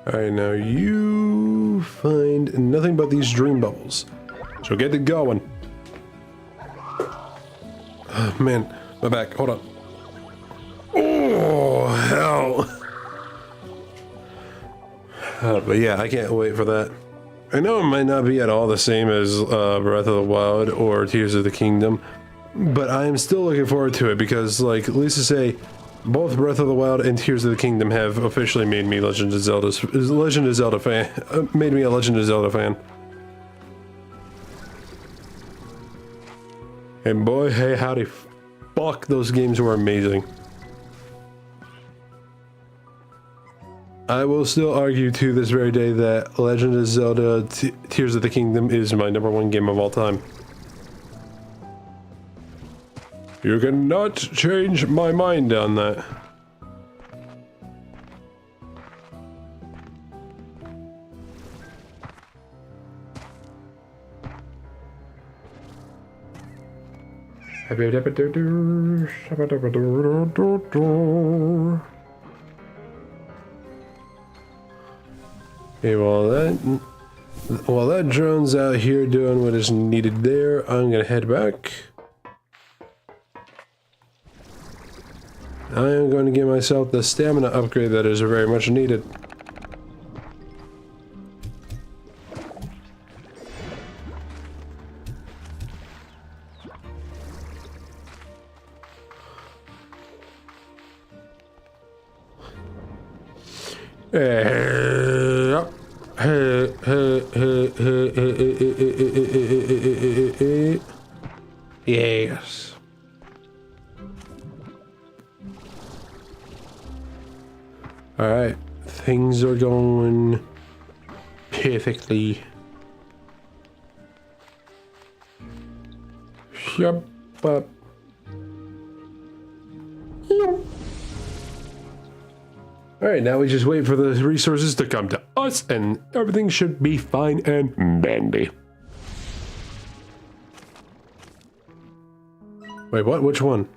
Alright, now you find nothing but these dream bubbles. So get it going. Oh, man, my back, hold on. Oh, hell. But yeah, I can't wait for that. I know it might not be at all the same as Breath of the Wild or Tears of the Kingdom, but I am still looking forward to it because, like, at least to say, both Breath of the Wild and Tears of the Kingdom have officially made me Legend of Zelda fan. Made me a Legend of Zelda fan. And boy, hey howdy, fuck, those games were amazing. I will still argue to this very day that Legend of Zelda Tears of the Kingdom is my #1 game of all time. You cannot change my mind on that. Okay, while that drone's out here doing what is needed there, I'm gonna head back. I am going to give myself the stamina upgrade that is very much needed. Yes. Alright, things are going perfectly. Yup, up. Alright, now we just wait for the resources to come to us and everything should be fine and dandy. Wait, what? Which one?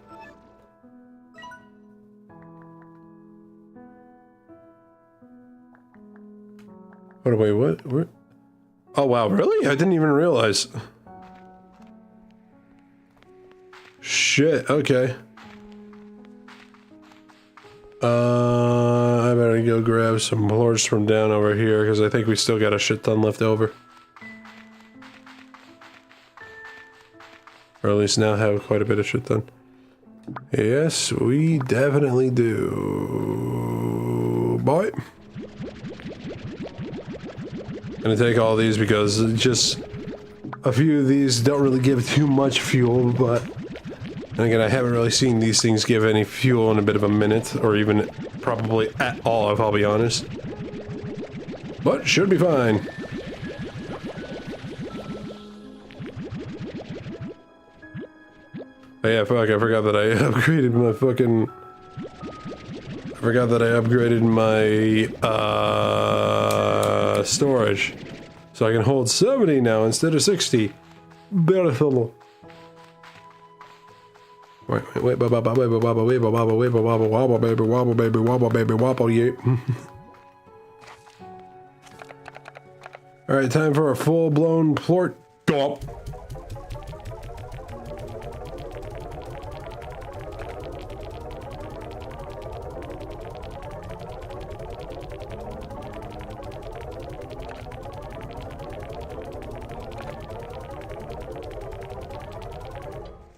Wait, what? Where? Oh wow, really? I didn't even realize. Shit, okay. I better go grab some horse from down over here because I think we still got a shit ton left over. Or at least now have quite a bit of shit done. Yes, we definitely do. Boy. Gonna take all these because just a few of these don't really give too much fuel, but and again, I haven't really seen these things give any fuel in a bit of a minute, or even probably at all, if I'll be honest. But should be fine. Oh yeah, fuck, I forgot that I upgraded my fucking... I forgot that I upgraded my, storage. So I can hold 70 now instead of 60. Beautiful. Wait, wobble, baby, wobble, yeah. Alright, time for a full-blown plort. Gulp.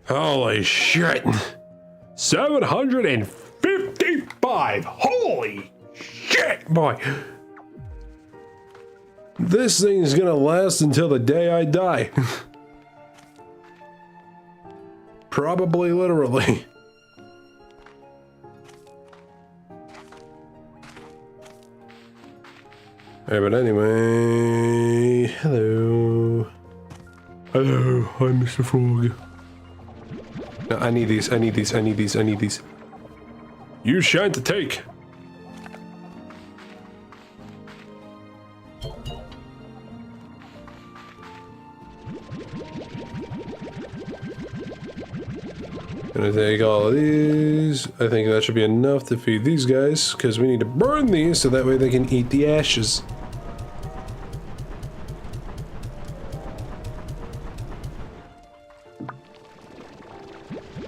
Holy shit! 755! Holy shit, boy! This thing is gonna last until the day I die. Probably literally. Hey, but anyway... Hello. Hello, I'm Mr. Frog. No, I need these, I need these, I need these, I need these. You shan't take. Gonna take all of these. I think that should be enough to feed these guys, because we need to burn these so that way they can eat the ashes.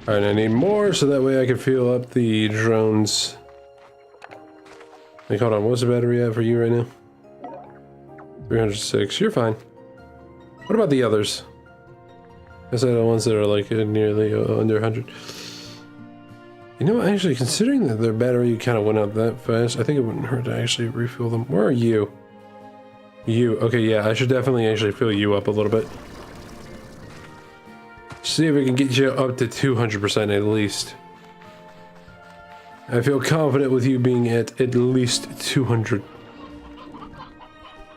Alright, I need more so that way I can fuel up the drones. Like, hold on, what's the battery at for you right now? 306. You're fine. What about the others? I said the ones that are like nearly under 100. You know, actually, considering that their battery kind of went out that fast, I think it wouldn't hurt to actually refuel them. Where are you? You. Okay, yeah, I should definitely actually fill you up a little bit. See if we can get you up to 200% at least. I feel confident with you being at least 200.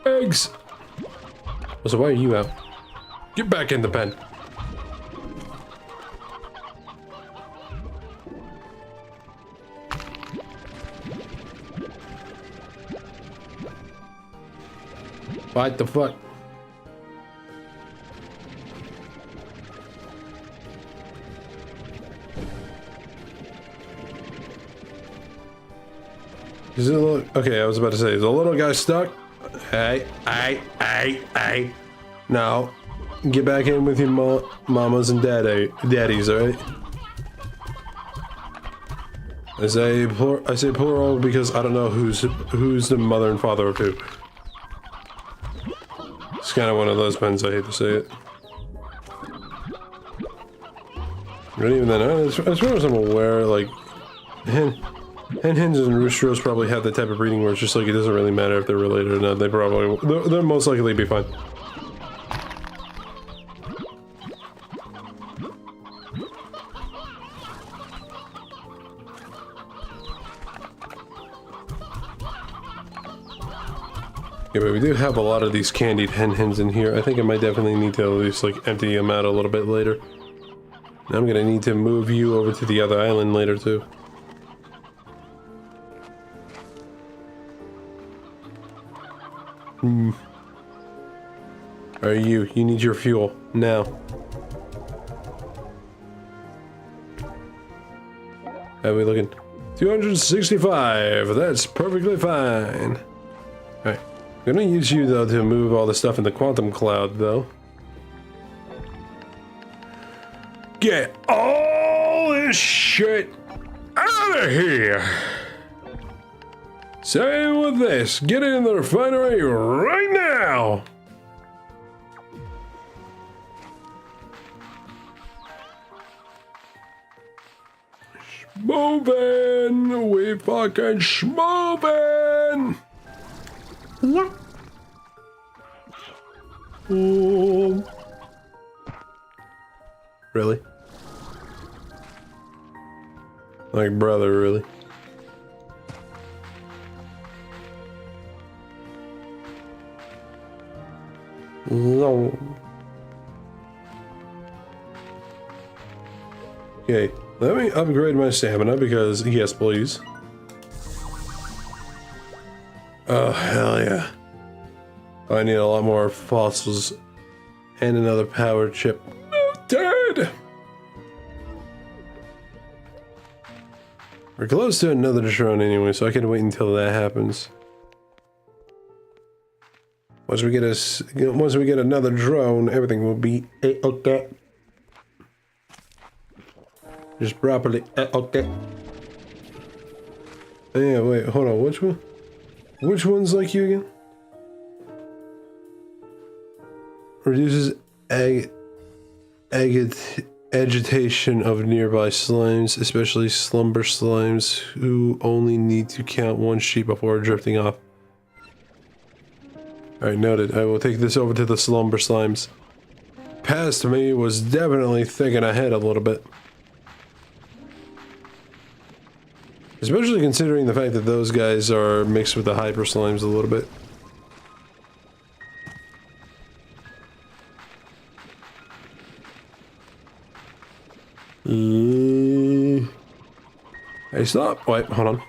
Eggs! So why are you out? Get back in the pen. What the fuck? Is it a little... Okay, I was about to say, is the little guy stuck? Hey. No. Get back in with your mamas and daddies, alright? I say plural because I don't know who's the mother and father of who. It's kind of one of those pens, I hate to say it. But even then, as far as I'm aware, like, hens and roosters probably have the type of breeding where it's just like, it doesn't really matter if they're related or not, they'll most likely be fine. Yeah, but we do have a lot of these candied hens in here. I think I might definitely need to at least like empty them out a little bit later. And I'm gonna need to move you over to the other island later too. Alright, you need your fuel now. How are we looking? 265, that's perfectly fine. Alright. I'm gonna use you though to move all the stuff in the quantum cloud though. Get all this shit out of here! Same with this, get it in the refinery right now! Schmovin'! We fucking schmovin'! Yeah. Really? Like brother, really? No. Okay, let me upgrade my stamina because, yes, please. Oh, hell yeah. I need a lot more fossils and another power chip. Dead! We're close to another drone anyway, so I can wait until that happens. Once we get another drone, everything will be okay. Just properly okay. Yeah, wait, hold on, which one? Which one's like you again? Reduces agitation of nearby slimes, especially slumber slimes who only need to count one sheep before drifting off. Alright, noted. I will take this over to the slumber slimes. Past me was definitely thinking ahead a little bit. Especially considering the fact that those guys are mixed with the hyper slimes a little bit. stop. Wait, hold on.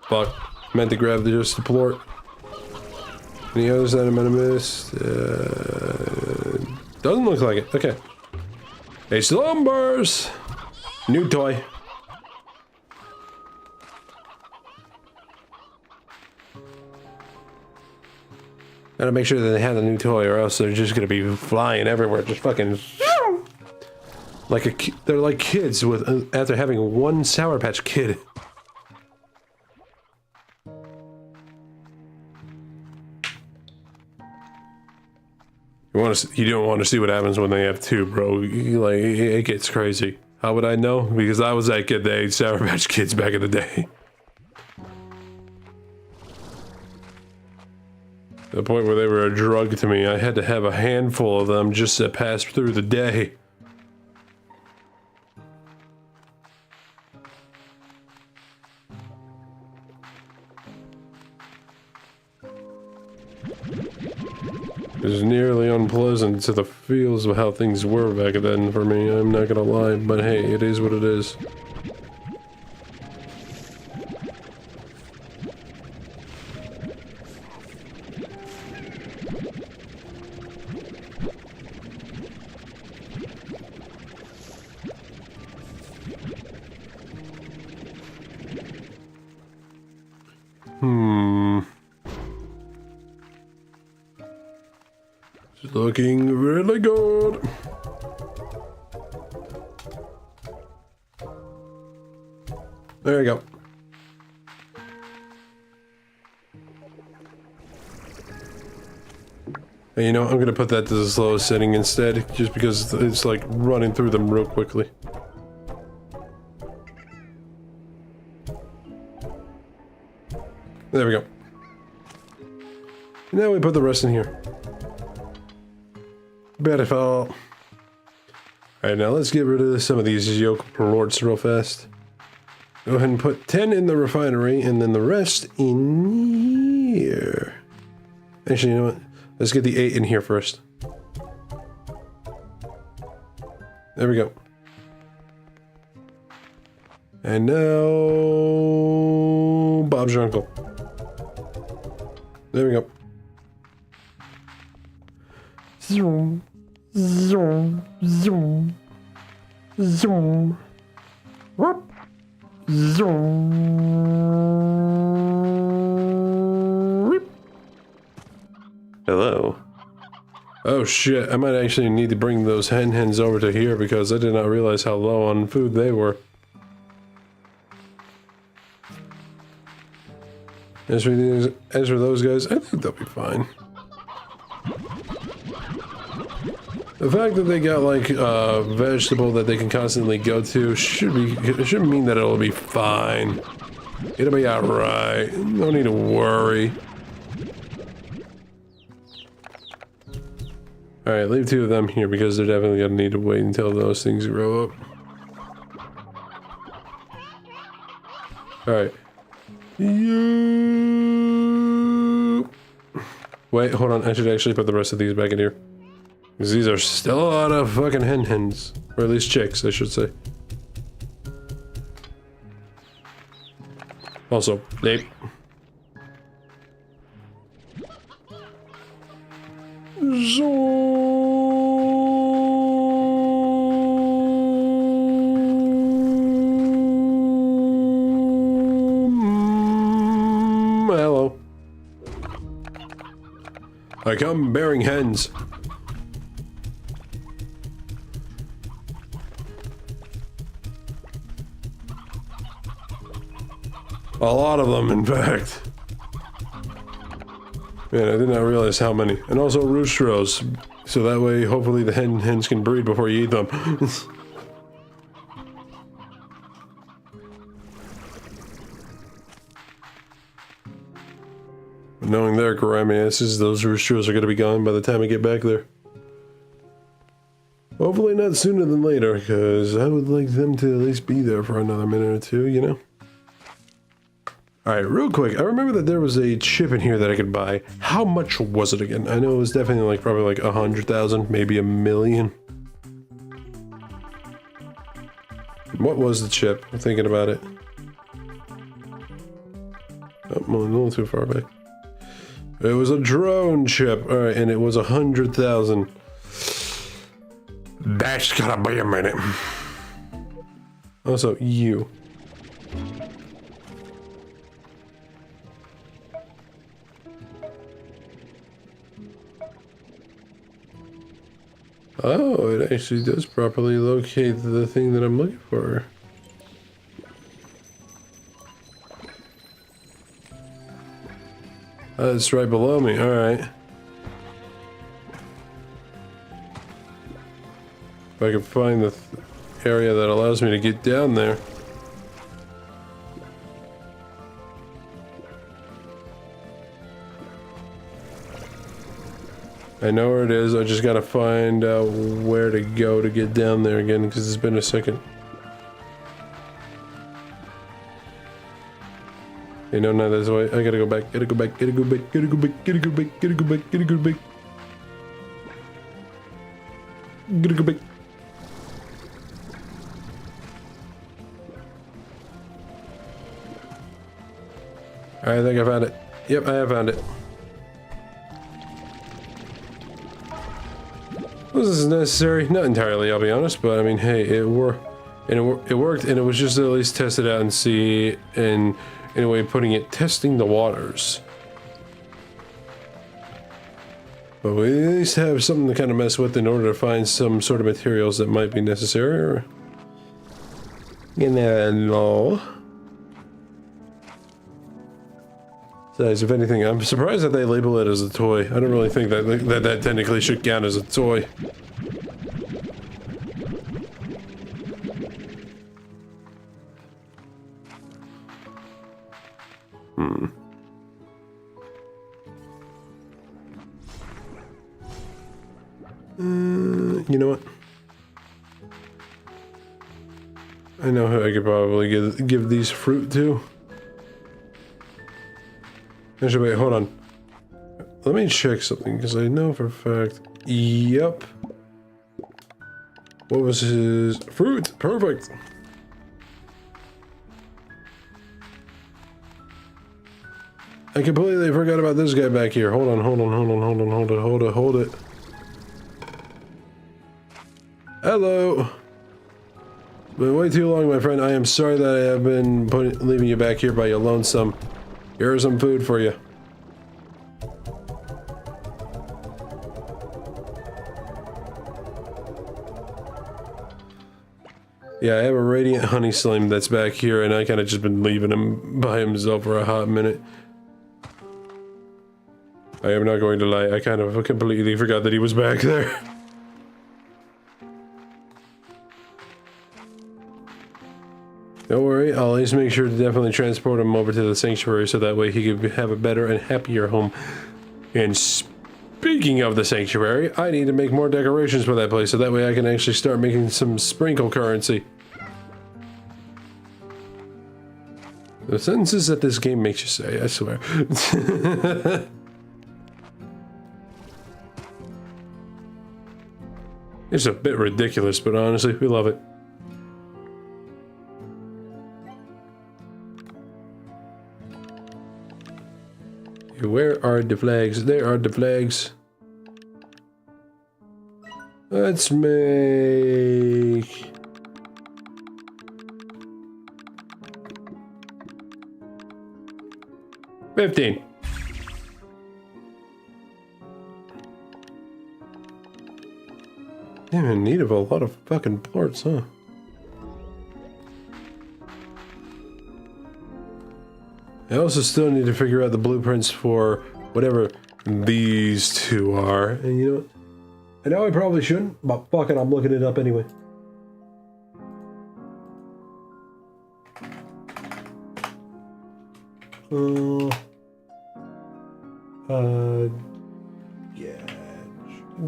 Fuck. Meant to grab just the plort. Any others that I might have missed? Doesn't look like it. Okay. Hey, slumbers! New toy. Gotta make sure that they have a new toy, or else they're just gonna be flying everywhere, just fucking like they're like kids with after having one Sour Patch Kid. You don't want to see what happens when they have two, bro. Like it gets crazy. How would I know? Because I was that kid that ate Sour Patch Kids back in the day. The point where they were a drug to me, I had to have a handful of them just to pass through the day. It was nearly unpleasant to the feels of how things were back then for me, I'm not gonna lie, but hey, it is what it is. It's looking really good. There you go. And you know, I'm gonna put that to the slowest setting instead, just because it's like running through them real quickly. There we go. Now we put the rest in here. Beautiful. Alright, now let's get rid of some of these yoke plorts real fast. Go ahead and put 10 in the refinery, and then the rest in here. Actually, you know what? Let's get the 8 in here first. There we go. And now... Bob's your uncle. There we go. Zoom, zoom, zoom, zoom. Whoop, zoom. Whoop. Hello. Oh shit, I might actually need to bring those hens over to here because I did not realize how low on food they were. As for those guys, I think they'll be fine. The fact that they got like a vegetable that they can constantly go to should mean that it'll be fine. It'll be alright. No need to worry. Alright, leave 2 of them here because they're definitely gonna need to wait until those things grow up. Alright. Wait, hold on. I should actually put the rest of these back in here. Because these are still a lot of fucking hens. Or at least chicks, I should say. Also, ape. Hello. I come bearing hens. A lot of them, in fact. Man, I did not realize how many. And also roosters, so that way, hopefully the hens can breed before you eat them. Knowing their grimy asses, those roosters are going to be gone by the time I get back there. Hopefully not sooner than later, because I would like them to at least be there for another minute or two, you know? Alright, real quick, I remember that there was a chip in here that I could buy. How much was it again? I know it was definitely like probably like 100,000, maybe 1 million. What was the chip? I'm thinking about it. Oh, I'm a little too far back. It was a drone chip. Alright, and it was 100,000. That's gotta be a minute. Also, you. Oh, it actually does properly locate the thing that I'm looking for. It's right below me, alright. If I can find the area that allows me to get down there. I know where it is, I just gotta find out where to go to get down there again, because it's been a second. Okay, no, not this way. I gotta go back, gotta go back, gotta go back, gotta go back, gotta go back, gotta go back, gotta go back. Gotta go back. I think I found it. Yep, I have found it. Was this necessary? Not entirely, I'll be honest, but I mean, hey, it worked, and it worked, and it was just to at least test it out and see, and in a way of putting it, testing the waters. But we at least have something to kind of mess with in order to find some sort of materials that might be necessary, or... You know. Besides, if anything, I'm surprised that they label it as a toy. I don't really think that technically should count as a toy. You know what? I know who I could probably give these fruit to. Actually, wait, hold on. Let me check something, because I know for a fact... Yep. What was his... Fruit! Perfect! I completely forgot about this guy back here. Hold on, hold it. Hello! It's been way too long, my friend. I am sorry that I have been leaving you back here by your lonesome. Here's some food for you. Yeah, I have a radiant honey slime that's back here, and I kind of just been leaving him by himself for a hot minute. I am not going to lie, I kind of completely forgot that he was back there. Don't worry, I'll at least make sure to definitely transport him over to the sanctuary so that way he could have a better and happier home. And speaking of the sanctuary, I need to make more decorations for that place so that way I can actually start making some sprinkle currency. The sentences that this game makes you say, I swear. It's a bit ridiculous, but honestly, we love it. Where are the flags? There are the flags. Let's make... $15. I'm in need of a lot of fucking parts, huh? I also still need to figure out the blueprints for whatever these two are. And you know what? I know I probably shouldn't, but fuck it, I'm looking it up anyway.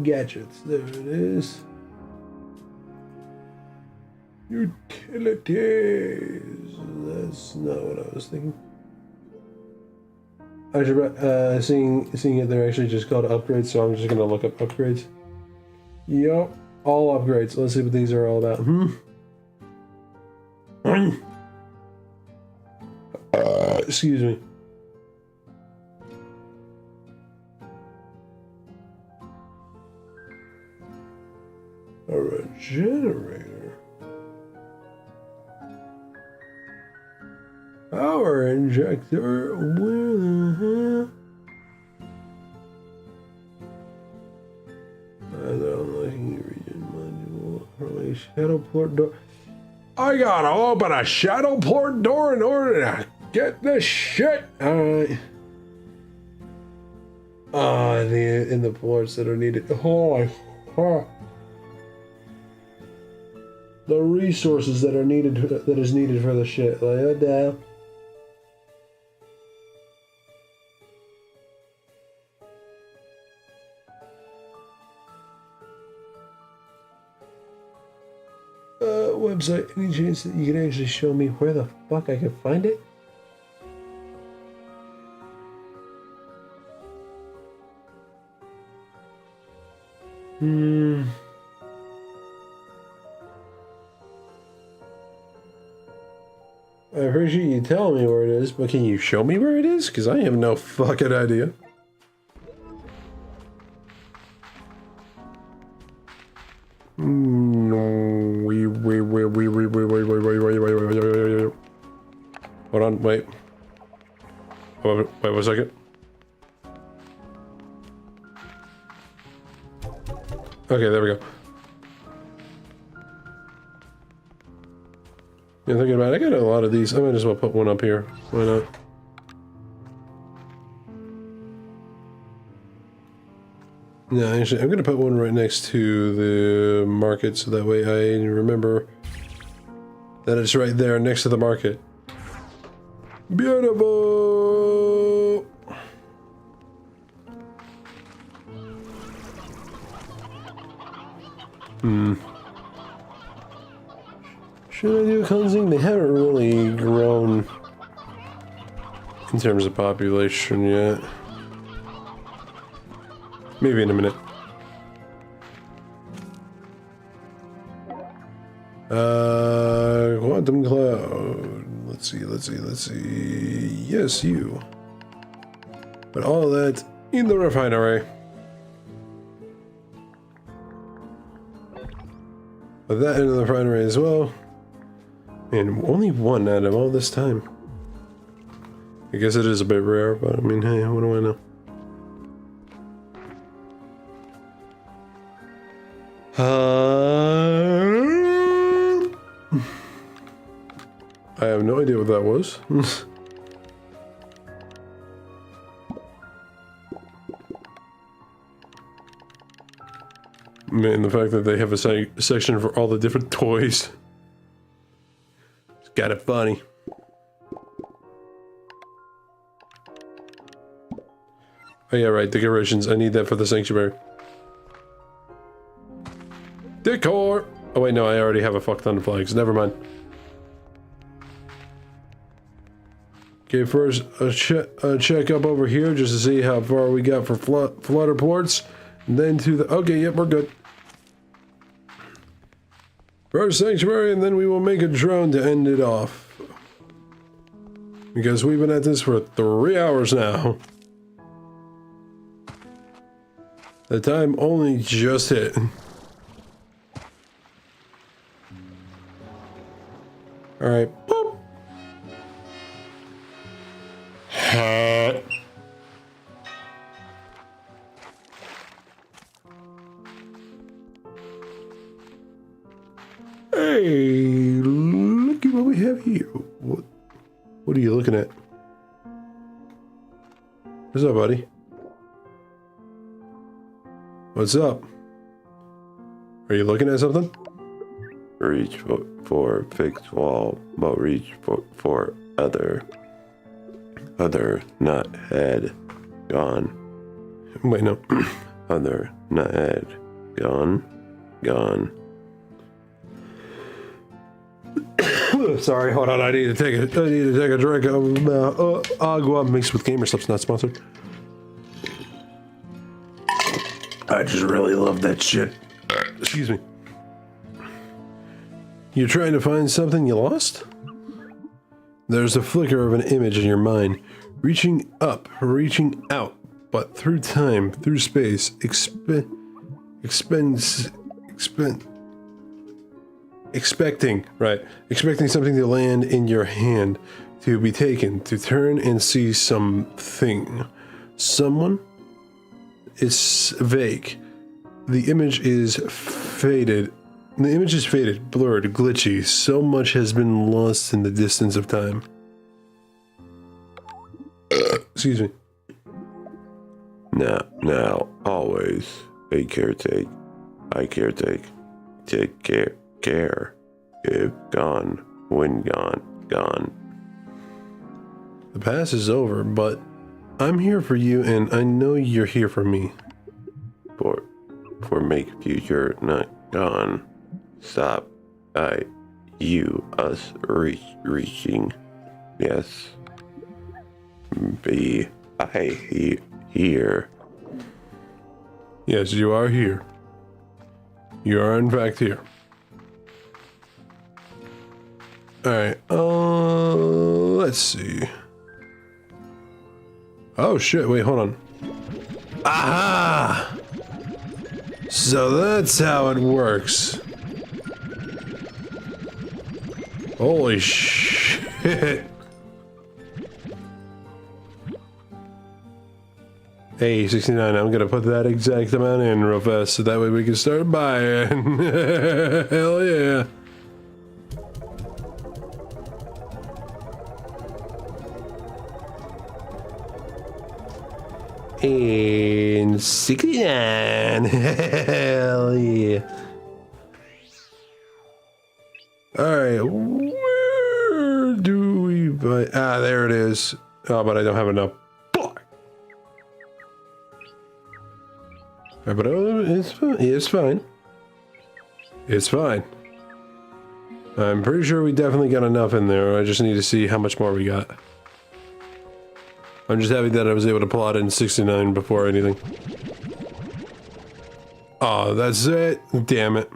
Gadgets, there it is. Utilities. That's not what I was thinking. Actually, seeing it, they're actually just called upgrades, so I'm just gonna look up upgrades. Yup, all upgrades. Let's see what these are all about. Excuse me. A regenerator. Power injector. Where the hell? Unlocking region module. Early shadow port door. I gotta open a shadow port door in order to get this shit. Alright. In the ports that are needed. Holy crap. The resources that are needed, that is needed for the shit. Like, what the hell? Website, any chance that you can actually show me where the fuck I can find it? I appreciate you telling me where it is, but can you show me where it is? Because I have no fucking idea. No, wait. Hold on, wait. Wait 1 second. Okay, there we go. Yeah, thinking about it, I got a lot of these. I might as well put one up here. Why not? No, actually, I'm gonna put one right next to the market so that way I remember that it's right there next to the market. Beautiful! Should I do cleansing? They haven't really grown in terms of population yet. Maybe in a minute. Quantum cloud. Let's see. Yes, you. But all of that in the refinery. Put that into the refinery as well. And only one out of all this time. I guess it is a bit rare, but I mean, hey, what do I know? I have no idea what that was. Man, the fact that they have a section for all the different toys. It's kind of funny. Oh yeah, right, decorations. I need that for the sanctuary. Decor! Oh wait, no, I already have a fuck ton of flags. Never mind. Okay, first a check up over here just to see how far we got for flutter ports. And then to the... Okay, yep, we're good. First sanctuary, and then we will make a drone to end it off. Because we've been at this for 3 hours now. The time only just hit. Alright. Boop. Hey, look at what we have here. What are you looking at? What's up, buddy? What's up? Are you looking at something? Reach for fixed wall, but reach for other not head gone. Wait, no. Other not head gone. Sorry, hold on. I need to take a drink of agua mixed with gamer stuff's not sponsored. I just really love that shit. Excuse me. You're trying to find something you lost? There's a flicker of an image in your mind, reaching up, reaching out, but through time, through space, expecting something to land in your hand, to be taken, to turn and see something. Someone? It's vague. The image is faded. The image is faded, blurred, glitchy. So much has been lost in the distance of time. Excuse me. Now, always, I caretake. Take care. If gone, when gone. The past is over, but I'm here for you, and I know you're here for me. For make future not gone. Stop. Us reaching. Yes. Here. Yes, you are here. You are in fact here. Alright, let's see. Oh shit, wait, hold on. Aha! So that's how it works. Holy shit. Hey, 69, I'm gonna put that exact amount in real fast so that way we can start buying. Hell yeah. And 69. Hell yeah. Alright, where do we buy? Ah, there it is. Oh, but I don't have enough. Fuck. Alright, but it's fine. It's fine. It's fine. I'm pretty sure we definitely got enough in there. I just need to see how much more we got. I'm just happy that I was able to pull out in 69 before anything. Oh, that's it. Damn it.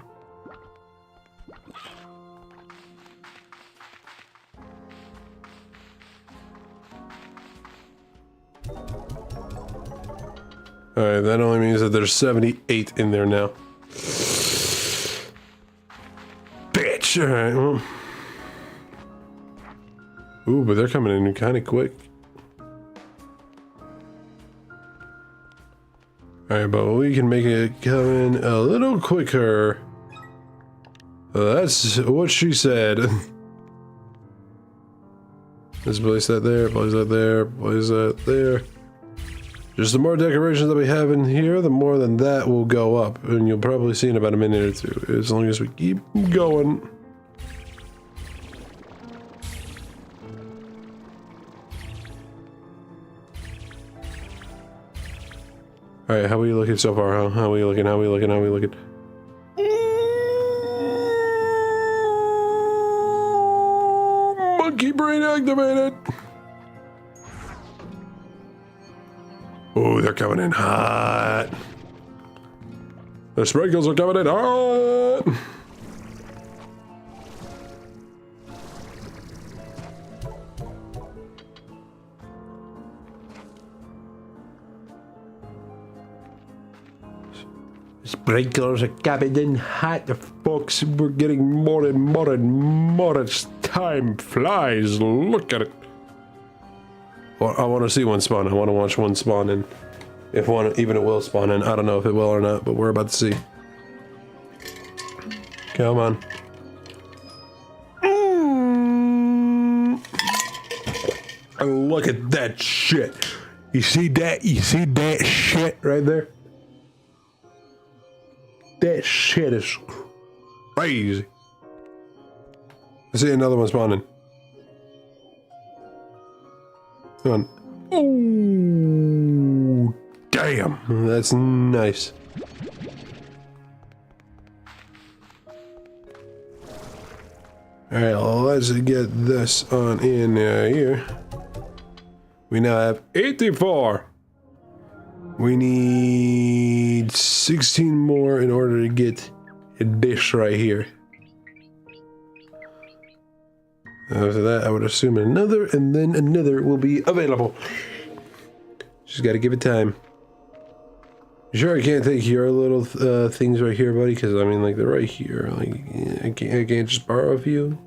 Alright, that only means that there's 78 in there now. Bitch! Alright, well. Ooh, but they're coming in kind of quick. Alright, but we can make it come in a little quicker. That's what she said. Let's place that there, place that there, place that there. Just the more decorations that we have in here, the more than that will go up. And you'll probably see in about a minute or two, as long as we keep going. Alright, how are we looking so far, huh? How are we looking? Monkey brain activated! Oh, they're coming in hot. The sprinkles are coming in hot. Sprinklers are coming in hot, folks. We're getting more and more and more as time flies. Look at it. Well, I want to see one spawn. I want to watch one spawn in. If one, even it will spawn in. I don't know if it will or not, but we're about to see. Come on. And look at that shit. You see that? You see that shit right there? That shit is crazy. I see another one spawning. Come on. Ooh, damn. That's nice. Alright, let's get this on in here. We now have 84. We need 16 more in order to get a dish right here. After that, I would assume another, and then another will be available. Just gotta give it time. Sure, I can't take your little things right here, buddy, because I mean, like, they're right here. Like, I can't just borrow a few.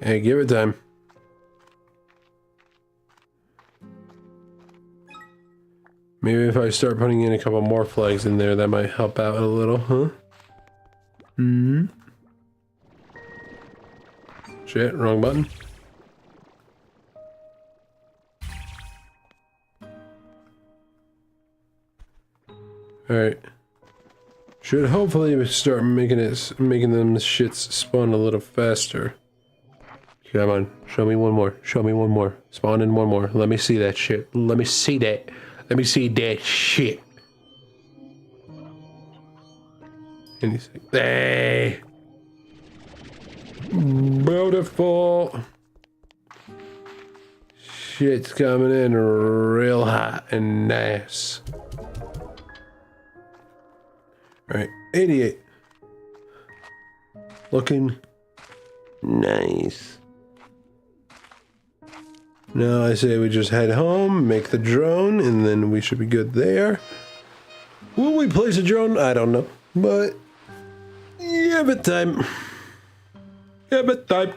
Hey, give it time. Maybe if I start putting in a couple more flags in there, that might help out a little, huh? Shit, wrong button. Alright. Should hopefully start making them shits spawn a little faster. Come on, show me one more. Show me one more. Spawn in one more. Let me see that shit. Let me see that. Let me see that shit. And he's like, hey. Beautiful. Shit's coming in real hot and nice. Alright, 88. Looking Nice. Now I say we just head home, make the drone, and then we should be good there. Will we place a drone? I don't know. But, give it time. Give it time.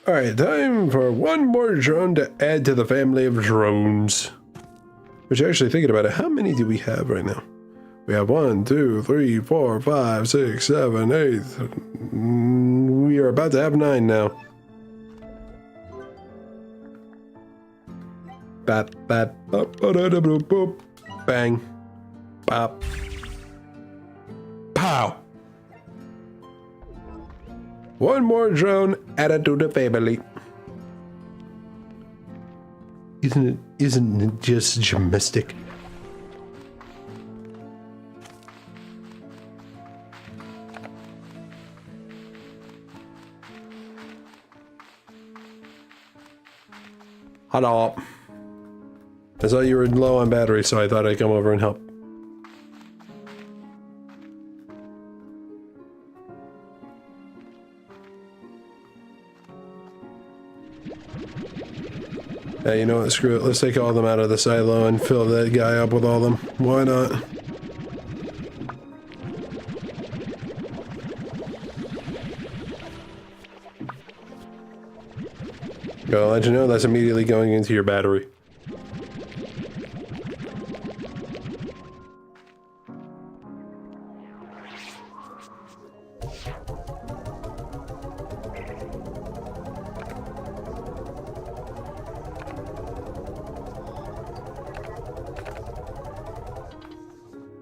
Alright, time for one more drone to add to the family of drones. Which, actually, thinking about it, how many do we have right now? We have 1, 2, 3, 4, 5, 6, 7, 8. We are about to have 9 now. Bap, bap, bap, ba-da-da-boop, boop. Bang. Bop. Pow. One more drone added to the family. Isn't it just gymnastic? Hello. I saw you were low on battery, so I thought I'd come over and help. Yeah, you know what? Screw it. Let's take all of them out of the silo and fill that guy up with all of them. Why not? Gotta let you know that's immediately going into your battery.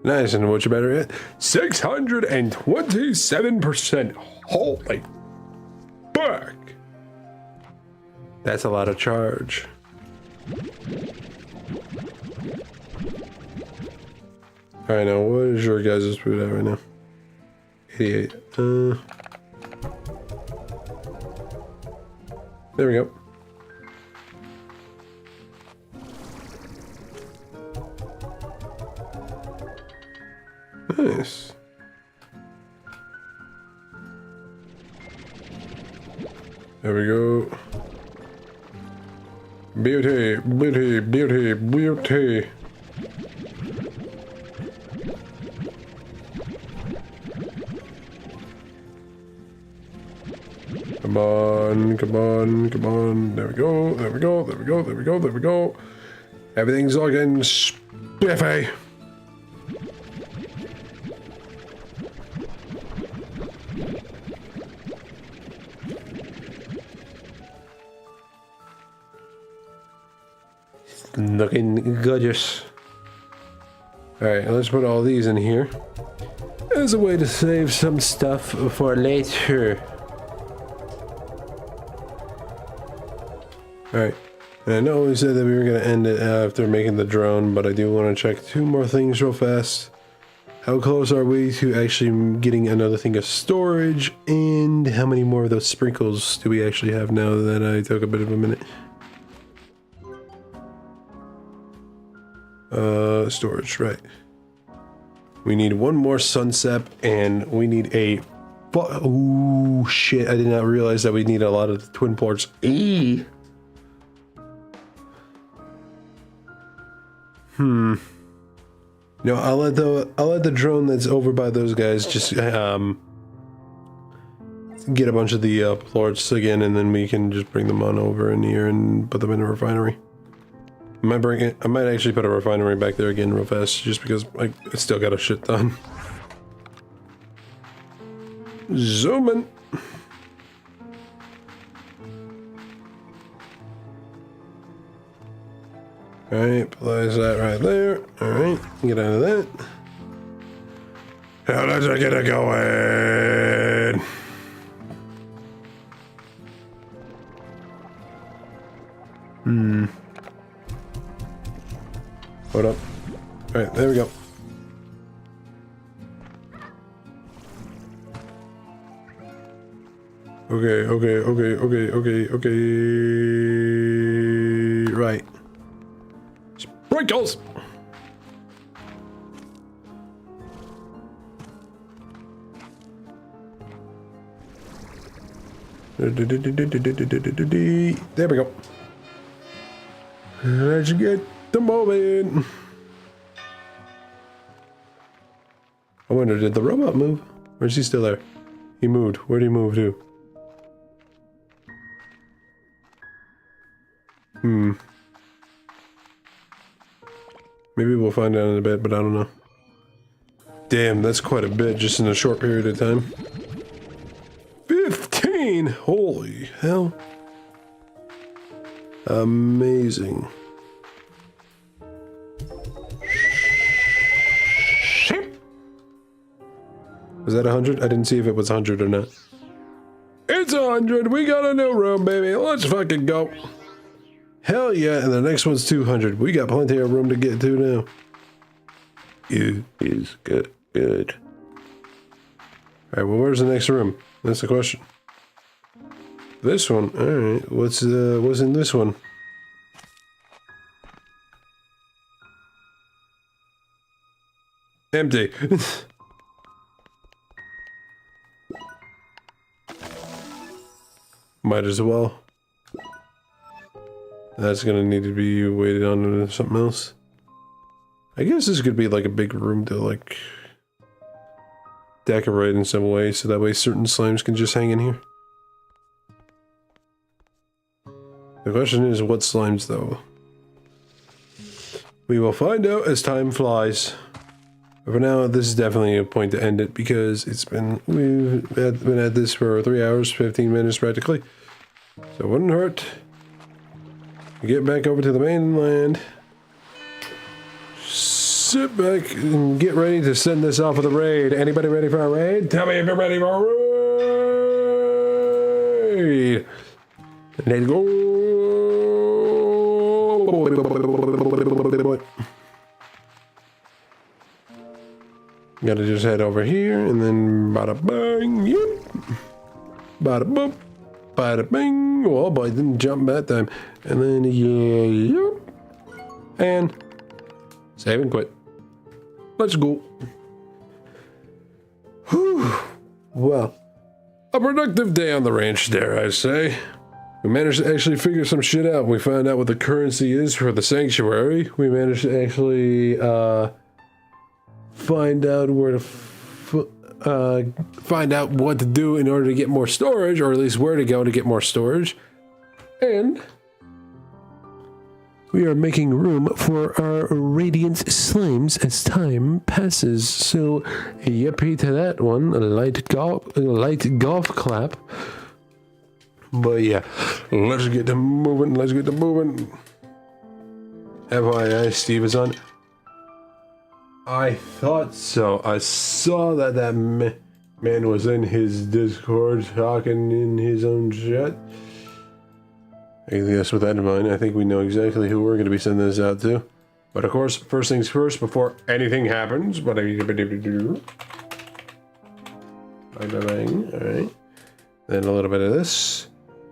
Nice, and what's your battery at? 627%. Holy fuck! That's a lot of charge. Alright, now what is your guys' food at right now? 88. There we go. Nice. There we go. Beauty, beauty, beauty, beauty. Come on, come on, come on. There we go, there we go, there we go, there we go, there we go. Everything's looking spiffy. Looking gorgeous. Alright, let's put all these in here as a way to save some stuff for later. Alright, and I know we said that we were going to end it after making the drone, but I do want to check 2 more things real fast. How close are we to actually getting another thing of storage? And how many more of those sprinkles do we actually have now that I took a bit of a minute? Storage, right. We need one more sunsap, and we need a... Oh shit, I did not realize that we need a lot of the twin ports. Eee! No, I'll let the drone that's over by those guys just get a bunch of the plorts again, and then we can just bring them on over in here and put them in a refinery. I might actually put a refinery back there again real fast, just because I still got a shit ton. Zooming. Alright, place that right there. Alright, get out of that. How does I get it going? Hold up. Alright, there we go. Okay. Right. Sprinkles! There we go. Let's get the moving. I wonder, did the robot move? Or is he still there? He moved. Where'd he move to? Maybe we'll find out in a bit, but I don't know. Damn, that's quite a bit just in a short period of time. 15! Holy hell. Amazing. Was that 100? I didn't see if it was 100 or not. It's 100! We got a new room, baby! Let's fucking go! Hell yeah, and the next one's 200. We got plenty of room to get to now. It is good. Alright, well, where's the next room? That's the question. This one? Alright, what's in this one? Empty. Might as well. That's gonna need to be weighted onto something else. I guess this could be like a big room to like decorate in some way, so that way certain slimes can just hang in here. The question is, what slimes though? We will find out as time flies. But for now, this is definitely a point to end it, because we've been at this for 3 hours, 15 minutes practically. So it wouldn't hurt. Get back over to the mainland. Sit back and get ready to send this off with a raid. Anybody ready for a raid? Tell me if you're ready for a raid. Let's go. Gotta just head over here and then bada bang, yep. Bada boop, bada bing. Oh boy, didn't jump that time. And then yeah, yep. And save and quit. Let's go. Whew. Well, a productive day on the ranch, dare I say. We managed to actually figure some shit out. We found out what the currency is for the sanctuary. We managed to actually find out where to find out what to do in order to get more storage, or at least where to go to get more storage. And we are making room for our radiant slimes as time passes. So yippee to that one. A light golf clap. But yeah, let's get to moving. FYI, Steve is on. I thought so. I saw that man was in his Discord talking in his own chat. I guess with that in mind, I think we know exactly who we're going to be sending this out to. But of course, first things first, before anything happens, what do you do? Bang, bang, bang. All right. Then a little bit of this,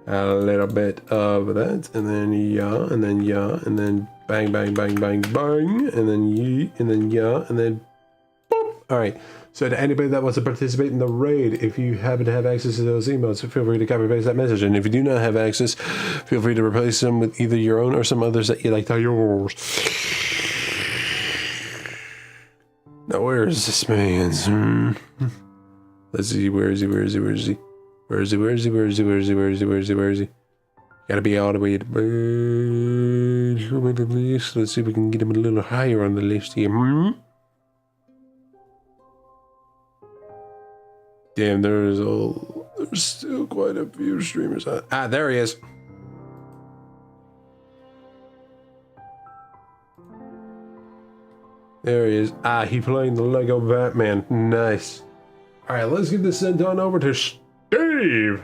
a little bit of that, and then yeah, and then yeah, and then bang, bang, bang, bang, bang, and then yee, and then yeah, and then boop. All right. So to anybody that wants to participate in the raid, if you happen to have access to those emotes, feel free to copy and paste that message. And if you do not have access, feel free to replace them with either your own or some others that you like to yours. Now where is this man? Let's see, where is he? Where is he? Where is he? Where is he? Where is he? Where is he? Where is he? Where is he? Where is he? Where is he? Gotta be all the way to the list. Let's see if we can get him a little higher on the list here. Damn, there's still quite a few streamers. Ah, there he is. There he is. Ah, he playing the Lego Batman. Nice. All right, let's get this sent on over to Steve.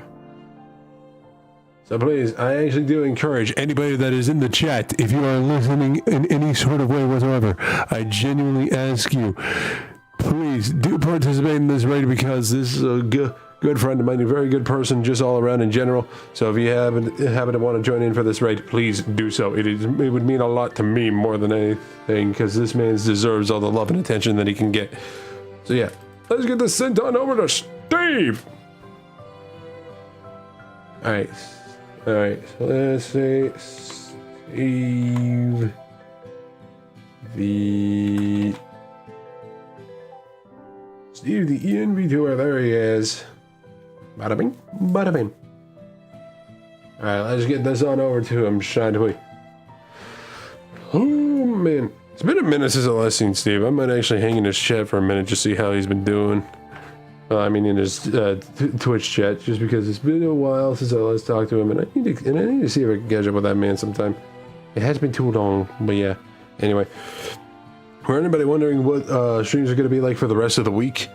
So please, I actually do encourage anybody that is in the chat, if you are listening in any sort of way whatsoever, I genuinely ask you, please do participate in this raid, because this is a good friend of mine, a very good person just all around in general. So if you happen to want to join in for this raid, please do so. It would mean a lot to me more than anything, because this man deserves all the love and attention that he can get. So yeah, let's get this sent on over to Steve. All right, so let's say Steve the ENV tour. There he is. Bada bing, bada bing. All right, let's get this on over to him, shall we? Oh man, it's been a minute since I last seen Steve. I might actually hang in his chat for a minute just see how he's been doing. I mean, in his Twitch chat, just because it's been a while since I last talked to him, and I need to see if I can catch up with that man sometime. It has been too long, but yeah. Anyway, for anybody wondering what streams are going to be like for the rest of the week,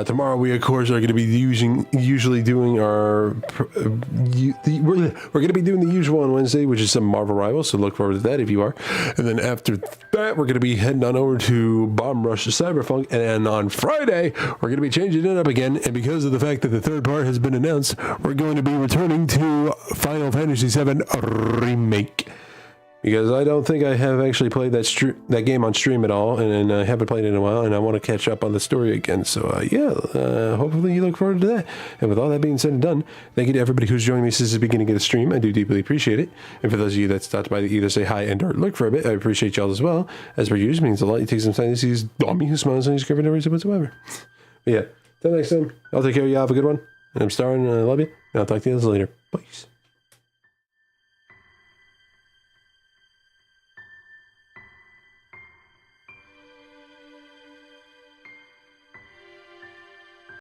tomorrow we of course are going to be usually doing our we're going to be doing the usual on Wednesday, which is some Marvel Rivals, so look forward to that if you are. And then after that, we're going to be heading on over to Bomb Rush to Cyberpunk, and on Friday we're going to be changing it up again, and because of the fact that the third part has been announced, we're going to be returning to Final Fantasy VII Remake. Because I don't think I have actually played that game on stream at all, and I haven't played it in a while, and I want to catch up on the story again. So yeah, hopefully you look forward to that. And with all that being said and done, thank you to everybody who's joined me since the beginning of the stream. I do deeply appreciate it. And for those of you that stopped by to either say hi and or look for a bit, I appreciate y'all as well. As per usual, means a lot. You take some time to see this dummy who smiles and he's giving no reason whatsoever. But yeah, till next time, I'll take care of you. Have a good one. And I'm Star, and I love you. And I'll talk to you guys later. Peace.